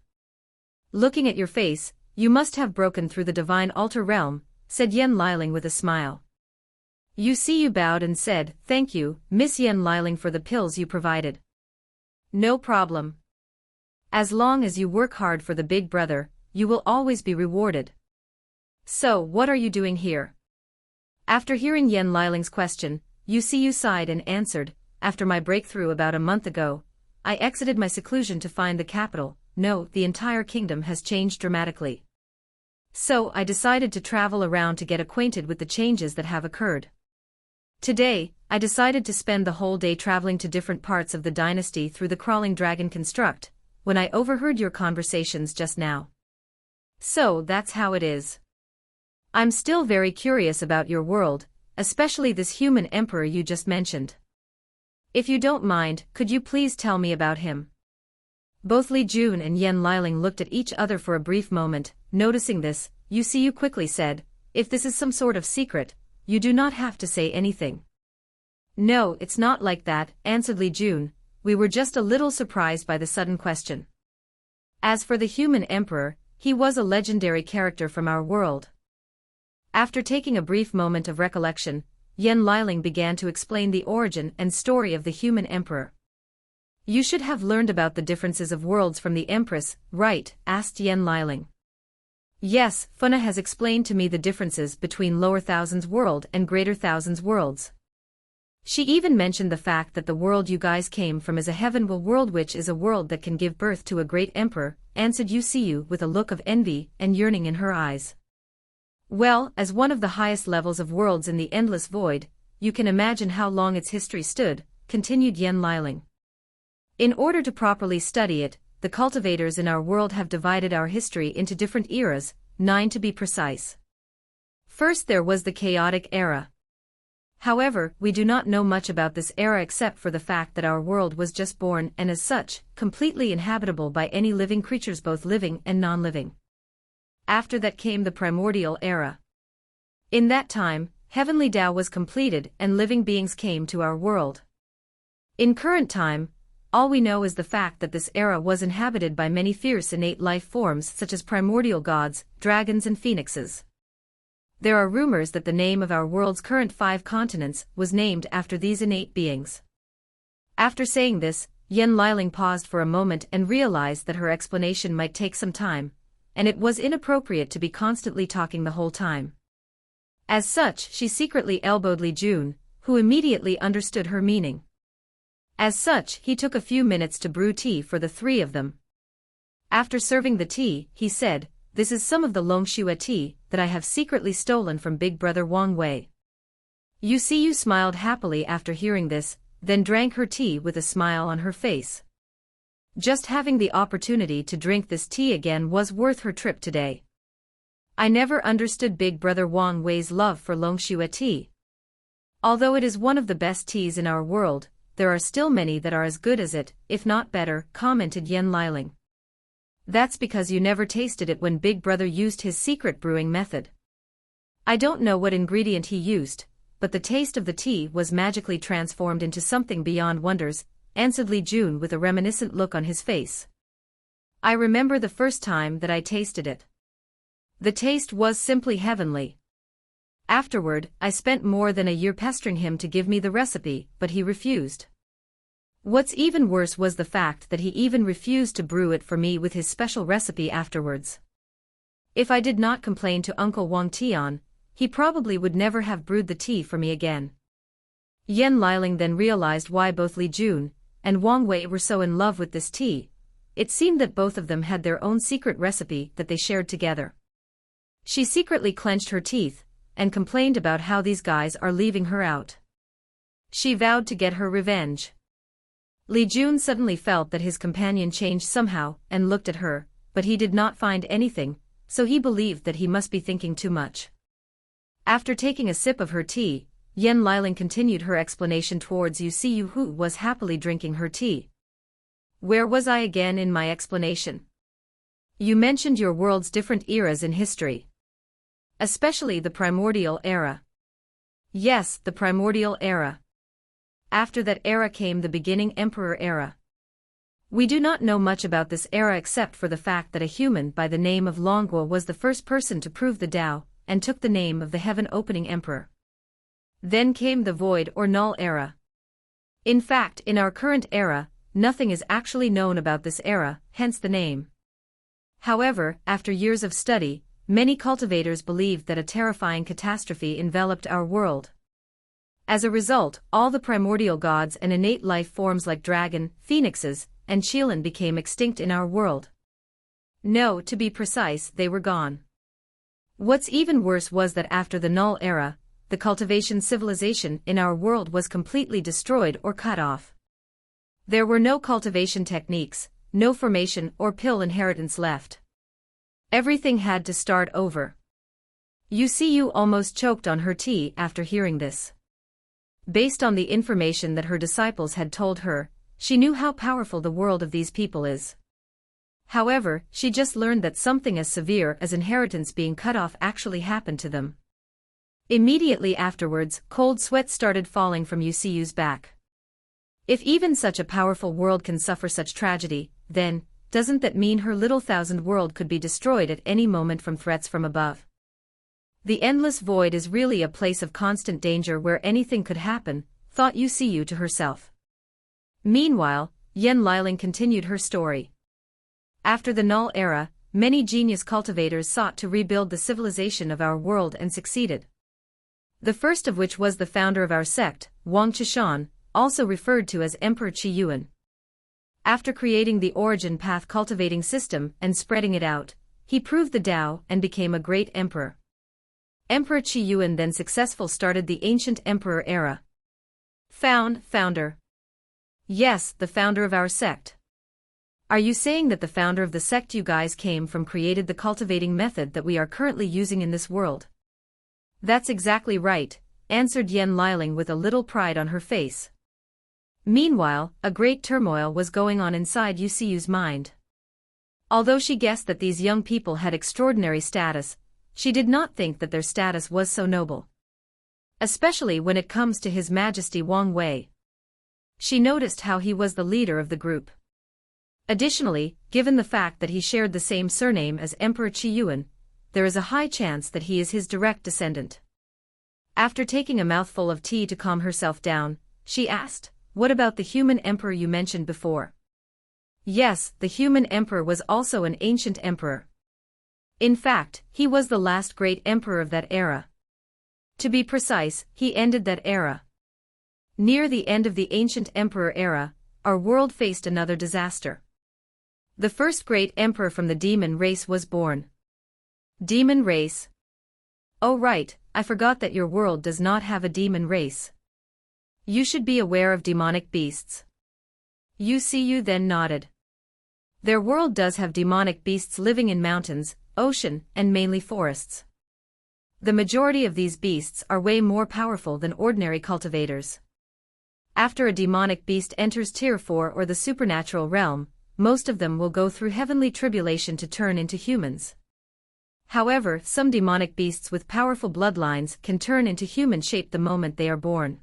Looking at your face, you must have broken through the divine altar realm, said Yen Liling with a smile. You see you bowed and said, thank you, Miss Yen Liling for the pills you provided. No problem. As long as you work hard for the Big Brother, you will always be rewarded. So, what are you doing here? After hearing Yen Liling's question, Yu sighed and answered, after my breakthrough about a month ago, I exited my seclusion to find the capital. No, the entire kingdom has changed dramatically. So, I decided to travel around to get acquainted with the changes that have occurred. Today, I decided to spend the whole day traveling to different parts of the dynasty through the crawling dragon construct, when I overheard your conversations just now. So that's how it is. I'm still very curious about your world, especially this human emperor you just mentioned. If you don't mind, could you please tell me about him? Both Li Jun and Yen Liling looked at each other for a brief moment. Noticing this, Yu quickly said, if this is some sort of secret, you do not have to say anything. No, it's not like that, answered Li Jun. We were just a little surprised by the sudden question. As for the human emperor, he was a legendary character from our world. After taking a brief moment of recollection, Yen Liling began to explain the origin and story of the human emperor. You should have learned about the differences of worlds from the Empress, right? Asked Yen Liling. Yes, Funa has explained to me the differences between Lower Thousands world and Greater Thousands worlds. She even mentioned the fact that the world you guys came from is a heavenward world, which is a world that can give birth to a great emperor, answered Yu with a look of envy and yearning in her eyes. Well, as one of the highest levels of worlds in the endless void, you can imagine how long its history stood, continued Yen Liling. In order to properly study it, the cultivators in our world have divided our history into different eras, 9 to be precise. First there was the chaotic era. However, we do not know much about this era except for the fact that our world was just born and as such, completely inhabitable by any living creatures, both living and non-living. After that came the primordial era. In that time, heavenly Tao was completed and living beings came to our world. In current time, all we know is the fact that this era was inhabited by many fierce innate life forms such as primordial gods, dragons and phoenixes. There are rumors that the name of our world's current 5 continents was named after these innate beings. After saying this, Yen Liling paused for a moment and realized that her explanation might take some time, and it was inappropriate to be constantly talking the whole time. As such, she secretly elbowed Li Jun, who immediately understood her meaning. As such, he took a few minutes to brew tea for the 3 of them. After serving the tea, he said, this is some of the Longxue tea that I have secretly stolen from Big Brother Wang Wei. Yu smiled happily after hearing this, then drank her tea with a smile on her face. Just having the opportunity to drink this tea again was worth her trip today. I never understood Big Brother Wang Wei's love for Longxue tea. Although it is one of the best teas in our world, there are still many that are as good as it, if not better, commented Yen Liling. That's because you never tasted it when Big Brother used his secret brewing method. I don't know what ingredient he used, but the taste of the tea was magically transformed into something beyond wonders, answered Li Jun with a reminiscent look on his face. I remember the first time that I tasted it. The taste was simply heavenly. Afterward, I spent more than a year pestering him to give me the recipe, but he refused. What's even worse was the fact that he even refused to brew it for me with his special recipe afterwards. If I did not complain to Uncle Wang Tian, he probably would never have brewed the tea for me again. Yan Liling then realized why both Li Jun and Wang Wei were so in love with this tea. It seemed that both of them had their own secret recipe that they shared together. She secretly clenched her teeth and complained about how these guys are leaving her out. She vowed to get her revenge. Li Jun suddenly felt that his companion changed somehow and looked at her, but he did not find anything, so he believed that he must be thinking too much. After taking a sip of her tea, Yan Liling continued her explanation towards Yu Siyu, who was happily drinking her tea. Where was I again in my explanation? You mentioned your world's different eras in history. Especially the primordial era. Yes, the primordial era. After that era came the beginning emperor era. We do not know much about this era except for the fact that a human by the name of Longguo was the first person to prove the Tao, and took the name of the heaven-opening emperor. Then came the void or null era. In fact, in our current era, nothing is actually known about this era, hence the name. However, after years of study, many cultivators believed that a terrifying catastrophe enveloped our world. As a result, all the primordial gods and innate life forms like dragon, phoenixes, and Qilin became extinct in our world. No, to be precise, they were gone. What's even worse was that after the null era, the cultivation civilization in our world was completely destroyed or cut off. There were no cultivation techniques, no formation or pill inheritance left. Everything had to start over. Yu Siyu almost choked on her tea after hearing this. Based on the information that her disciples had told her, she knew how powerful the world of these people is. However, she just learned that something as severe as inheritance being cut off actually happened to them. Immediately afterwards, cold sweat started falling from Yu Siyu's back. If even such a powerful world can suffer such tragedy, then, doesn't that mean her little thousand world could be destroyed at any moment from threats from above? The endless void is really a place of constant danger where anything could happen, thought Yu Siyu to herself. Meanwhile, Yan Liling continued her story. After the null era, many genius cultivators sought to rebuild the civilization of our world and succeeded. The first of which was the founder of our sect, Wang Chishan, also referred to as Emperor Qi Yuan. After creating the origin path cultivating system and spreading it out, he proved the Tao and became a great emperor. Emperor Qi Yuan then successfully started the ancient emperor era. Founder. Yes, the founder of our sect. Are you saying that the founder of the sect you guys came from created the cultivating method that we are currently using in this world? That's exactly right, answered Yan Liling with a little pride on her face. Meanwhile, a great turmoil was going on inside Yu Siyu's mind. Although she guessed that these young people had extraordinary status, she did not think that their status was so noble. Especially when it comes to His Majesty Wang Wei. She noticed how he was the leader of the group. Additionally, given the fact that he shared the same surname as Emperor Qi Yuan, there is a high chance that he is his direct descendant. After taking a mouthful of tea to calm herself down, she asked, "What about the human emperor you mentioned before?" Yes, the human emperor was also an ancient emperor. In fact, he was the last great emperor of that era. To be precise, he ended that era. Near the end of the ancient emperor era, our world faced another disaster. The first great emperor from the demon race was born. Demon race? Oh right, I forgot that your world does not have a demon race. You should be aware of demonic beasts. Yu Siyu then nodded. Their world does have demonic beasts living in mountains, ocean, and mainly forests. The majority of these beasts are way more powerful than ordinary cultivators. After a demonic beast enters Tier 4 or the supernatural realm, most of them will go through heavenly tribulation to turn into humans. However, some demonic beasts with powerful bloodlines can turn into human shape the moment they are born.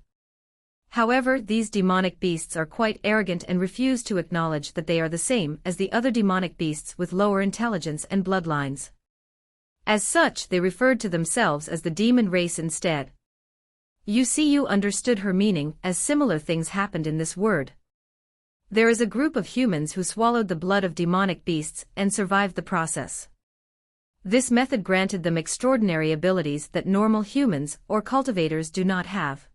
However, these demonic beasts are quite arrogant and refuse to acknowledge that they are the same as the other demonic beasts with lower intelligence and bloodlines. As such, they referred to themselves as the demon race instead. You understood her meaning, as similar things happened in this word. There is a group of humans who swallowed the blood of demonic beasts and survived the process. This method granted them extraordinary abilities that normal humans or cultivators do not have.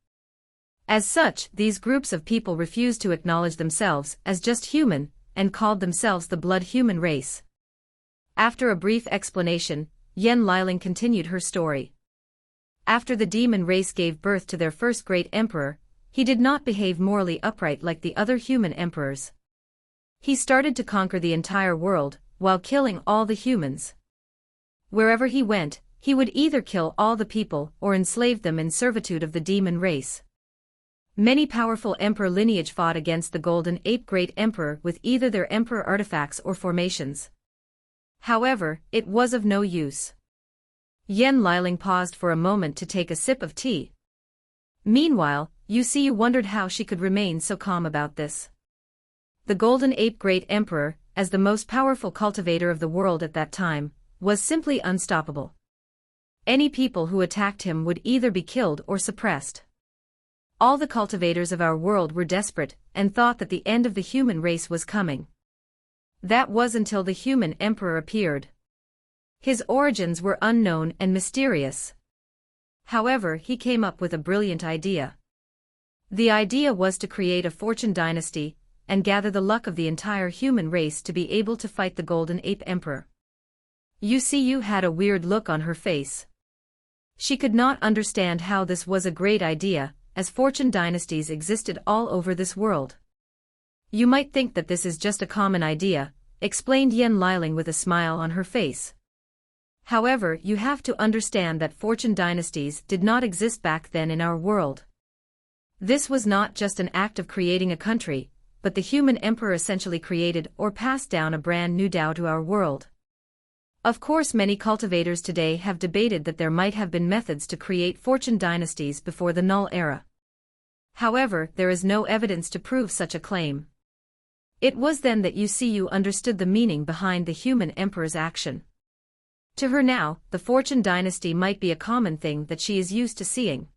As such, these groups of people refused to acknowledge themselves as just human, and called themselves the blood human race. After a brief explanation, Yen Liling continued her story. After the demon race gave birth to their first great emperor, he did not behave morally upright like the other human emperors. He started to conquer the entire world, while killing all the humans. Wherever he went, he would either kill all the people or enslave them in servitude of the demon race. Many powerful emperor lineage fought against the Golden Ape Great Emperor with either their emperor artifacts or formations. However, it was of no use. Yen Liling paused for a moment to take a sip of tea. Meanwhile, you wondered how she could remain so calm about this. The Golden Ape Great Emperor, as the most powerful cultivator of the world at that time, was simply unstoppable. Any people who attacked him would either be killed or suppressed. All the cultivators of our world were desperate and thought that the end of the human race was coming. That was until the human emperor appeared. His origins were unknown and mysterious. However, he came up with a brilliant idea. The idea was to create a fortune dynasty and gather the luck of the entire human race to be able to fight the Golden Ape Emperor. You had a weird look on her face. She could not understand how this was a great idea, as fortune dynasties existed all over this world. You might think that this is just a common idea, explained Yen Liling with a smile on her face. However, you have to understand that fortune dynasties did not exist back then in our world. This was not just an act of creating a country, but the human emperor essentially created or passed down a brand new Tao to our world. Of course, many cultivators today have debated that there might have been methods to create fortune dynasties before the Null Era. However, there is no evidence to prove such a claim. It was then that you understood the meaning behind the human emperor's action. To her now, the fortune dynasty might be a common thing that she is used to seeing.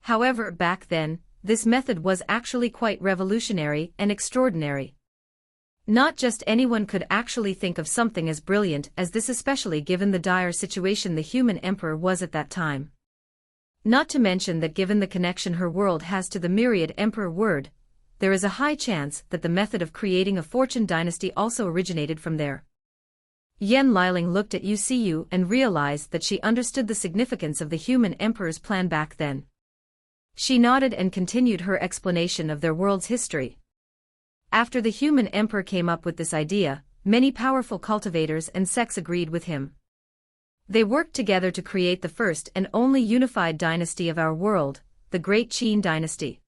However, back then, this method was actually quite revolutionary and extraordinary. Not just anyone could actually think of something as brilliant as this, especially given the dire situation the human emperor was at that time. Not to mention that given the connection her world has to the myriad emperor word, there is a high chance that the method of creating a fortune dynasty also originated from there. Yen Liling looked at you and realized that she understood the significance of the human emperor's plan back then. She nodded and continued her explanation of their world's history. After the human emperor came up with this idea, many powerful cultivators and sects agreed with him. They worked together to create the first and only unified dynasty of our world, the Great Qin dynasty.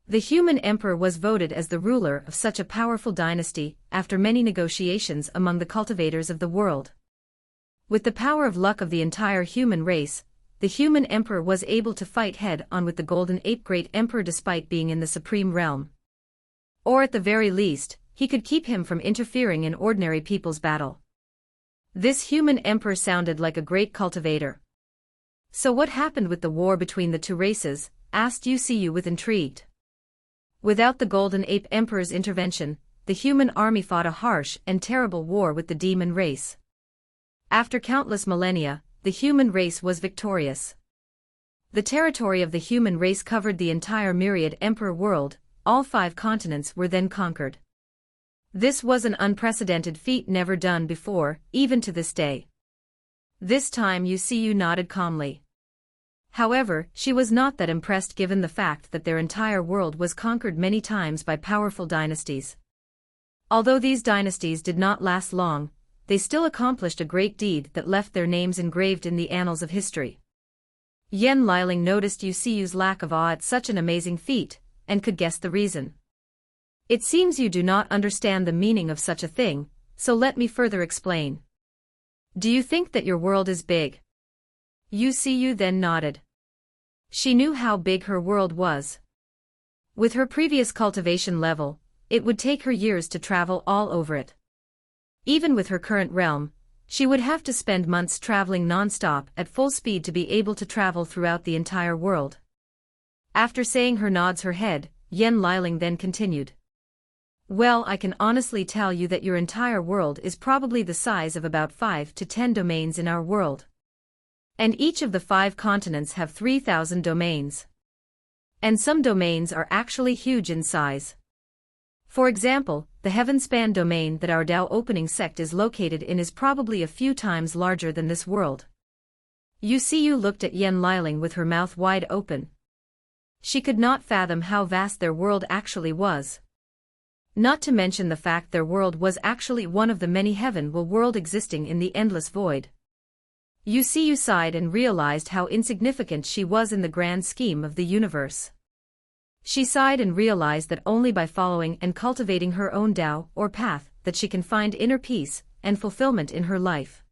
The human emperor was voted as the ruler of such a powerful dynasty after many negotiations among the cultivators of the world. With the power of luck of the entire human race, the human emperor was able to fight head-on with the Golden Ape Great Emperor despite being in the supreme realm. Or at the very least, he could keep him from interfering in ordinary people's battle. This human emperor sounded like a great cultivator. So what happened with the war between the two races? Asked you with intrigue. Without the Golden Ape Emperor's intervention, the human army fought a harsh and terrible war with the demon race. After countless millennia, the human race was victorious. The territory of the human race covered the entire myriad emperor world, all 5 continents were then conquered. This was an unprecedented feat never done before, even to this day. This time you nodded calmly. However, she was not that impressed given the fact that their entire world was conquered many times by powerful dynasties. Although these dynasties did not last long, they still accomplished a great deed that left their names engraved in the annals of history. Yen Liling noticed Yu's lack of awe at such an amazing feat, and could guess the reason. It seems you do not understand the meaning of such a thing, so let me further explain. Do you think that your world is big? Yu then nodded. She knew how big her world was. With her previous cultivation level, it would take her years to travel all over it. Even with her current realm, she would have to spend months traveling non-stop at full speed to be able to travel throughout the entire world. After saying her nods her head, Yen Liling then continued. Well, I can honestly tell you that your entire world is probably the size of about 5 to 10 domains in our world. And each of the 5 continents have 3,000 domains. And some domains are actually huge in size. For example, the Heavenspan domain that our Dao opening sect is located in is probably a few times larger than this world. Yu looked at Yen Liling with her mouth wide open. She could not fathom how vast their world actually was. Not to mention the fact their world was actually one of the many heaven-will world existing in the endless void. Yu sighed and realized how insignificant she was in the grand scheme of the universe. She sighed and realized that only by following and cultivating her own Dao or path that she can find inner peace and fulfillment in her life.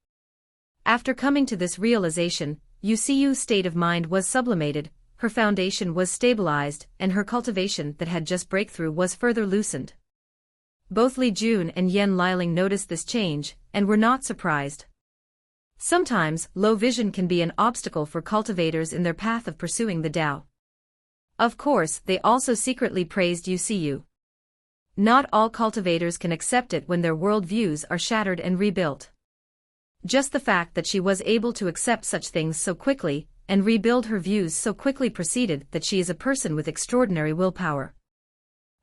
After coming to this realization, Yu's state of mind was sublimated, her foundation was stabilized, and her cultivation that had just breakthrough was further loosened. Both Li Jun and Yen Liling noticed this change, and were not surprised. Sometimes, low vision can be an obstacle for cultivators in their path of pursuing the Dao. Of course, they also secretly praised Yu. Not all cultivators can accept it when their world views are shattered and rebuilt. Just the fact that she was able to accept such things so quickly, and rebuild her views so quickly preceded that she is a person with extraordinary willpower.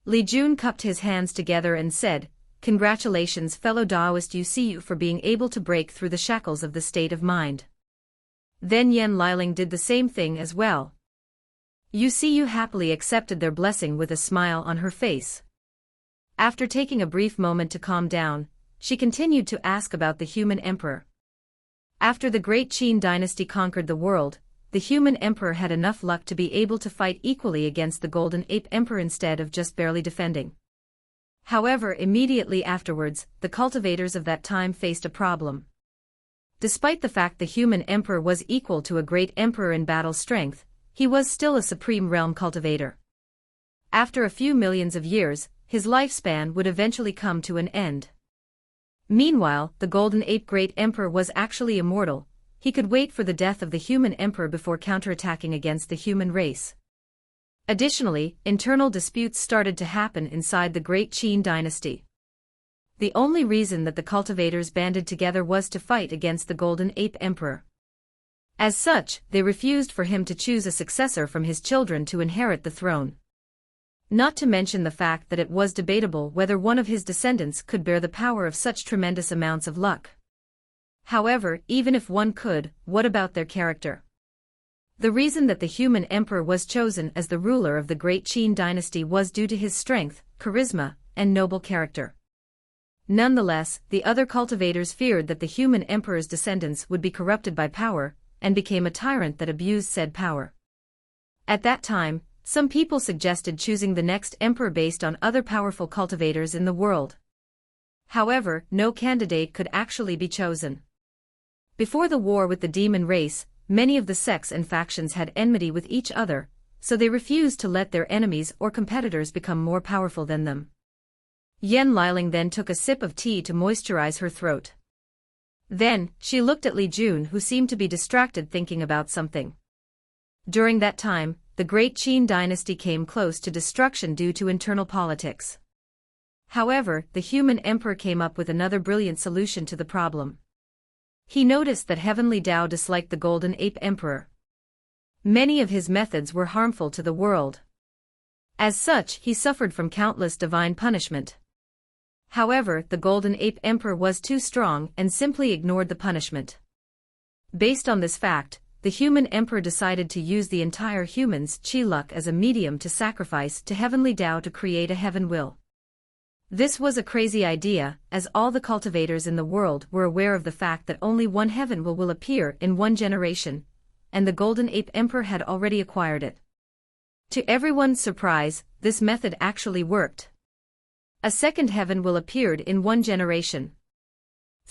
Li Jun cupped his hands together and said, "Congratulations fellow Daoist Yu for being able to break through the shackles of the state of mind." Then Yen Liling did the same thing as well. Yu happily accepted their blessing with a smile on her face. After taking a brief moment to calm down, she continued to ask about the human emperor. After the great Qin dynasty conquered the world, the human emperor had enough luck to be able to fight equally against the golden ape emperor instead of just barely defending. However, immediately afterwards, the cultivators of that time faced a problem. Despite the fact the human emperor was equal to a great emperor in battle strength, he was still a supreme realm cultivator. After a few millions of years, his lifespan would eventually come to an end. Meanwhile, the golden ape great emperor was actually immortal. He could wait for the death of the human emperor before counterattacking against the human race. Additionally, internal disputes started to happen inside the great Qin dynasty. The only reason that the cultivators banded together was to fight against the golden ape emperor. As such, they refused for him to choose a successor from his children to inherit the throne. Not to mention the fact that it was debatable whether one of his descendants could bear the power of such tremendous amounts of luck. However, even if one could, what about their character? The reason that the human emperor was chosen as the ruler of the great Qin dynasty was due to his strength, charisma, and noble character. Nonetheless, the other cultivators feared that the human emperor's descendants would be corrupted by power, and became a tyrant that abused said power. At that time, some people suggested choosing the next emperor based on other powerful cultivators in the world. However, no candidate could actually be chosen. Before the war with the demon race, many of the sects and factions had enmity with each other, so they refused to let their enemies or competitors become more powerful than them. Yen Liling then took a sip of tea to moisturize her throat. Then, she looked at Li Jun, who seemed to be distracted thinking about something. During that time, the great Qin dynasty came close to destruction due to internal politics. However, the human emperor came up with another brilliant solution to the problem. He noticed that Heavenly Dao disliked the golden ape emperor. Many of his methods were harmful to the world. As such, he suffered from countless divine punishment. However, the golden ape emperor was too strong and simply ignored the punishment. Based on this fact, the human emperor decided to use the entire human's chi luck as a medium to sacrifice to Heavenly Dao to create a heaven will. This was a crazy idea, as all the cultivators in the world were aware of the fact that only one heaven will appear in one generation, and the golden ape emperor had already acquired it. To everyone's surprise, this method actually worked. A second heaven will appeared in one generation.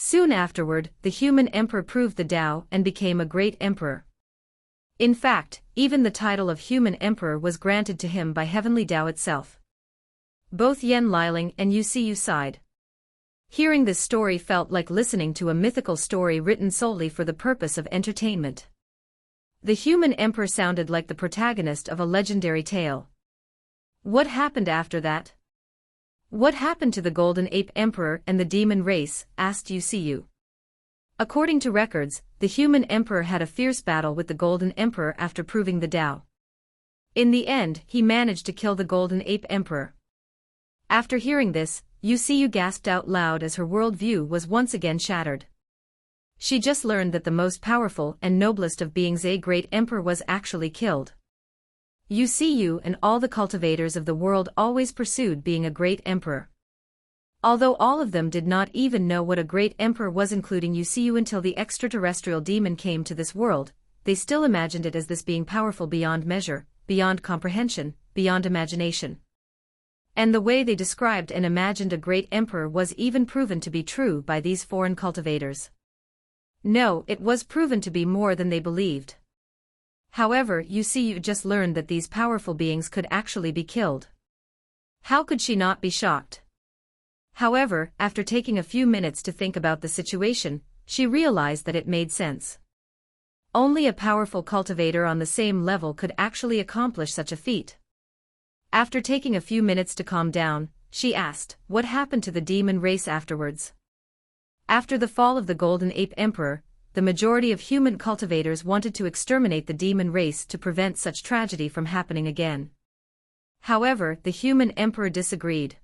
Soon afterward, the human emperor proved the Tao and became a great emperor. In fact, even the title of human emperor was granted to him by heavenly Tao itself. Both Yen Liling and Yu Siyu sighed. Hearing this story felt like listening to a mythical story written solely for the purpose of entertainment. The human emperor sounded like the protagonist of a legendary tale. What happened after that? What happened to the Golden Ape Emperor and the demon race? Asked Yu Siyu. According to records, the human emperor had a fierce battle with the Golden Emperor after proving the Tao. In the end, he managed to kill the Golden Ape Emperor. After hearing this, Yu Siyu gasped out loud as her worldview was once again shattered. She just learned that the most powerful and noblest of beings, a great emperor, was actually killed. Yu Siyu and all the cultivators of the world always pursued being a great emperor. Although all of them did not even know what a great emperor was, including Yu Siyu, until the extraterrestrial demon came to this world, they still imagined it as this being powerful beyond measure, beyond comprehension, beyond imagination. And the way they described and imagined a great emperor was even proven to be true by these foreign cultivators. No, it was proven to be more than they believed. However, Yu Siyu just learned that these powerful beings could actually be killed. How could she not be shocked? However, after taking a few minutes to think about the situation, she realized that it made sense. Only a powerful cultivator on the same level could actually accomplish such a feat. After taking a few minutes to calm down, she asked, what happened to the demon race afterwards? After the fall of the Golden Ape Emperor, the majority of human cultivators wanted to exterminate the demon race to prevent such tragedy from happening again. However, the human emperor disagreed.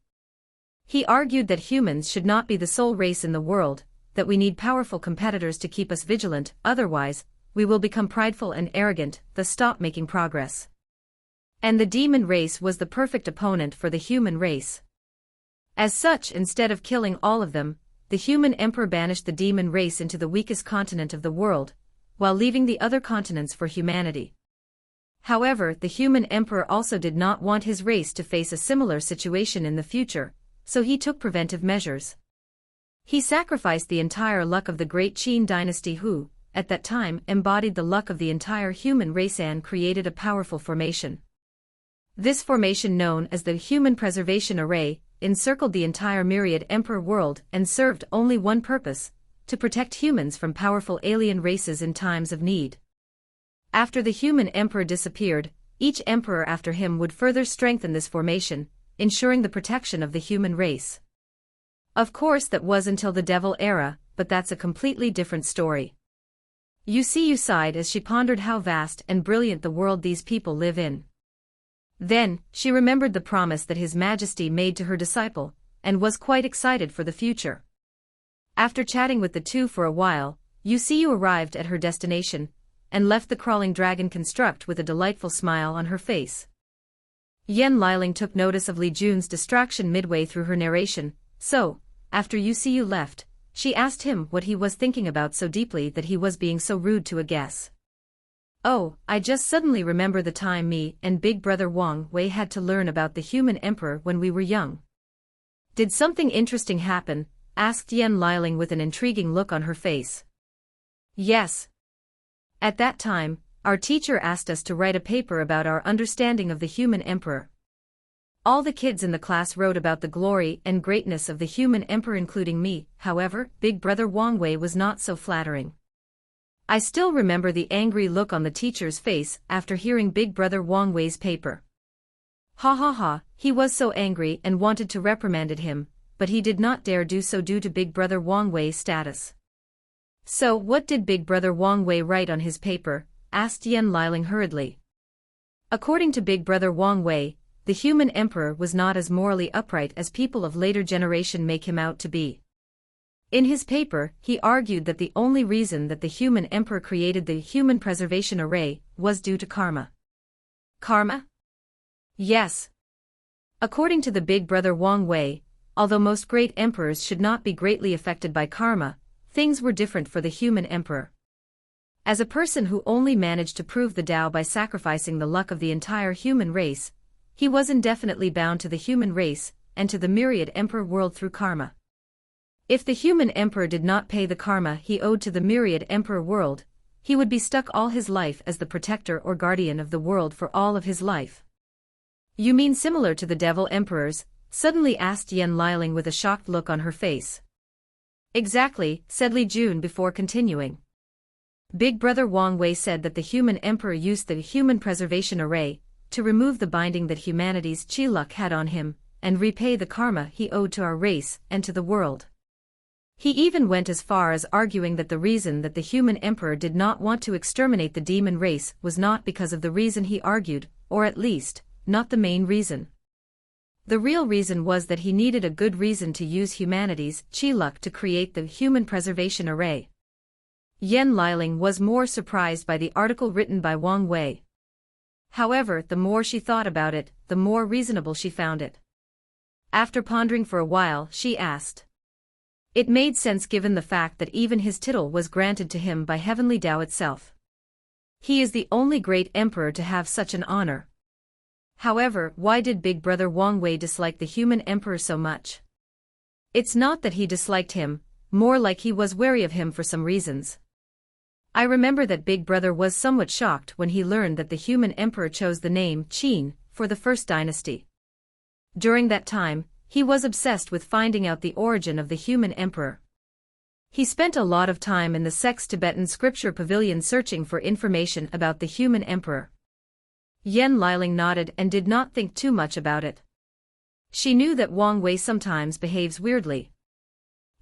He argued that humans should not be the sole race in the world, that we need powerful competitors to keep us vigilant, otherwise, we will become prideful and arrogant, thus stop making progress. And the demon race was the perfect opponent for the human race. As such, instead of killing all of them, the human emperor banished the demon race into the weakest continent of the world, while leaving the other continents for humanity. However, the human emperor also did not want his race to face a similar situation in the future, so he took preventive measures. He sacrificed the entire luck of the great Qin dynasty, who, at that time, embodied the luck of the entire human race, and created a powerful formation. This formation, known as the Human Preservation Array, encircled the entire myriad emperor world and served only one purpose: to protect humans from powerful alien races in times of need. After the human emperor disappeared, each emperor after him would further strengthen this formation, ensuring the protection of the human race. Of course, that was until the Devil era, but that's a completely different story. Yu Siyu sighed as she pondered how vast and brilliant the world these people live in. Then, she remembered the promise that His Majesty made to her disciple, and was quite excited for the future. After chatting with the two for a while, Yu Siyu arrived at her destination, and left the crawling dragon construct with a delightful smile on her face. Yen Liling took notice of Li Jun's distraction midway through her narration, so, after Yu Siyu left, she asked him what he was thinking about so deeply that he was being so rude to a guest. Oh, I just suddenly remember the time me and Big Brother Wang Wei had to learn about the human emperor when we were young. Did something interesting happen? Asked Yen Liling with an intriguing look on her face. Yes. At that time, our teacher asked us to write a paper about our understanding of the human emperor. All the kids in the class wrote about the glory and greatness of the human emperor, including me. However, Big Brother Wang Wei was not so flattering. I still remember the angry look on the teacher's face after hearing Big Brother Wang Wei's paper. Ha ha ha, he was so angry and wanted to reprimanded him, but he did not dare do so due to Big Brother Wang Wei's status. So what did Big Brother Wang Wei write on his paper? Asked Yen Liling hurriedly. According to Big Brother Wang Wei, the human emperor was not as morally upright as people of later generation make him out to be. In his paper, he argued that the only reason that the human emperor created the Human Preservation Array was due to karma. Karma? Yes. According to the Big Brother Wang Wei, although most great emperors should not be greatly affected by karma, things were different for the human emperor. As a person who only managed to prove the Tao by sacrificing the luck of the entire human race, he was indefinitely bound to the human race and to the myriad emperor world through karma. If the human emperor did not pay the karma he owed to the myriad emperor world, he would be stuck all his life as the protector or guardian of the world for all of his life. You mean similar to the devil emperors? Suddenly asked Yan Liling with a shocked look on her face. Exactly, said Li Jun before continuing. Big Brother Wang Wei said that the human emperor used the human preservation array to remove the binding that humanity's chi luck had on him, and repay the karma he owed to our race and to the world. He even went as far as arguing that the reason that the human emperor did not want to exterminate the demon race was not because of the reason he argued, or at least, not the main reason. The real reason was that he needed a good reason to use humanity's chi luck to create the human preservation array. Yan Liling was more surprised by the article written by Wang Wei. However, the more she thought about it, the more reasonable she found it. After pondering for a while, she asked. It made sense given the fact that even his title was granted to him by heavenly Tao itself. He is the only great emperor to have such an honor. However, why did Big Brother Wang Wei dislike the human emperor so much? It's not that he disliked him, more like he was wary of him for some reasons. I remember that Big Brother was somewhat shocked when he learned that the human emperor chose the name Qin for the first dynasty. During that time, he was obsessed with finding out the origin of the human emperor. He spent a lot of time in the sect's Tibetan scripture pavilion searching for information about the human emperor. Yan Liling nodded and did not think too much about it. She knew that Wang Wei sometimes behaves weirdly.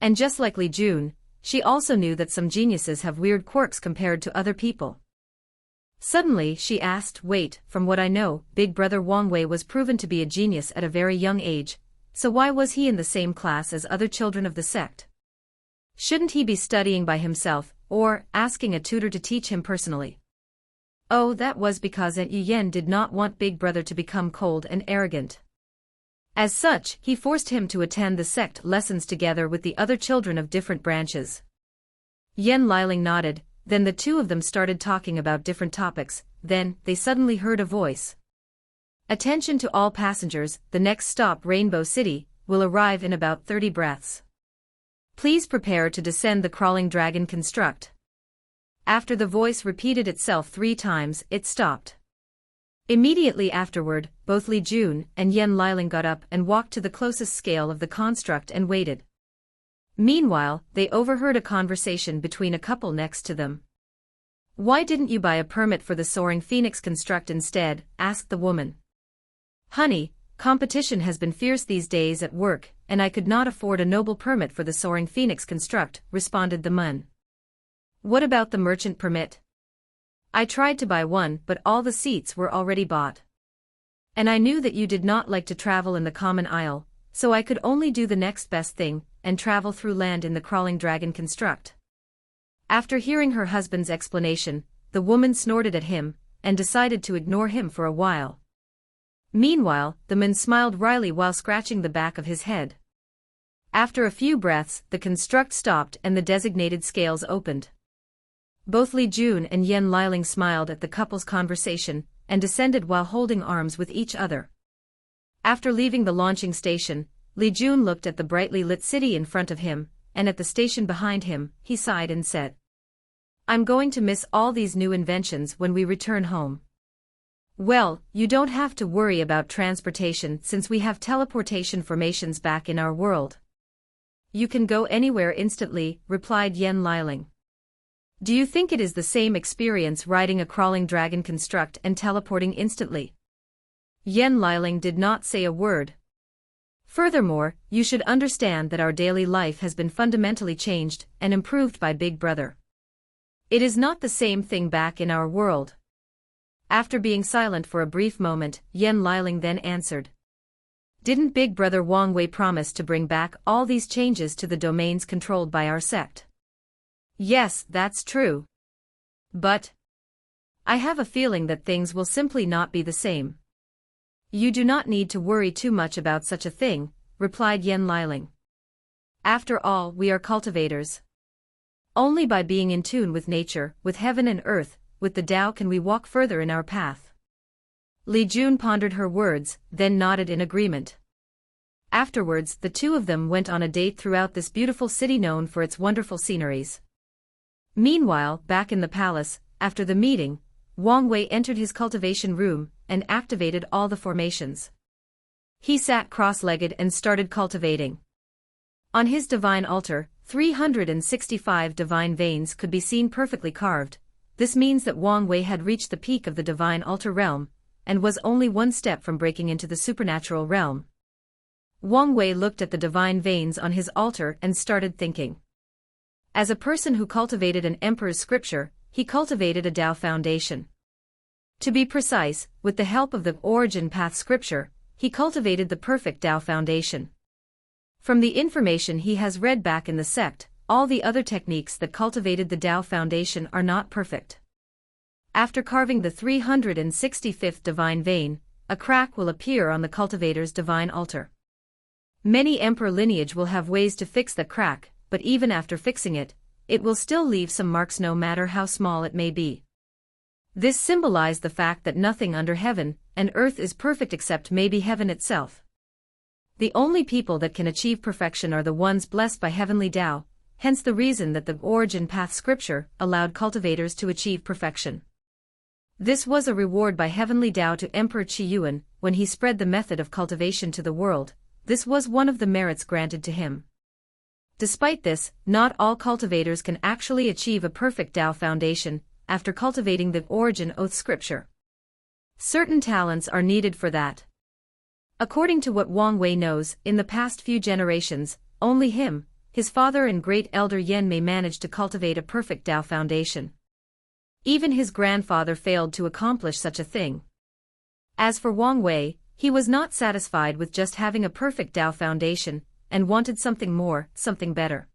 And just like Li Jun, she also knew that some geniuses have weird quirks compared to other people. Suddenly she asked, wait, from what I know, Big Brother Wang Wei was proven to be a genius at a very young age, so why was he in the same class as other children of the sect? Shouldn't he be studying by himself, or asking a tutor to teach him personally? Oh, that was because Aunt Yen did not want Big Brother to become cold and arrogant. As such, he forced him to attend the sect lessons together with the other children of different branches. Yan Liling nodded, then the two of them started talking about different topics, then they suddenly heard a voice. Attention to all passengers, the next stop Rainbow City will arrive in about 30 breaths. Please prepare to descend the crawling dragon construct. After the voice repeated itself 3 times, it stopped. Immediately afterward, both Li Jun and Yan Liling got up and walked to the closest scale of the construct and waited. Meanwhile, they overheard a conversation between a couple next to them. Why didn't you buy a permit for the soaring phoenix construct instead? Asked the woman. Honey, competition has been fierce these days at work, and I could not afford a noble permit for the soaring phoenix construct, responded the man. What about the merchant permit? I tried to buy one, but all the seats were already bought. And I knew that you did not like to travel in the common aisle, so I could only do the next best thing, and travel through land in the crawling dragon construct. After hearing her husband's explanation, the woman snorted at him, and decided to ignore him for a while. Meanwhile, the man smiled wryly while scratching the back of his head. After a few breaths, the construct stopped and the designated scales opened. Both Li Jun and Yan Liling smiled at the couple's conversation, and descended while holding arms with each other. After leaving the launching station, Li Jun looked at the brightly lit city in front of him, and at the station behind him, he sighed and said, I'm going to miss all these new inventions when we return home. Well, you don't have to worry about transportation since we have teleportation formations back in our world. You can go anywhere instantly, replied Yan Liling. Do you think it is the same experience riding a crawling dragon construct and teleporting instantly? Yan Liling did not say a word. Furthermore, you should understand that our daily life has been fundamentally changed and improved by Big Brother. It is not the same thing back in our world. After being silent for a brief moment, Yan Liling then answered. Didn't Big Brother Wang Wei promise to bring back all these changes to the domains controlled by our sect? Yes, that's true. But I have a feeling that things will simply not be the same. You do not need to worry too much about such a thing, replied Yan Liling. After all, we are cultivators. Only by being in tune with nature, with heaven and earth, with the Tao can we walk further in our path. Li Jun pondered her words, then nodded in agreement. Afterwards, the two of them went on a date throughout this beautiful city known for its wonderful sceneries. Meanwhile, back in the palace, after the meeting, Wang Wei entered his cultivation room and activated all the formations. He sat cross-legged and started cultivating. On his divine altar, 365 divine veins could be seen perfectly carved. This means that Wang Wei had reached the peak of the divine altar realm, and was only one step from breaking into the supernatural realm. Wang Wei looked at the divine veins on his altar and started thinking. As a person who cultivated an emperor's scripture, he cultivated a Tao foundation. To be precise, with the help of the origin path scripture, he cultivated the perfect Tao foundation. From the information he has read back in the sect, all the other techniques that cultivated the Tao foundation are not perfect. After carving the 365th divine vein, a crack will appear on the cultivator's divine altar. Many emperor lineage will have ways to fix the crack, but even after fixing it, it will still leave some marks no matter how small it may be. This symbolized the fact that nothing under heaven and earth is perfect except maybe heaven itself. The only people that can achieve perfection are the ones blessed by heavenly Tao, hence the reason that the origin path scripture allowed cultivators to achieve perfection. This was a reward by heavenly Tao to Emperor Qi Yuan when he spread the method of cultivation to the world. This was one of the merits granted to him. Despite this, not all cultivators can actually achieve a perfect Tao foundation after cultivating the origin oath scripture. Certain talents are needed for that. According to what Wang Wei knows, in the past few generations, only him, his father and great elder Yan Mei managed to cultivate a perfect Tao foundation. Even his grandfather failed to accomplish such a thing. As for Wang Wei, he was not satisfied with just having a perfect Tao foundation, and wanted something more, something better.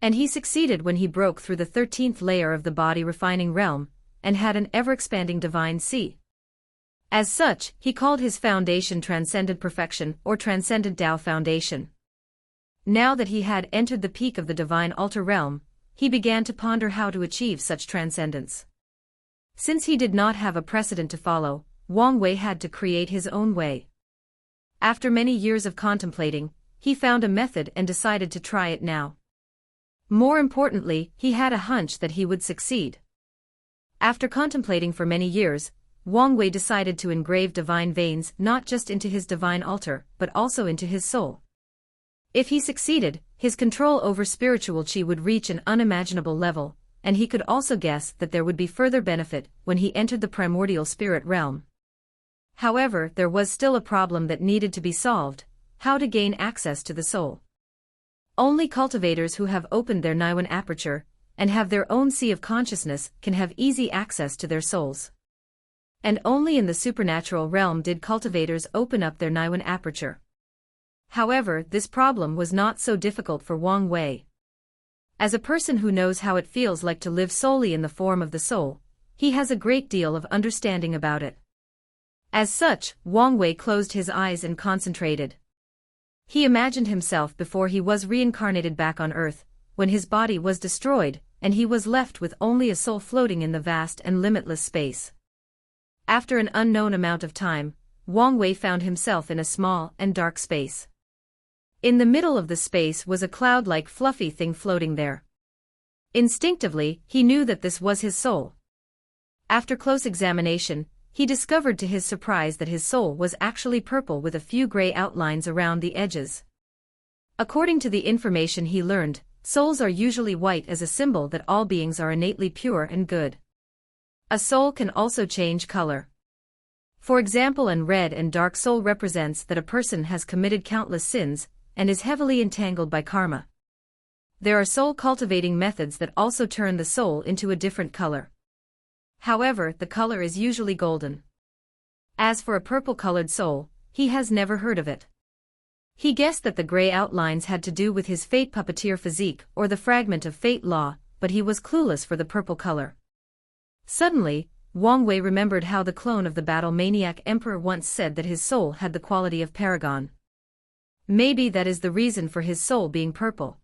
And he succeeded when he broke through the 13th layer of the body refining realm, and had an ever-expanding divine sea. As such, he called his foundation Transcendent Perfection or Transcendent Tao Foundation. Now that he had entered the peak of the divine altar realm, he began to ponder how to achieve such transcendence. Since he did not have a precedent to follow, Wang Wei had to create his own way. After many years of contemplating, he found a method and decided to try it now. More importantly, he had a hunch that he would succeed. After contemplating for many years, Wang Wei decided to engrave divine veins not just into his divine altar, but also into his soul. If he succeeded, his control over spiritual qi would reach an unimaginable level, and he could also guess that there would be further benefit when he entered the primordial spirit realm. However, there was still a problem that needed to be solved: how to gain access to the soul. Only cultivators who have opened their Niwen aperture, and have their own sea of consciousness, can have easy access to their souls. And only in the supernatural realm did cultivators open up their Niwen aperture. However, this problem was not so difficult for Wang Wei. As a person who knows how it feels like to live solely in the form of the soul, he has a great deal of understanding about it. As such, Wang Wei closed his eyes and concentrated. He imagined himself before he was reincarnated back on Earth, when his body was destroyed, and he was left with only a soul floating in the vast and limitless space. After an unknown amount of time, Wang Wei found himself in a small and dark space. In the middle of the space was a cloud-like fluffy thing floating there. Instinctively, he knew that this was his soul. After close examination, he discovered to his surprise that his soul was actually purple with a few gray outlines around the edges. According to the information he learned, souls are usually white as a symbol that all beings are innately pure and good. A soul can also change color. For example, an red and dark soul represents that a person has committed countless sins, and is heavily entangled by karma. There are soul cultivating methods that also turn the soul into a different color. However, the color is usually golden. As for a purple-colored soul, he has never heard of it. He guessed that the gray outlines had to do with his fate puppeteer physique or the fragment of fate law, but he was clueless for the purple color. Suddenly, Wang Wei remembered how the clone of the battle-maniac emperor once said that his soul had the quality of paragon. Maybe that is the reason for his soul being purple.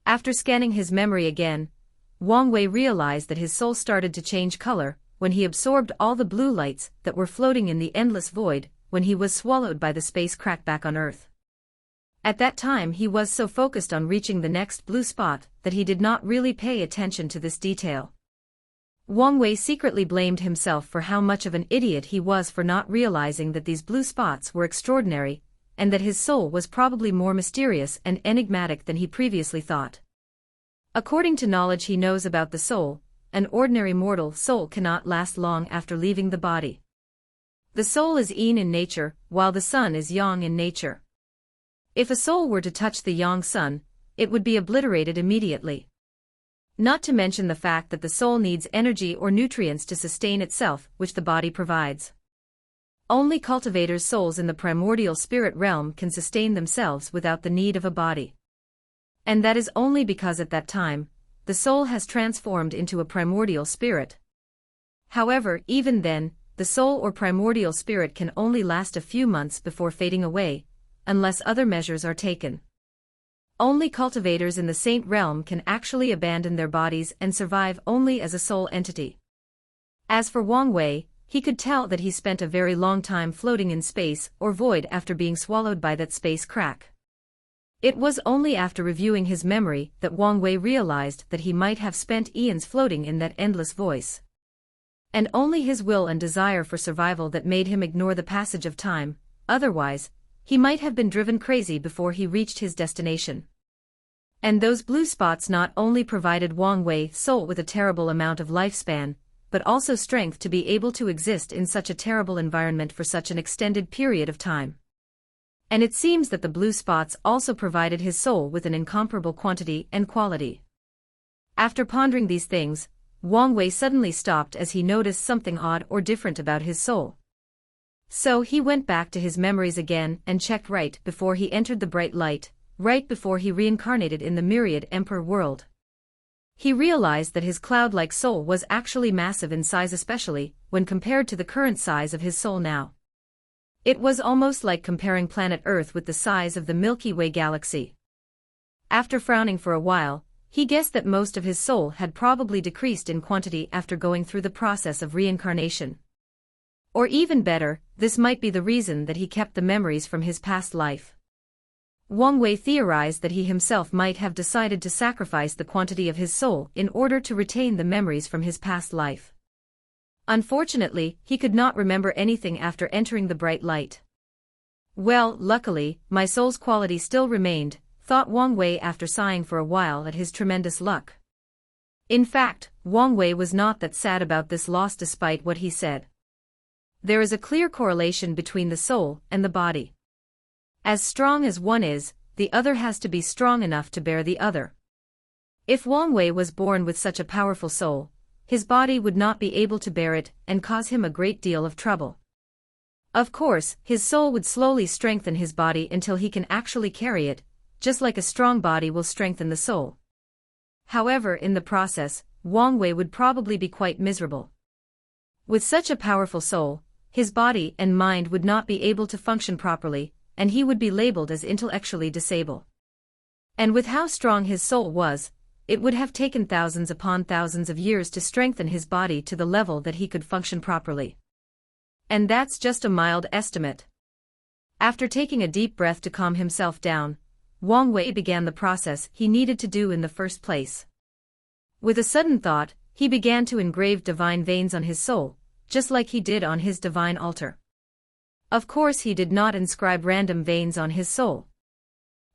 After scanning his memory again, Wang Wei realized that his soul started to change color when he absorbed all the blue lights that were floating in the endless void when he was swallowed by the space crack back on Earth. At that time he was so focused on reaching the next blue spot that he did not really pay attention to this detail. Wang Wei secretly blamed himself for how much of an idiot he was for not realizing that these blue spots were extraordinary, and that his soul was probably more mysterious and enigmatic than he previously thought. According to knowledge he knows about the soul, an ordinary mortal soul cannot last long after leaving the body. The soul is yin in nature, while the sun is yang in nature. If a soul were to touch the yang sun, it would be obliterated immediately. Not to mention the fact that the soul needs energy or nutrients to sustain itself, which the body provides. Only cultivators' souls in the primordial spirit realm can sustain themselves without the need of a body. And that is only because at that time, the soul has transformed into a primordial spirit. However, even then, the soul or primordial spirit can only last a few months before fading away, unless other measures are taken. Only cultivators in the saint realm can actually abandon their bodies and survive only as a soul entity. As for Wang Wei, he could tell that he spent a very long time floating in space or void after being swallowed by that space crack. It was only after reviewing his memory that Wang Wei realized that he might have spent eons floating in that endless voice. And only his will and desire for survival that made him ignore the passage of time, otherwise, he might have been driven crazy before he reached his destination. And those blue spots not only provided Wang Wei's soul with a terrible amount of lifespan, but also strength to be able to exist in such a terrible environment for such an extended period of time. And it seems that the blue spots also provided his soul with an incomparable quantity and quality. After pondering these things, Wang Wei suddenly stopped as he noticed something odd or different about his soul. So he went back to his memories again and checked right before he entered the bright light, right before he reincarnated in the myriad emperor world. He realized that his cloud-like soul was actually massive in size, especially when compared to the current size of his soul now. It was almost like comparing planet Earth with the size of the Milky Way galaxy. After frowning for a while, he guessed that most of his soul had probably decreased in quantity after going through the process of reincarnation. Or even better, this might be the reason that he kept the memories from his past life. Wang Wei theorized that he himself might have decided to sacrifice the quantity of his soul in order to retain the memories from his past life. Unfortunately, he could not remember anything after entering the bright light. Well, luckily, my soul's quality still remained, thought Wang Wei after sighing for a while at his tremendous luck. In fact, Wang Wei was not that sad about this loss despite what he said. There is a clear correlation between the soul and the body. As strong as one is, the other has to be strong enough to bear the other. If Wang Wei was born with such a powerful soul, his body would not be able to bear it and cause him a great deal of trouble. Of course, his soul would slowly strengthen his body until he can actually carry it, just like a strong body will strengthen the soul. However, in the process, Wang Wei would probably be quite miserable. With such a powerful soul, his body and mind would not be able to function properly, and he would be labeled as intellectually disabled. And with how strong his soul was, it would have taken thousands upon thousands of years to strengthen his body to the level that he could function properly. And that's just a mild estimate. After taking a deep breath to calm himself down, Wang Wei began the process he needed to do in the first place. With a sudden thought, he began to engrave divine veins on his soul, just like he did on his divine altar. Of course he did not inscribe random veins on his soul.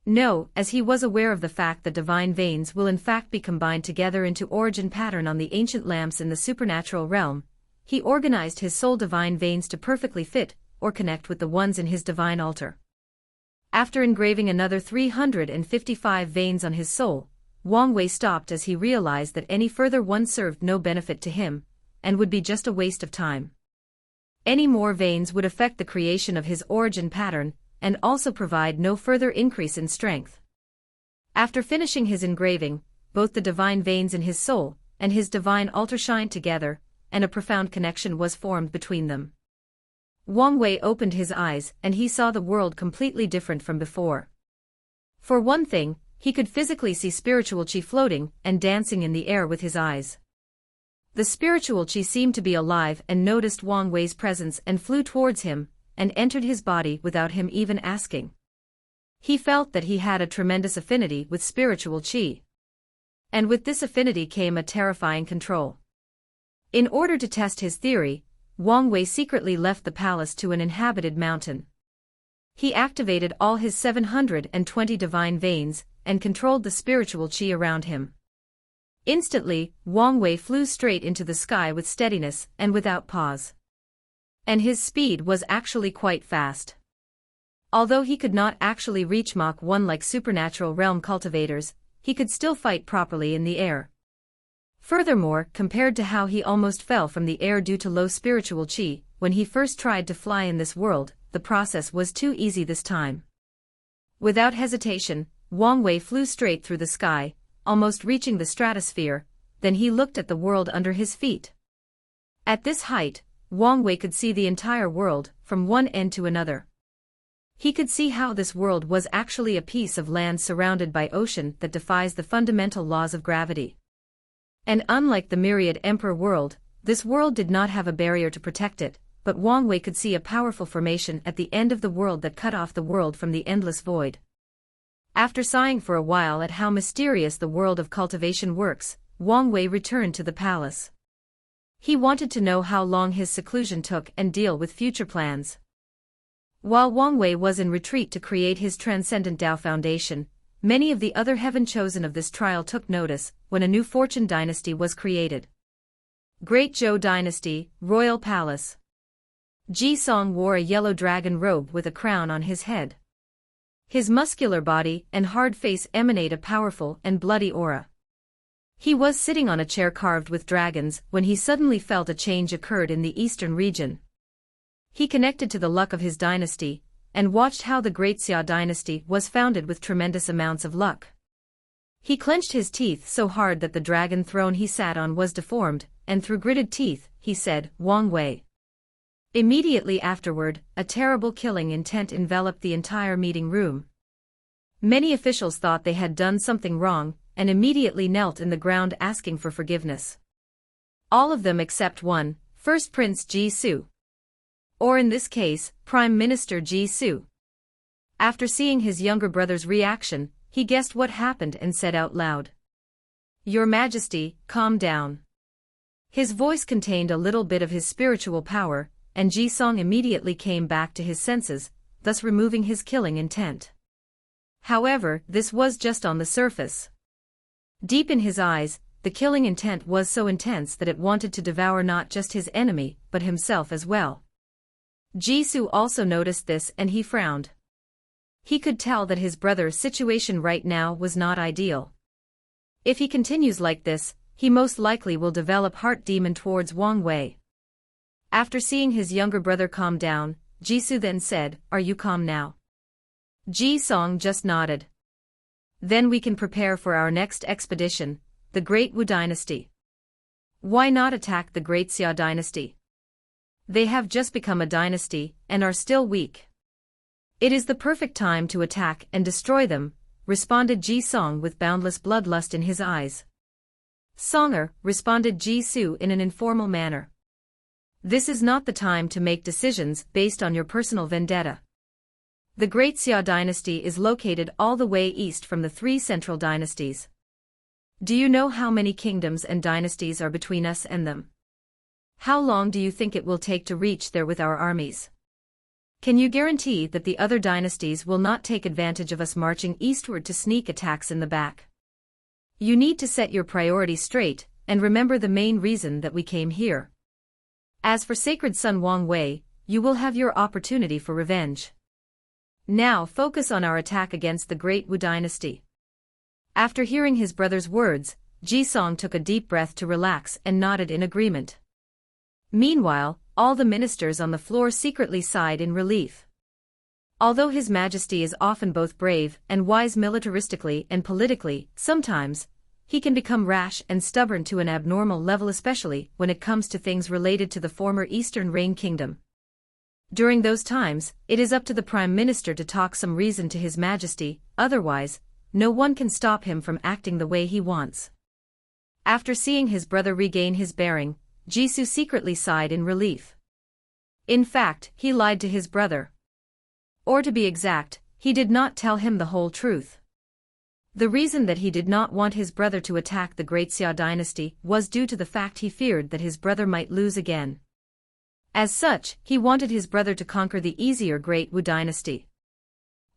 No, as he was aware of the fact that divine veins will in fact be combined together into origin pattern on the ancient lamps in the supernatural realm, he organized his soul divine veins to perfectly fit or connect with the ones in his divine altar. After engraving another 355 veins on his soul, Wang Wei stopped as he realized that any further one served no benefit to him, and would be just a waste of time. Any more veins would affect the creation of his origin pattern, and also provide no further increase in strength. After finishing his engraving, both the divine veins in his soul and his divine altar shined together, and a profound connection was formed between them. Wang Wei opened his eyes and he saw the world completely different from before. For one thing, he could physically see spiritual qi floating and dancing in the air with his eyes. The spiritual qi seemed to be alive and noticed Wang Wei's presence and flew towards him, and entered his body without him even asking. He felt that he had a tremendous affinity with spiritual qi. And with this affinity came a terrifying control. In order to test his theory, Wang Wei secretly left the palace to an inhabited mountain. He activated all his 720 divine veins, and controlled the spiritual qi around him. Instantly, Wang Wei flew straight into the sky with steadiness and without pause. And his speed was actually quite fast. Although he could not actually reach Mach 1 like supernatural realm cultivators, he could still fight properly in the air. Furthermore, compared to how he almost fell from the air due to low spiritual qi, when he first tried to fly in this world, the process was too easy this time. Without hesitation, Wang Wei flew straight through the sky, almost reaching the stratosphere, then he looked at the world under his feet. At this height, Wang Wei could see the entire world, from one end to another. He could see how this world was actually a piece of land surrounded by ocean that defies the fundamental laws of gravity. And unlike the myriad emperor world, this world did not have a barrier to protect it, but Wang Wei could see a powerful formation at the end of the world that cut off the world from the endless void. After sighing for a while at how mysterious the world of cultivation works, Wang Wei returned to the palace. He wanted to know how long his seclusion took and deal with future plans. While Wang Wei was in retreat to create his transcendent Tao foundation, many of the other heaven chosen of this trial took notice when a new fortune dynasty was created. Great Zhou Dynasty, Royal Palace. Ji Song wore a yellow dragon robe with a crown on his head. His muscular body and hard face emanate a powerful and bloody aura. He was sitting on a chair carved with dragons when he suddenly felt a change occurred in the eastern region. He connected to the luck of his dynasty, and watched how the Great Xia dynasty was founded with tremendous amounts of luck. He clenched his teeth so hard that the dragon throne he sat on was deformed, and through gritted teeth, he said, "Wang Wei." Immediately afterward, a terrible killing intent enveloped the entire meeting room. Many officials thought they had done something wrong, and immediately knelt in the ground asking for forgiveness. All of them except one, First Prince Ji Su. Or in this case, Prime Minister Ji Su. After seeing his younger brother's reaction, he guessed what happened and said out loud, "Your Majesty, calm down." His voice contained a little bit of his spiritual power, and Ji Song immediately came back to his senses, thus removing his killing intent. However, this was just on the surface. Deep in his eyes, the killing intent was so intense that it wanted to devour not just his enemy, but himself as well. Ji Su also noticed this and he frowned. He could tell that his brother's situation right now was not ideal. If he continues like this, he most likely will develop heart demon towards Wang Wei. After seeing his younger brother calm down, Ji Su then said, "Are you calm now?" Ji Song just nodded. "Then we can prepare for our next expedition, the Great Wu Dynasty." Why not attack the Great Xia Dynasty? They have just become a dynasty, and are still weak. "It is the perfect time to attack and destroy them," responded Ji Song with boundless bloodlust in his eyes. "Songer," responded Ji Su in an informal manner. "This is not the time to make decisions based on your personal vendetta. The Great Xia Dynasty is located all the way east from the three central dynasties. Do you know how many kingdoms and dynasties are between us and them? How long do you think it will take to reach there with our armies? Can you guarantee that the other dynasties will not take advantage of us marching eastward to sneak attacks in the back? You need to set your priorities straight, and remember the main reason that we came here. As for Sacred Son Wang Wei, you will have your opportunity for revenge. Now focus on our attack against the Great Wu Dynasty." After hearing his brother's words, Ji Song took a deep breath to relax and nodded in agreement. Meanwhile, all the ministers on the floor secretly sighed in relief. Although His Majesty is often both brave and wise militaristically and politically, sometimes, he can become rash and stubborn to an abnormal level, especially when it comes to things related to the former Eastern Reign Kingdom. During those times, it is up to the Prime Minister to talk some reason to His Majesty, otherwise, no one can stop him from acting the way he wants. After seeing his brother regain his bearing, Ji Su secretly sighed in relief. In fact, he lied to his brother. Or to be exact, he did not tell him the whole truth. The reason that he did not want his brother to attack the Great Xia dynasty was due to the fact he feared that his brother might lose again. As such, he wanted his brother to conquer the easier Great Wu dynasty.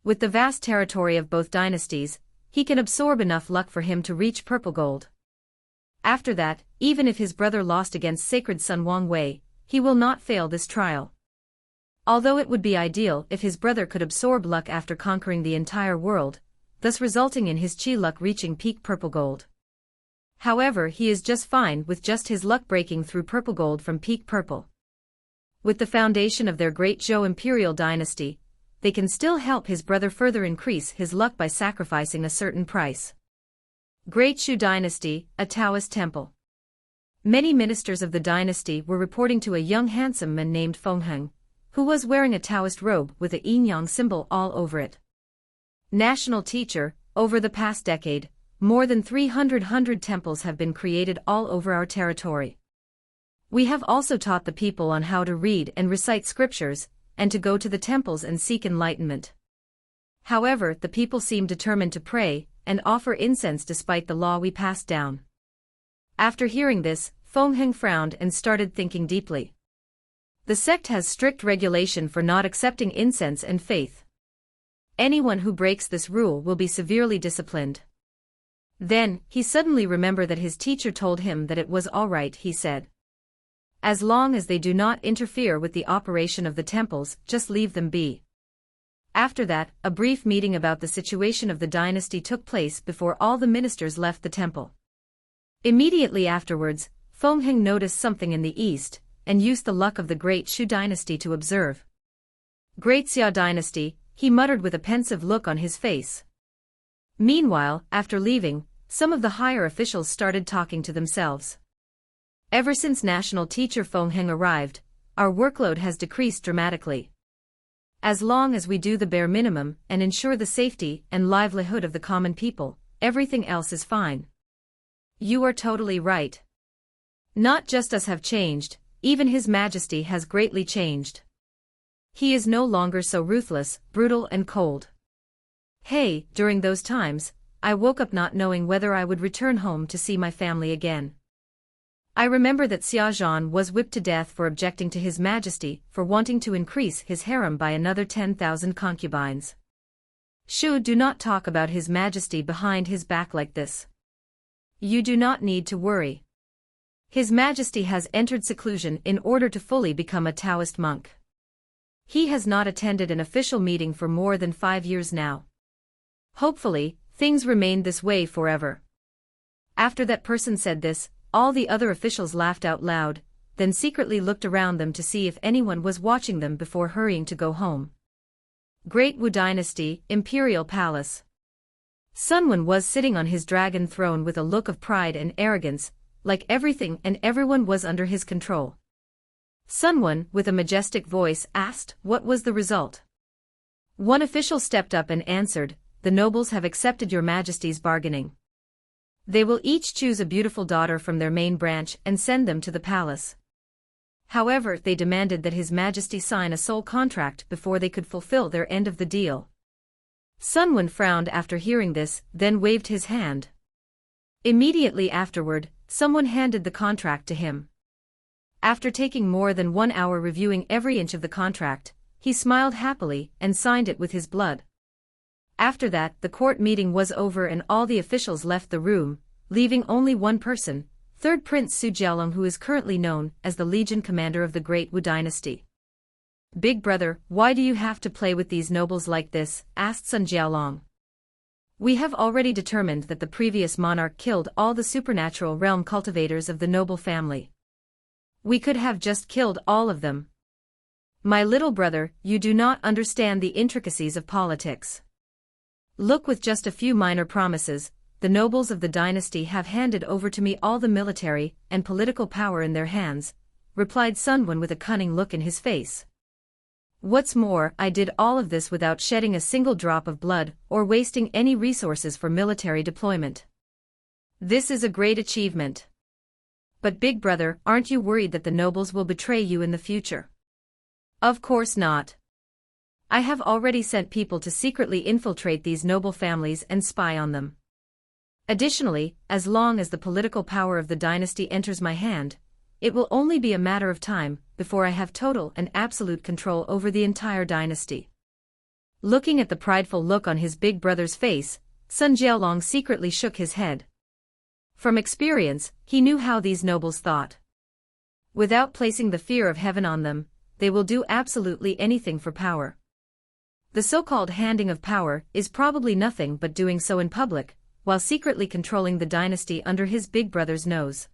With the vast territory of both dynasties, he can absorb enough luck for him to reach purple gold. After that, even if his brother lost against Sacred Son Wang Wei, he will not fail this trial. Although it would be ideal if his brother could absorb luck after conquering the entire world, thus resulting in his chi luck reaching peak purple gold. However, he is just fine with just his luck breaking through purple gold from peak purple. With the foundation of their great Zhou imperial dynasty, they can still help his brother further increase his luck by sacrificing a certain price. Great Shu dynasty, a Taoist temple. Many ministers of the dynasty were reporting to a young handsome man named Feng Heng, who was wearing a Taoist robe with a yin-yang symbol all over it. National teacher, over the past decade, more than 300 temples have been created all over our territory. We have also taught the people on how to read and recite scriptures, and to go to the temples and seek enlightenment. However, the people seem determined to pray and offer incense despite the law we passed down. After hearing this, Feng Heng frowned and started thinking deeply. The sect has strict regulation for not accepting incense and faith. Anyone who breaks this rule will be severely disciplined. Then, he suddenly remembered that his teacher told him that it was all right, he said. As long as they do not interfere with the operation of the temples, just leave them be. After that, a brief meeting about the situation of the dynasty took place before all the ministers left the temple. Immediately afterwards, Feng Heng noticed something in the east, and used the luck of the Great Shu dynasty to observe. Great Xia dynasty, he muttered with a pensive look on his face. Meanwhile, after leaving, some of the higher officials started talking to themselves. Ever since national teacher Feng Heng arrived, our workload has decreased dramatically. As long as we do the bare minimum and ensure the safety and livelihood of the common people, everything else is fine. You are totally right. Not just us have changed, even His Majesty has greatly changed. He is no longer so ruthless, brutal and cold. Hey, during those times, I woke up not knowing whether I would return home to see my family again. I remember that Xia Zhan was whipped to death for objecting to His Majesty for wanting to increase his harem by another 10,000 concubines. Shu, do not talk about His Majesty behind his back like this. You do not need to worry. His Majesty has entered seclusion in order to fully become a Taoist monk. He has not attended an official meeting for more than 5 years now. Hopefully, things remain this way forever. After that person said this, all the other officials laughed out loud, then secretly looked around them to see if anyone was watching them before hurrying to go home. Great Wu Dynasty, Imperial Palace. Sun Wen was sitting on his dragon throne with a look of pride and arrogance, like everything and everyone was under his control. Sun Wen, with a majestic voice, asked, what was the result? One official stepped up and answered, the nobles have accepted your Majesty's bargaining. They will each choose a beautiful daughter from their main branch and send them to the palace. However, they demanded that His Majesty sign a sole contract before they could fulfill their end of the deal. Sun Wen frowned after hearing this, then waved his hand. Immediately afterward, someone handed the contract to him. After taking more than 1 hour reviewing every inch of the contract, he smiled happily and signed it with his blood. After that, the court meeting was over and all the officials left the room, leaving only one person, Third Prince Su Jialong, who is currently known as the Legion Commander of the Great Wu Dynasty. Big brother, why do you have to play with these nobles like this? Asked Sun Jialong. We have already determined that the previous monarch killed all the supernatural realm cultivators of the noble family. We could have just killed all of them. My little brother, you do not understand the intricacies of politics. Look, with just a few minor promises, the nobles of the dynasty have handed over to me all the military and political power in their hands, replied Sun Wen with a cunning look in his face. What's more, I did all of this without shedding a single drop of blood or wasting any resources for military deployment. This is a great achievement. But big brother, aren't you worried that the nobles will betray you in the future? Of course not. I have already sent people to secretly infiltrate these noble families and spy on them. Additionally, as long as the political power of the dynasty enters my hand, it will only be a matter of time before I have total and absolute control over the entire dynasty. Looking at the prideful look on his big brother's face, Sun Jiaolong secretly shook his head. From experience, he knew how these nobles thought. Without placing the fear of heaven on them, they will do absolutely anything for power. The so-called handing of power is probably nothing but doing so in public, while secretly controlling the dynasty under his big brother's nose.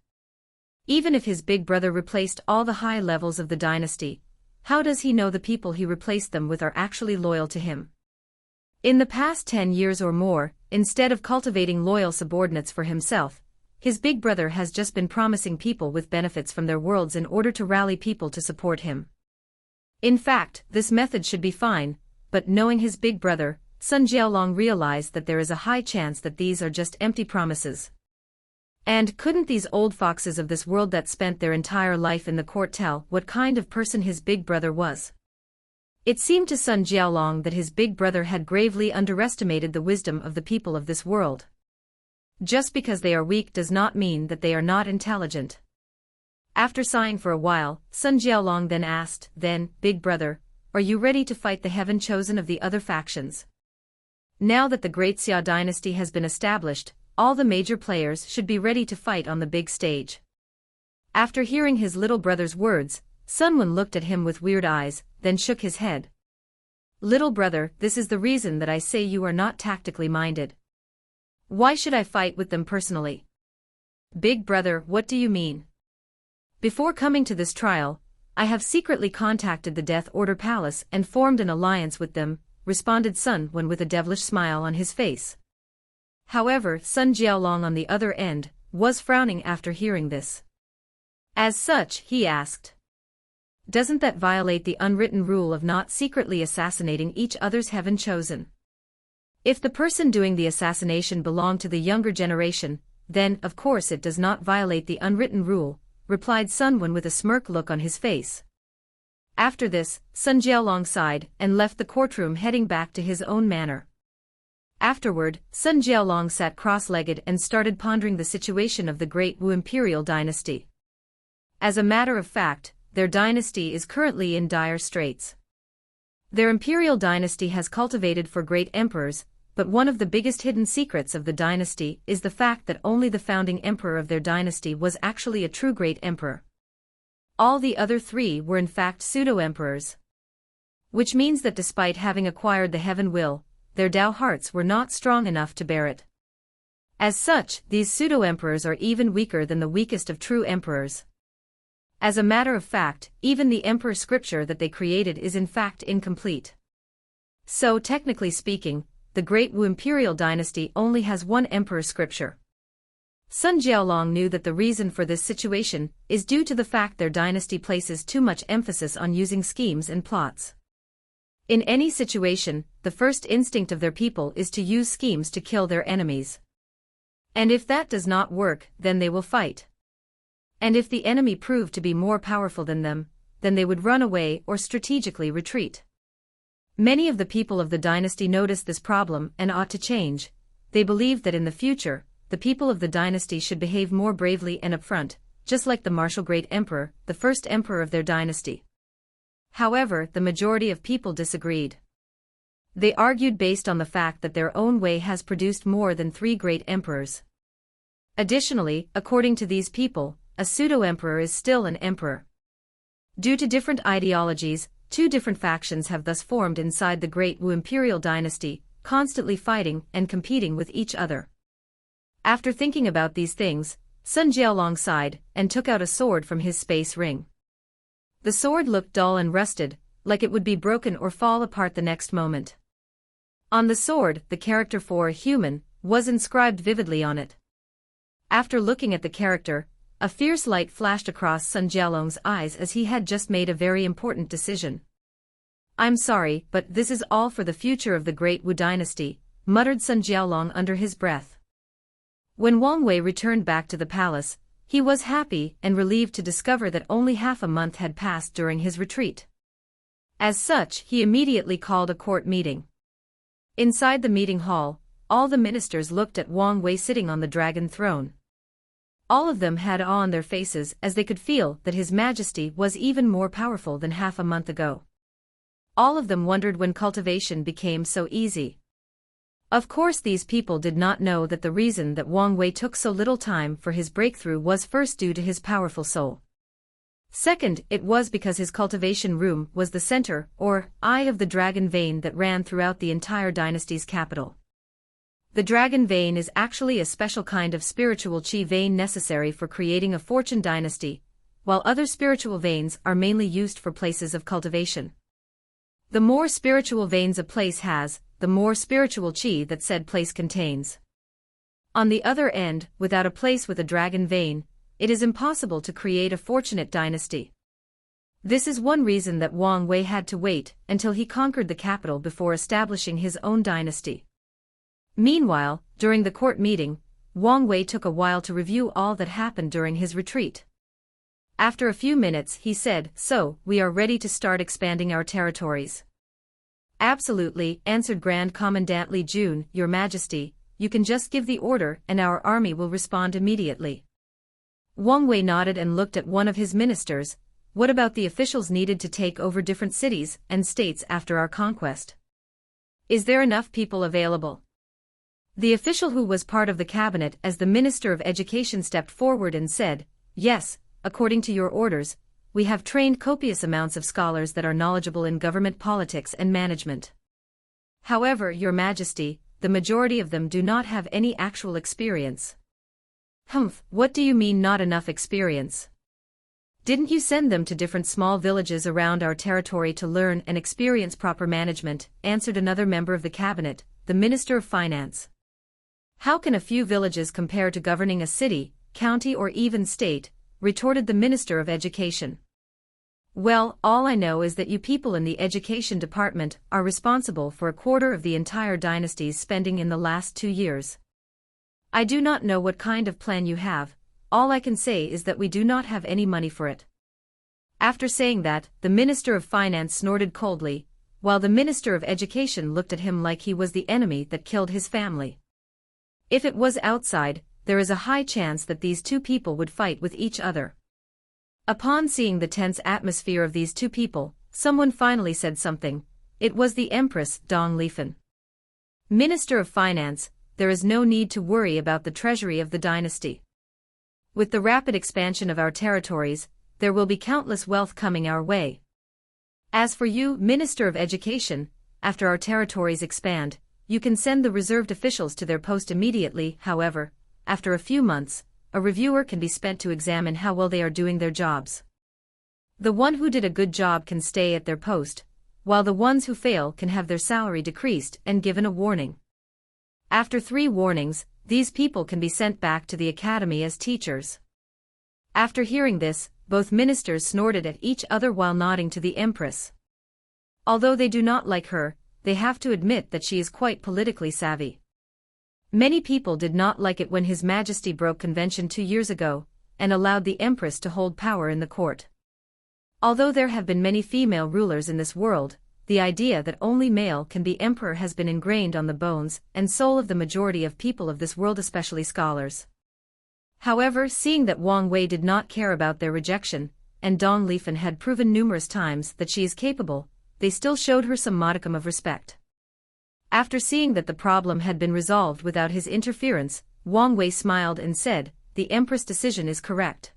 Even if his big brother replaced all the high levels of the dynasty, how does he know the people he replaced them with are actually loyal to him? In the past 10 years or more, instead of cultivating loyal subordinates for himself, his big brother has just been promising people with benefits from their worlds in order to rally people to support him. In fact, this method should be fine, but knowing his big brother, Sun Jiaolong realized that there is a high chance that these are just empty promises. And couldn't these old foxes of this world that spent their entire life in the court tell what kind of person his big brother was? It seemed to Sun Jiaolong that his big brother had gravely underestimated the wisdom of the people of this world. Just because they are weak does not mean that they are not intelligent. After sighing for a while, Sun Jiaolong then asked, "Then, big brother, are you ready to fight the heaven chosen of the other factions? Now that the Great Xia dynasty has been established, all the major players should be ready to fight on the big stage." After hearing his little brother's words, Sun Wen looked at him with weird eyes, then shook his head. "Little brother, this is the reason that I say you are not tactically minded. Why should I fight with them personally?" "Big brother, what do you mean?" "Before coming to this trial, I have secretly contacted the Death Order Palace and formed an alliance with them," responded Sun Wen with a devilish smile on his face. However, Sun Jiaolong on the other end was frowning after hearing this. As such, he asked, "Doesn't that violate the unwritten rule of not secretly assassinating each other's heaven chosen? If the person doing the assassination belonged to the younger generation, then, of course it does not violate the unwritten rule," replied Sun Wen with a smirk look on his face. After this, Sun Jiaolong sighed and left the courtroom heading back to his own manor. Afterward, Sun Jiaolong sat cross-legged and started pondering the situation of the Great Wu imperial dynasty. As a matter of fact, their dynasty is currently in dire straits. Their imperial dynasty has cultivated for great emperors, but one of the biggest hidden secrets of the dynasty is the fact that only the founding emperor of their dynasty was actually a true great emperor. All the other three were in fact pseudo-emperors. Which means that despite having acquired the heaven will, their Tao hearts were not strong enough to bear it. As such, these pseudo-emperors are even weaker than the weakest of true emperors. As a matter of fact, even the emperor scripture that they created is in fact incomplete. So technically speaking, the Great Wu imperial dynasty only has one emperor scripture. Sun Jiaolong knew that the reason for this situation is due to the fact their dynasty places too much emphasis on using schemes and plots. In any situation, the first instinct of their people is to use schemes to kill their enemies. And if that does not work, then they will fight. And if the enemy proved to be more powerful than them, then they would run away or strategically retreat. Many of the people of the dynasty noticed this problem and ought to change. They believed that in the future, the people of the dynasty should behave more bravely and upfront, just like the martial great emperor, the first emperor of their dynasty. However, the majority of people disagreed. They argued based on the fact that their own way has produced more than 3 great emperors. Additionally, according to these people, a pseudo-emperor is still an emperor. Due to different ideologies, 2 different factions have thus formed inside the Great Wu imperial dynasty, constantly fighting and competing with each other. After thinking about these things, Sun Jiaolong sighed and took out a sword from his space ring. The sword looked dull and rusted, like it would be broken or fall apart the next moment. On the sword, the character for human was inscribed vividly on it. After looking at the character, a fierce light flashed across Sun Jiaolong's eyes as he had just made a very important decision. "I'm sorry, but this is all for the future of the Great Wu dynasty," muttered Sun Jiaolong under his breath. When Wang Wei returned back to the palace, he was happy and relieved to discover that only half a month had passed during his retreat. As such, he immediately called a court meeting. Inside the meeting hall, all the ministers looked at Wang Wei sitting on the dragon throne. All of them had awe on their faces as they could feel that His Majesty was even more powerful than half a month ago. All of them wondered when cultivation became so easy. Of course, these people did not know that the reason that Wang Wei took so little time for his breakthrough was first due to his powerful soul. Second, it was because his cultivation room was the center, or eye of the dragon vein that ran throughout the entire dynasty's capital. The dragon vein is actually a special kind of spiritual chi vein necessary for creating a fortune dynasty, while other spiritual veins are mainly used for places of cultivation. The more spiritual veins a place has, the more spiritual chi that said place contains. On the other end, without a place with a dragon vein, it is impossible to create a fortunate dynasty. This is one reason that Wang Wei had to wait until he conquered the capital before establishing his own dynasty. Meanwhile, during the court meeting, Wang Wei took a while to review all that happened during his retreat. After a few minutes, he said, "So, we are ready to start expanding our territories." "Absolutely," answered Grand Commandant Li Jun, "Your Majesty, you can just give the order and our army will respond immediately." Wang Wei nodded and looked at one of his ministers. "What about the officials needed to take over different cities and states after our conquest? Is there enough people available?" The official who was part of the cabinet as the Minister of Education stepped forward and said, "Yes, according to your orders, we have trained copious amounts of scholars that are knowledgeable in government politics and management. However, Your Majesty, the majority of them do not have any actual experience." "Humph, what do you mean not enough experience? Didn't you send them to different small villages around our territory to learn and experience proper management?" answered another member of the cabinet, the Minister of Finance. "How can a few villages compare to governing a city, county or even state?" retorted the Minister of Education. "Well, all I know is that you people in the education department are responsible for a quarter of the entire dynasty's spending in the last 2 years. I do not know what kind of plan you have, all I can say is that we do not have any money for it." After saying that, the Minister of Finance snorted coldly, while the Minister of Education looked at him like he was the enemy that killed his family. If it was outside, there is a high chance that these two people would fight with each other. Upon seeing the tense atmosphere of these two people, someone finally said something. It was the Empress, Dong Lifen. "Minister of Finance, there is no need to worry about the treasury of the dynasty. With the rapid expansion of our territories, there will be countless wealth coming our way. As for you, Minister of Education, after our territories expand, you can send the reserved officials to their post immediately. However, after a few months, a reviewer can be spent to examine how well they are doing their jobs. The one who did a good job can stay at their post, while the ones who fail can have their salary decreased and given a warning. After 3 warnings, these people can be sent back to the academy as teachers." After hearing this, both ministers snorted at each other while nodding to the Empress. Although they do not like her, they have to admit that she is quite politically savvy. Many people did not like it when His Majesty broke convention 2 years ago, and allowed the Empress to hold power in the court. Although there have been many female rulers in this world, the idea that only male can be emperor has been ingrained on the bones and soul of the majority of people of this world, especially scholars. However, seeing that Wang Wei did not care about their rejection, and Dong Lifen had proven numerous times that she is capable, they still showed her some modicum of respect. After seeing that the problem had been resolved without his interference, Wang Wei smiled and said, "The Empress' decision is correct.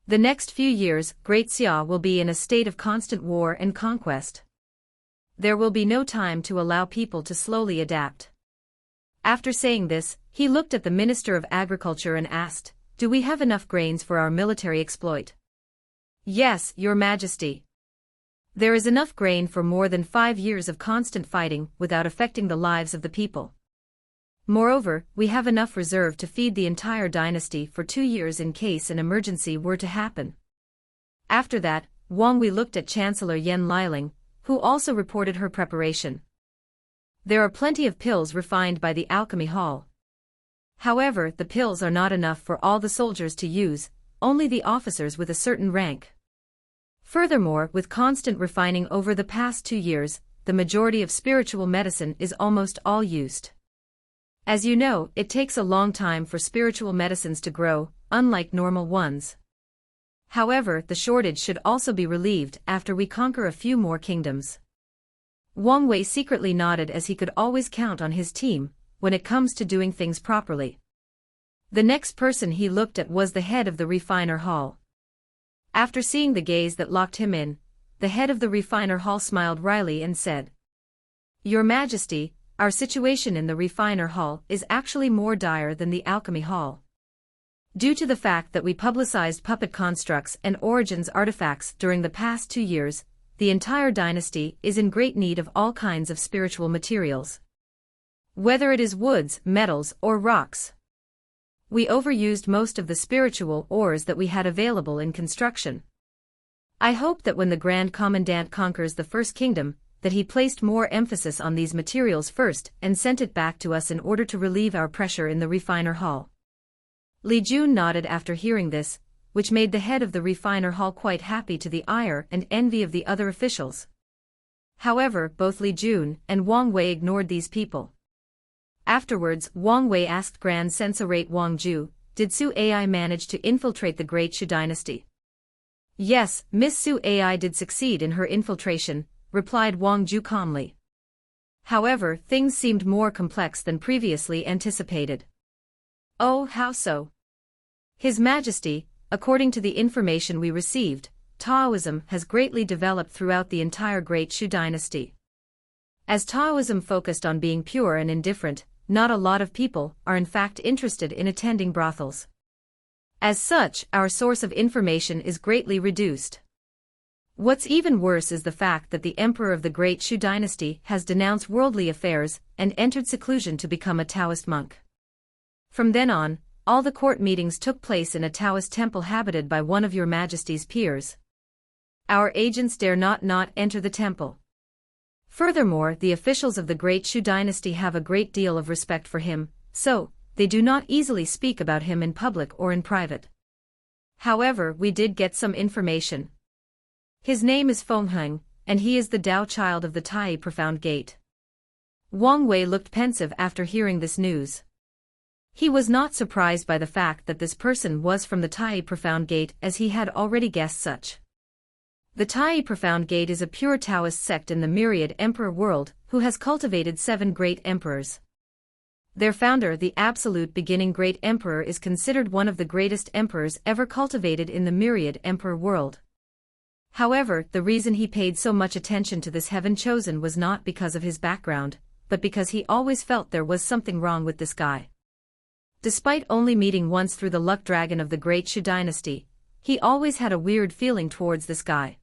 The next few years, Great Xia will be in a state of constant war and conquest. There will be no time to allow people to slowly adapt." After saying this, he looked at the Minister of Agriculture and asked, "Do we have enough grains for our military exploit?" "Yes, Your Majesty. There is enough grain for more than 5 years of constant fighting without affecting the lives of the people. Moreover, we have enough reserve to feed the entire dynasty for 2 years in case an emergency were to happen." After that, Wang Wei looked at Chancellor Yan Liling, who also reported her preparation. "There are plenty of pills refined by the alchemy hall. However, the pills are not enough for all the soldiers to use, only the officers with a certain rank. Furthermore, with constant refining over the past 2 years, the majority of spiritual medicine is almost all used. As you know, it takes a long time for spiritual medicines to grow, unlike normal ones. However, the shortage should also be relieved after we conquer a few more kingdoms. Wang Wei secretly nodded as he could always count on his team when it comes to doing things properly. The next person he looked at was the head of the refiner hall. After seeing the gaze that locked him in, the head of the refiner hall smiled wryly and said, "Your Majesty, our situation in the refiner hall is actually more dire than the alchemy hall. Due to the fact that we publicized puppet constructs and origins artifacts during the past 2 years, the entire dynasty is in great need of all kinds of spiritual materials. Whether it is woods, metals, or rocks. We overused most of the spiritual ores that we had available in construction. I hope that when the Grand Commandant conquers the First Kingdom, that he placed more emphasis on these materials first and sent it back to us in order to relieve our pressure in the refiner hall." Li Jun nodded after hearing this, which made the head of the refiner hall quite happy to the ire and envy of the other officials. However, both Li Jun and Wang Wei ignored these people. Afterwards, Wang Wei asked Grand Censorate Wang Ju, "Did Su Ai manage to infiltrate the Great Shu dynasty?" "Yes, Miss Su Ai did succeed in her infiltration," replied Wang Ju calmly. However, things seemed more complex than previously anticipated. "Oh, how so?" "His Majesty, according to the information we received, Taoism has greatly developed throughout the entire Great Shu dynasty. As Taoism focused on being pure and indifferent, not a lot of people are in fact interested in attending brothels. As such, our source of information is greatly reduced. What's even worse is the fact that the emperor of the Great Shu dynasty has denounced worldly affairs and entered seclusion to become a Taoist monk. From then on, all the court meetings took place in a Taoist temple habited by one of your Majesty's peers. Our agents dare not enter the temple. Furthermore, the officials of the Great Shu dynasty have a great deal of respect for him, so they do not easily speak about him in public or in private. However, we did get some information. His name is Feng Heng, and he is the Tao child of the Tai Profound Gate." Wang Wei looked pensive after hearing this news. He was not surprised by the fact that this person was from the Tai Profound Gate, as he had already guessed such. The Tai Profound Gate is a pure Taoist sect in the myriad emperor world who has cultivated 7 great emperors. Their founder, the absolute beginning great emperor, is considered one of the greatest emperors ever cultivated in the myriad emperor world. However, the reason he paid so much attention to this heaven chosen was not because of his background, but because he always felt there was something wrong with this guy. Despite only meeting once through the luck dragon of the Great Shu dynasty, he always had a weird feeling towards this guy.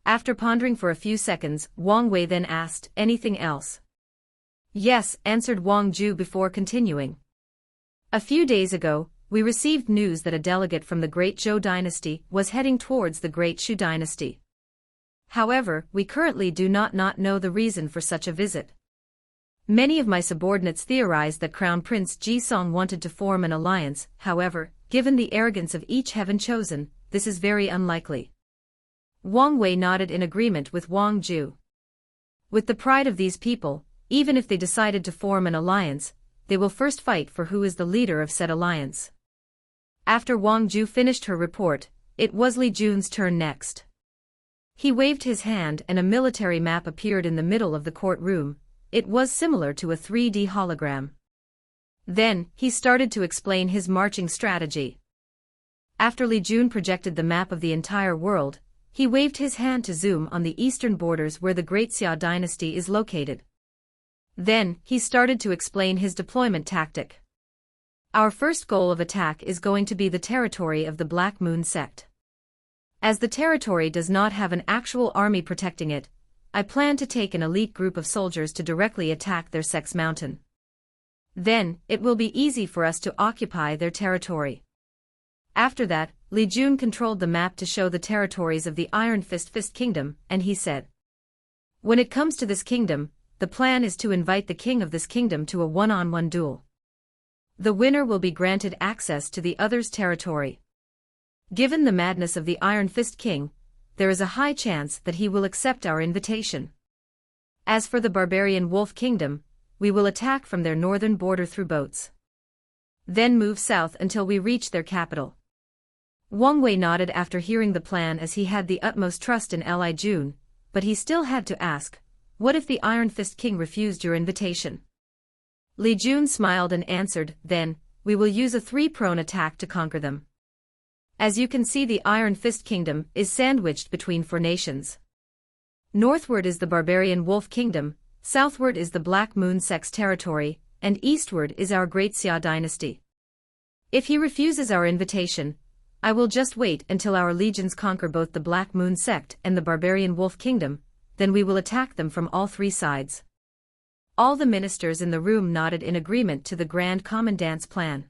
After pondering for a few seconds, Wang Wei then asked, "Anything else?" "Yes," answered Wang Ju before continuing. "A few days ago, we received news that a delegate from the Great Zhou dynasty was heading towards the Great Shu dynasty. However, we currently do not know the reason for such a visit. Many of my subordinates theorized that Crown Prince Ji Song wanted to form an alliance. However, given the arrogance of each heaven chosen, this is very unlikely." Wang Wei nodded in agreement with Wang Ju. With the pride of these people, even if they decided to form an alliance, they will first fight for who is the leader of said alliance. After Wang Ju finished her report, it was Li Jun's turn next. He waved his hand and a military map appeared in the middle of the courtroom. It was similar to a 3D hologram. Then, he started to explain his marching strategy. After Li Jun projected the map of the entire world, he waved his hand to zoom on the eastern borders where the Great Xia dynasty is located. Then, he started to explain his deployment tactic. "Our first goal of attack is going to be the territory of the Black Moon sect. As the territory does not have an actual army protecting it, I plan to take an elite group of soldiers to directly attack their sect's mountain. Then, it will be easy for us to occupy their territory." After that, Li Jun controlled the map to show the territories of the Iron Fist Kingdom, and he said, "When it comes to this kingdom, the plan is to invite the king of this kingdom to a one-on-one duel. The winner will be granted access to the other's territory. Given the madness of the Iron Fist King, there is a high chance that he will accept our invitation. As for the barbarian wolf kingdom, we will attack from their northern border through boats. Then move south until we reach their capital. Wang Wei nodded after hearing the plan, as he had the utmost trust in Li Jun, but he still had to ask, what if the Iron Fist King refused your invitation? Li Jun smiled and answered, then, we will use a 3-prone attack to conquer them. As you can see, the Iron Fist Kingdom is sandwiched between 4 nations. Northward is the barbarian wolf kingdom, southward is the Black Moon sect's territory, and eastward is our great Xia dynasty. If he refuses our invitation, I will just wait until our legions conquer both the Black Moon sect and the barbarian wolf kingdom, then we will attack them from all 3 sides. All the ministers in the room nodded in agreement to the Grand Commandant's plan.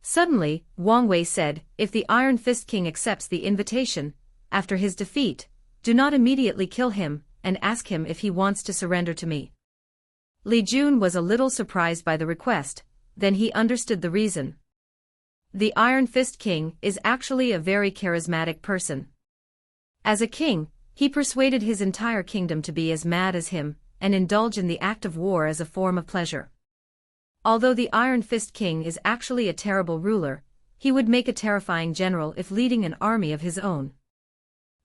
Suddenly, Wang Wei said, if the Iron Fist King accepts the invitation, after his defeat, do not immediately kill him, and ask him if he wants to surrender to me. Li Jun was a little surprised by the request, then he understood the reason. The Iron Fist King is actually a very charismatic person. As a king, he persuaded his entire kingdom to be as mad as him, and indulge in the act of war as a form of pleasure. Although the Iron Fist King is actually a terrible ruler, he would make a terrifying general if leading an army of his own.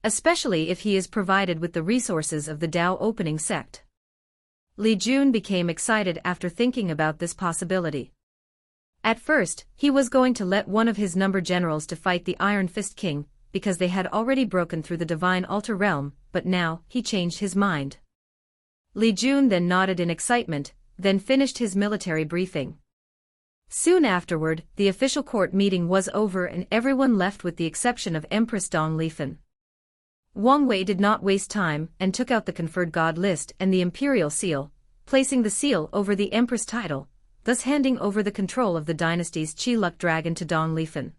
Especially if he is provided with the resources of the Dao opening sect. Li Jun became excited after thinking about this possibility. At first, he was going to let one of his number generals to fight the Iron Fist King, because they had already broken through the divine altar realm, but now, he changed his mind. Li Jun then nodded in excitement, then finished his military briefing. Soon afterward, the official court meeting was over and everyone left with the exception of Empress Dong Lifen. Wang Wei did not waste time and took out the conferred god list and the imperial seal, placing the seal over the empress title, thus handing over the control of the dynasty's Qi Luck dragon to Dong Lifen.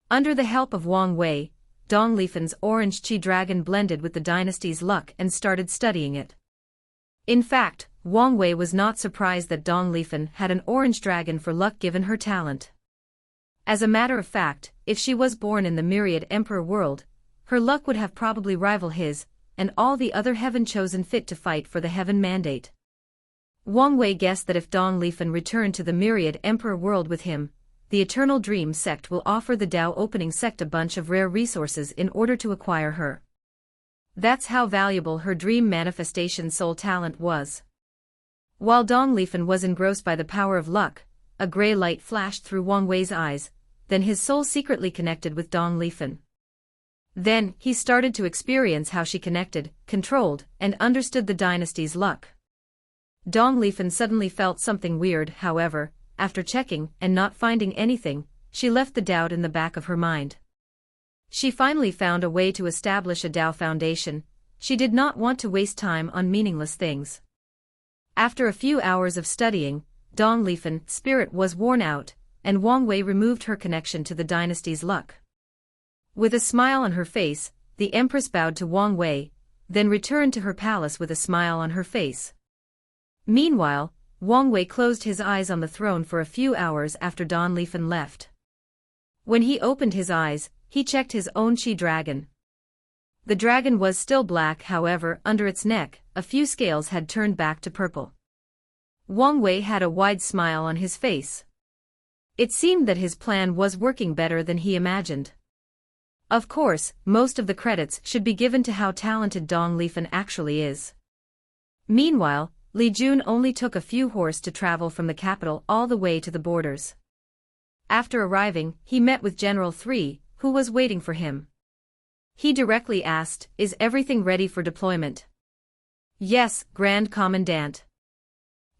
Under the help of Wang Wei, Dong Lifen's orange Qi dragon blended with the dynasty's luck and started studying it. In fact, Wang Wei was not surprised that Dong Lifen had an orange dragon for luck given her talent. As a matter of fact, if she was born in the myriad emperor world, her luck would have probably rivaled his, and all the other heaven-chosen fit to fight for the heaven mandate. Wang Wei guessed that if Dong Lifen returned to the myriad emperor world with him, the Eternal Dream sect will offer the Dao opening sect a bunch of rare resources in order to acquire her. That's how valuable her dream manifestation soul talent was. While Dong Lifen was engrossed by the power of luck, a gray light flashed through Wang Wei's eyes, then his soul secretly connected with Dong Lifen. Then, he started to experience how she connected, controlled, and understood the dynasty's luck. Dong Lifen suddenly felt something weird, however, after checking and not finding anything, she left the doubt in the back of her mind. She finally found a way to establish a Dao foundation. She did not want to waste time on meaningless things. After a few hours of studying, Dong Lifen's spirit was worn out, and Wang Wei removed her connection to the dynasty's luck. With a smile on her face, the empress bowed to Wang Wei, then returned to her palace with a smile on her face. Meanwhile, Wang Wei closed his eyes on the throne for a few hours after Dong Lifen left. When he opened his eyes, he checked his own Qi dragon. The dragon was still black, however, under its neck, a few scales had turned back to purple. Wang Wei had a wide smile on his face. It seemed that his plan was working better than he imagined. Of course, most of the credits should be given to how talented Dong Lifen actually is. Meanwhile, Li Jun only took a few horse to travel from the capital all the way to the borders. After arriving, he met with General 3, who was waiting for him. He directly asked, "Is everything ready for deployment?" "Yes, Grand Commandant."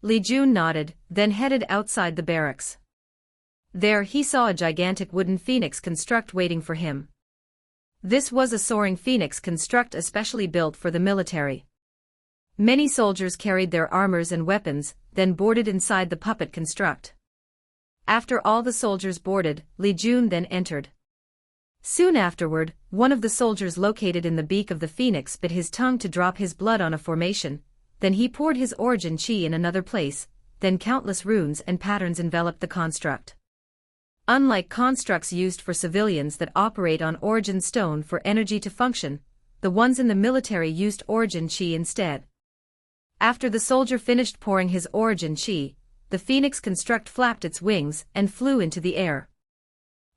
Li Jun nodded, then headed outside the barracks. There he saw a gigantic wooden phoenix construct waiting for him. This was a soaring phoenix construct especially built for the military. Many soldiers carried their armors and weapons, then boarded inside the puppet construct. After all the soldiers boarded, Li Jun then entered. Soon afterward, one of the soldiers located in the beak of the phoenix bit his tongue to drop his blood on a formation, then he poured his origin chi in another place, then countless runes and patterns enveloped the construct. Unlike constructs used for civilians that operate on origin stone for energy to function, the ones in the military used origin chi instead. After the soldier finished pouring his origin chi, the phoenix construct flapped its wings and flew into the air.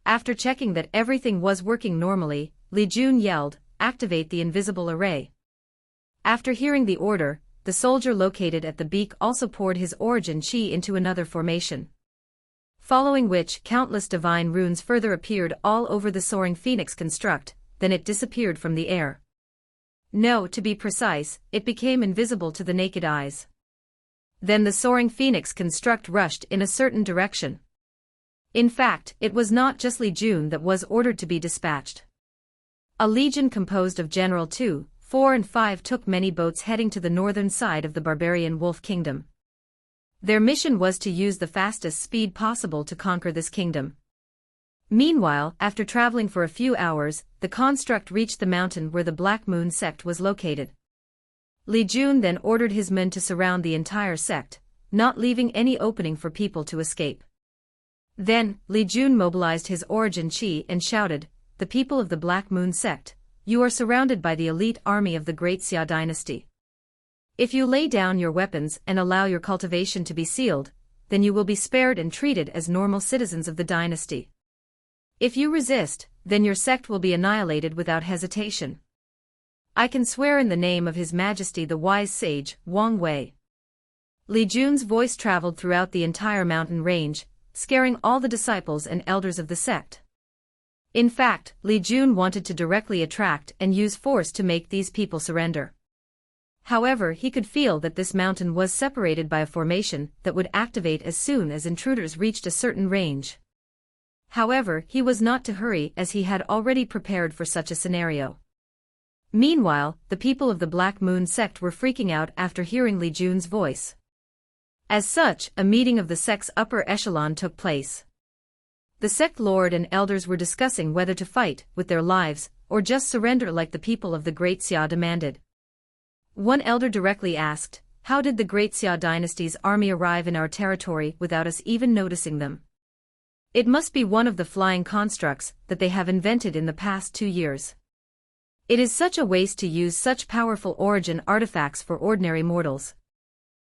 After checking that everything was working normally, Li Jun yelled, "Activate the invisible array." After hearing the order, the soldier located at the beak also poured his origin chi into another formation. Following which, countless divine runes further appeared all over the soaring phoenix construct, then it disappeared from the air. No, to be precise, it became invisible to the naked eyes. Then the soaring phoenix construct rushed in a certain direction. In fact, it was not just Li Jun that was ordered to be dispatched. A legion composed of General 2, 4 and 5 took many boats heading to the northern side of the barbarian wolf kingdom. Their mission was to use the fastest speed possible to conquer this kingdom. Meanwhile, after traveling for a few hours, the construct reached the mountain where the Black Moon sect was located. Li Jun then ordered his men to surround the entire sect, not leaving any opening for people to escape. Then, Li Jun mobilized his origin chi and shouted, "The people of the Black Moon sect, you are surrounded by the elite army of the Great Xia dynasty. If you lay down your weapons and allow your cultivation to be sealed, then you will be spared and treated as normal citizens of the dynasty. If you resist, then your sect will be annihilated without hesitation. I can swear in the name of His Majesty the wise sage, Wang Wei." Li Jun's voice traveled throughout the entire mountain range, scaring all the disciples and elders of the sect. In fact, Li Jun wanted to directly attract and use force to make these people surrender. However, he could feel that this mountain was separated by a formation that would activate as soon as intruders reached a certain range. However, he was not to hurry as he had already prepared for such a scenario. Meanwhile, the people of the Black Moon sect were freaking out after hearing Li Jun's voice. As such, a meeting of the sect's upper echelon took place. The sect lord and elders were discussing whether to fight with their lives or just surrender like the people of the Great Xia demanded. One elder directly asked, "How did the Great Xia dynasty's army arrive in our territory without us even noticing them? It must be one of the flying constructs that they have invented in the past 2 years. It is such a waste to use such powerful origin artifacts for ordinary mortals.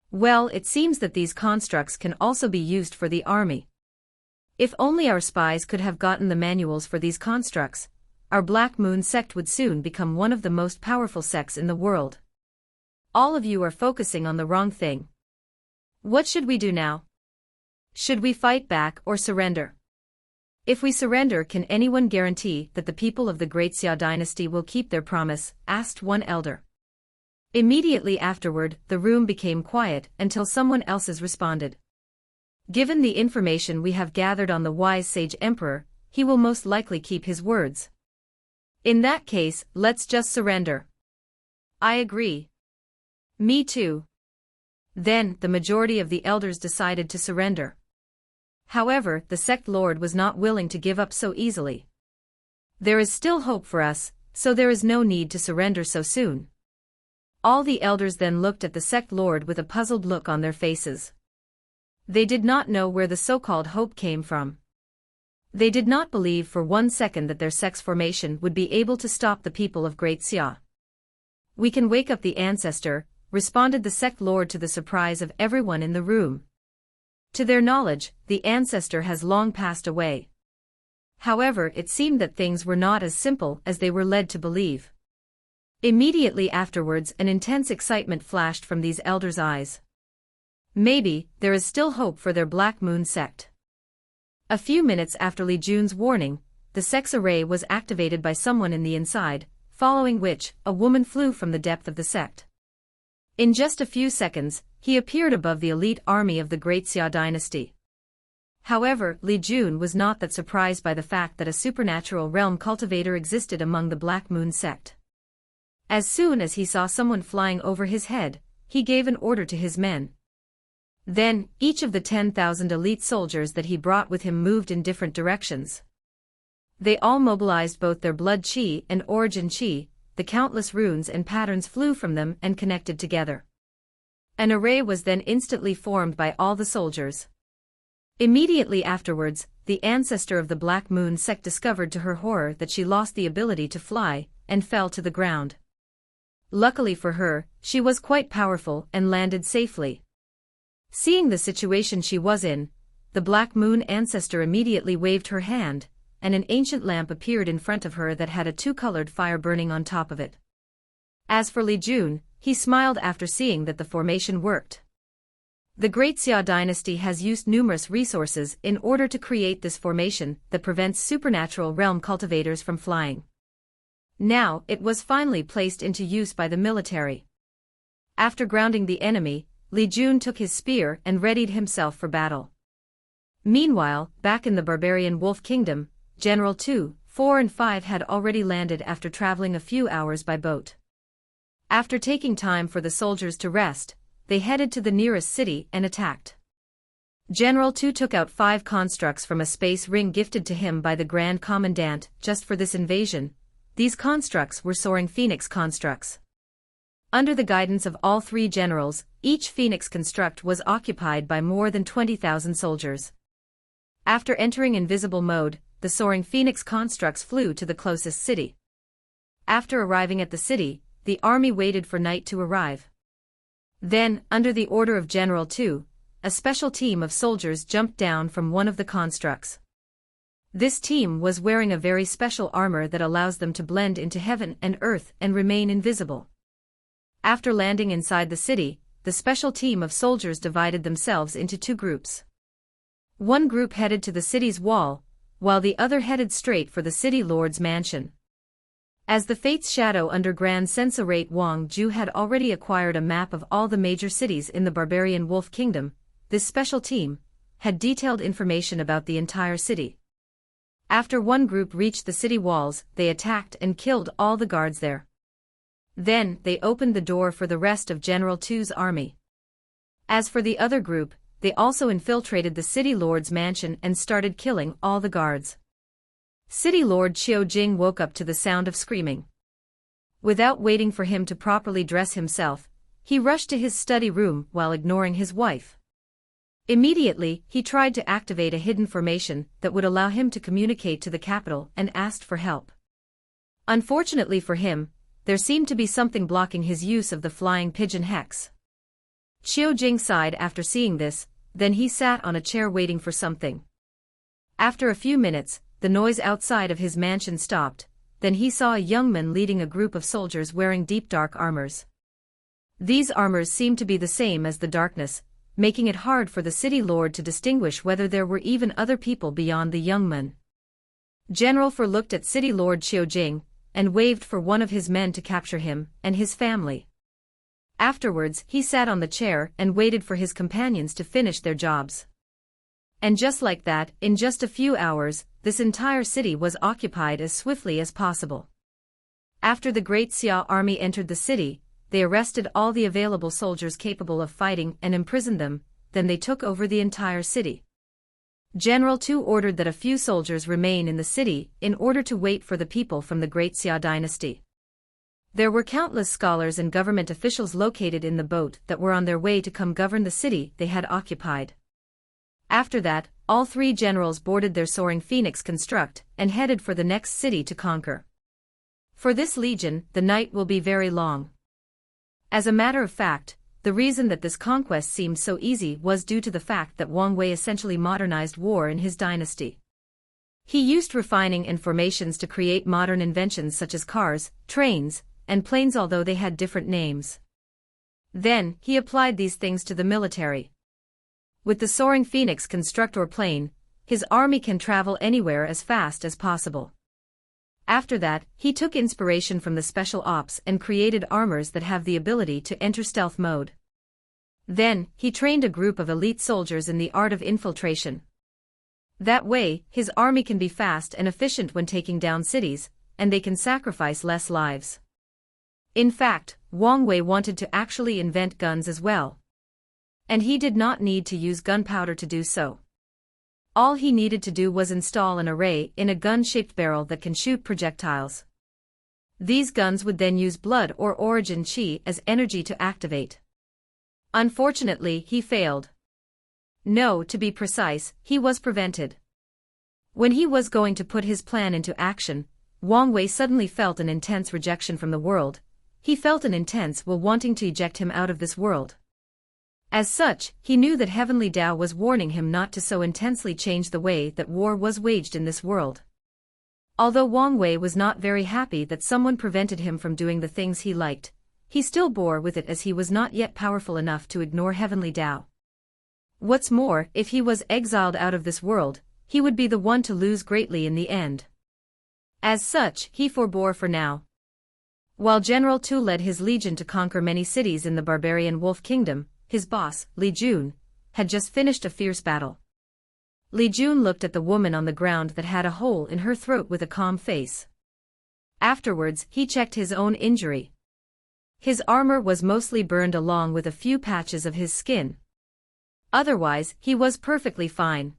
Well, it seems that these constructs can also be used for the army. If only our spies could have gotten the manuals for these constructs, our Black Moon sect would soon become one of the most powerful sects in the world. All of you are focusing on the wrong thing. What should we do now? Should we fight back or surrender? If we surrender, can anyone guarantee that the people of the Great Xia dynasty will keep their promise?" asked one elder. Immediately afterward, the room became quiet until someone else's responded. "Given the information we have gathered on the wise sage emperor, he will most likely keep his words. In that case, let's just surrender." "I agree." "Me too." Then, the majority of the elders decided to surrender. However, the sect lord was not willing to give up so easily. "There is still hope for us, so there is no need to surrender so soon." All the elders then looked at the sect lord with a puzzled look on their faces. They did not know where the so-called hope came from. They did not believe for 1 second that their sect's formation would be able to stop the people of Great Xia. "We can wake up the ancestor," responded the sect lord to the surprise of everyone in the room. To their knowledge, the ancestor has long passed away. However, it seemed that things were not as simple as they were led to believe. Immediately afterwards, an intense excitement flashed from these elders' eyes. Maybe, there is still hope for their Black Moon sect. A few minutes after Li Jun's warning, the sect's array was activated by someone in the inside, following which, a woman flew from the depth of the sect. In just a few seconds, he appeared above the elite army of the Great Xia dynasty. However, Li Jun was not that surprised by the fact that a supernatural realm cultivator existed among the Black Moon sect. As soon as he saw someone flying over his head, he gave an order to his men. Then, each of the 10,000 elite soldiers that he brought with him moved in different directions. They all mobilized both their blood chi and origin chi. The countless runes and patterns flew from them and connected together. An array was then instantly formed by all the soldiers. Immediately afterwards, the ancestor of the Black Moon sect discovered to her horror that she lost the ability to fly, and fell to the ground. Luckily for her, she was quite powerful and landed safely. Seeing the situation she was in, the Black Moon ancestor immediately waved her hand, and an ancient lamp appeared in front of her that had a two-colored fire burning on top of it. As for Li Jun, he smiled after seeing that the formation worked. The Great Xia dynasty has used numerous resources in order to create this formation that prevents supernatural realm cultivators from flying. Now, it was finally placed into use by the military. After grounding the enemy, Li Jun took his spear and readied himself for battle. Meanwhile, back in the barbarian wolf kingdom, General 2, 4 and 5 had already landed after traveling a few hours by boat. After taking time for the soldiers to rest, they headed to the nearest city and attacked. General 2 took out 5 constructs from a space ring gifted to him by the Grand Commandant just for this invasion. These constructs were soaring phoenix constructs. Under the guidance of all 3 generals, each phoenix construct was occupied by more than 20,000 soldiers. After entering invisible mode, the soaring phoenix constructs flew to the closest city. After arriving at the city, the army waited for night to arrive. Then, under the order of General 2, a special team of soldiers jumped down from one of the constructs. This team was wearing a very special armor that allows them to blend into heaven and earth and remain invisible. After landing inside the city, the special team of soldiers divided themselves into 2 groups. One group headed to the city's wall, while the other headed straight for the city lord's mansion. As the Fate's Shadow under Grand Censorate Wang Ju had already acquired a map of all the major cities in the barbarian wolf kingdom, this special team had detailed information about the entire city. After one group reached the city walls, they attacked and killed all the guards there. Then, they opened the door for the rest of General 2's army. As for the other group, they also infiltrated the city lord's mansion and started killing all the guards. City Lord Qiu Jing woke up to the sound of screaming. Without waiting for him to properly dress himself, he rushed to his study room while ignoring his wife. Immediately, he tried to activate a hidden formation that would allow him to communicate to the capital and asked for help. Unfortunately for him, there seemed to be something blocking his use of the flying pigeon hex. Qiu Jing sighed after seeing this, then he sat on a chair waiting for something. After a few minutes, the noise outside of his mansion stopped, then he saw a young man leading a group of soldiers wearing deep dark armors. These armors seemed to be the same as the darkness, making it hard for the city lord to distinguish whether there were even other people beyond the young man. General 4 looked at City Lord Qiu Jing, and waved for one of his men to capture him and his family. Afterwards, he sat on the chair and waited for his companions to finish their jobs. And just like that, in just a few hours, this entire city was occupied as swiftly as possible. After the Great Xia army entered the city, they arrested all the available soldiers capable of fighting and imprisoned them, then they took over the entire city. General 2 ordered that a few soldiers remain in the city in order to wait for the people from the Great Xia dynasty. There were countless scholars and government officials located in the boat that were on their way to come govern the city they had occupied. After that, all 3 generals boarded their soaring phoenix construct and headed for the next city to conquer. For this legion, the night will be very long. As a matter of fact, the reason that this conquest seemed so easy was due to the fact that Wang Wei essentially modernized war in his dynasty. He used refining and formations to create modern inventions such as cars, trains, and planes, although they had different names. Then, he applied these things to the military. With the soaring phoenix construct or plane, his army can travel anywhere as fast as possible. After that, he took inspiration from the special ops and created armors that have the ability to enter stealth mode. Then, he trained a group of elite soldiers in the art of infiltration. That way, his army can be fast and efficient when taking down cities, and they can sacrifice less lives. In fact, Wang Wei wanted to actually invent guns as well. And he did not need to use gunpowder to do so. All he needed to do was install an array in a gun-shaped barrel that can shoot projectiles. These guns would then use blood or origin chi as energy to activate. Unfortunately, he failed. No, to be precise, he was prevented. When he was going to put his plan into action, Wang Wei suddenly felt an intense rejection from the world. He felt an intense will wanting to eject him out of this world. As such, he knew that Heavenly Tao was warning him not to so intensely change the way that war was waged in this world. Although Wang Wei was not very happy that someone prevented him from doing the things he liked, he still bore with it as he was not yet powerful enough to ignore Heavenly Tao. What's more, if he was exiled out of this world, he would be the one to lose greatly in the end. As such, he forbore for now. While General Tu led his legion to conquer many cities in the barbarian Wolf Kingdom, his boss, Li Jun, had just finished a fierce battle. Li Jun looked at the woman on the ground that had a hole in her throat with a calm face. Afterwards, he checked his own injury. His armor was mostly burned along with a few patches of his skin. Otherwise, he was perfectly fine.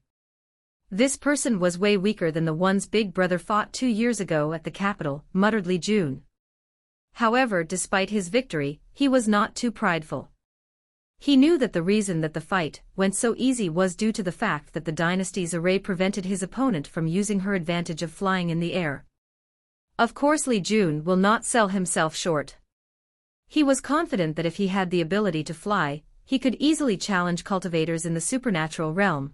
This person was way weaker than the ones Big Brother fought 2 years ago at the capital, muttered Li Jun. However, despite his victory, he was not too prideful. He knew that the reason that the fight went so easy was due to the fact that the dynasty's array prevented his opponent from using her advantage of flying in the air. Of course, Li Jun will not sell himself short. He was confident that if he had the ability to fly, he could easily challenge cultivators in the supernatural realm.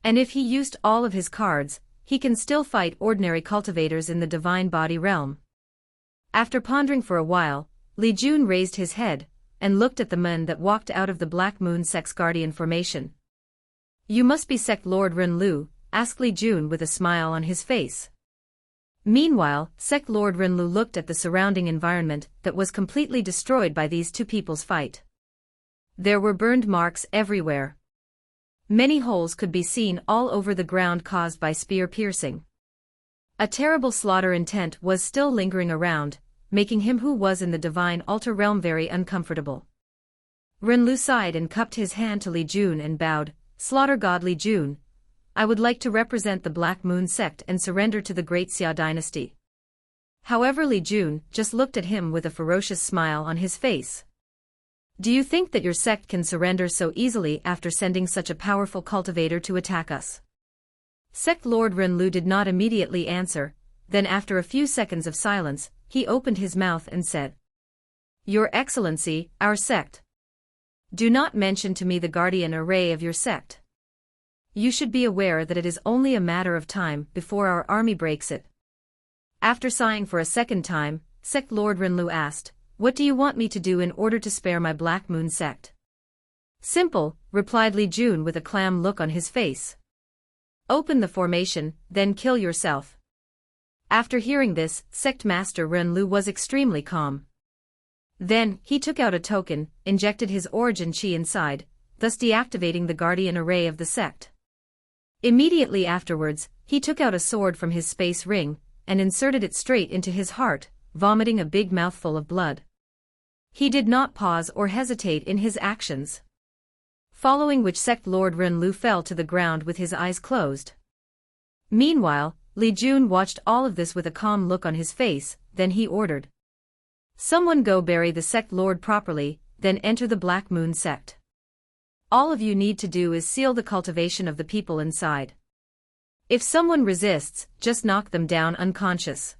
And if he used all of his cards, he can still fight ordinary cultivators in the divine body realm. After pondering for a while, Li Jun raised his head and looked at the men that walked out of the Black Moon Sect's guardian formation. You must be Sect Lord Ren Lu, asked Li Jun with a smile on his face. Meanwhile, Sect Lord Ren Lu looked at the surrounding environment that was completely destroyed by these two people's fight. There were burned marks everywhere. Many holes could be seen all over the ground caused by spear piercing. A terrible slaughter intent was still lingering around, making him who was in the divine altar realm very uncomfortable. Ren Lu sighed and cupped his hand to Li Jun and bowed, Slaughter God Li Jun, I would like to represent the Black Moon Sect and surrender to the Great Xia dynasty. However, Li Jun just looked at him with a ferocious smile on his face. Do you think that your sect can surrender so easily after sending such a powerful cultivator to attack us? Sect Lord Ren Lu did not immediately answer, then after a few seconds of silence, he opened his mouth and said, Your Excellency, our sect. Do not mention to me the guardian array of your sect. You should be aware that it is only a matter of time before our army breaks it. After sighing for a second time, Sect Lord Ren Lu asked, What do you want me to do in order to spare my Black Moon sect? Simple, replied Li Jun with a clam look on his face. Open the formation, then kill yourself. After hearing this, Sect Master Ren Lu was extremely calm. Then, he took out a token, injected his origin chi inside, thus deactivating the guardian array of the sect. Immediately afterwards, he took out a sword from his space ring, and inserted it straight into his heart, vomiting a big mouthful of blood. He did not pause or hesitate in his actions. Following which Sect Lord Ren Lu fell to the ground with his eyes closed. Meanwhile, Li Jun watched all of this with a calm look on his face, then he ordered. Someone go bury the Sect Lord properly, then enter the Black Moon Sect. All of you need to do is seal the cultivation of the people inside. If someone resists, just knock them down unconscious.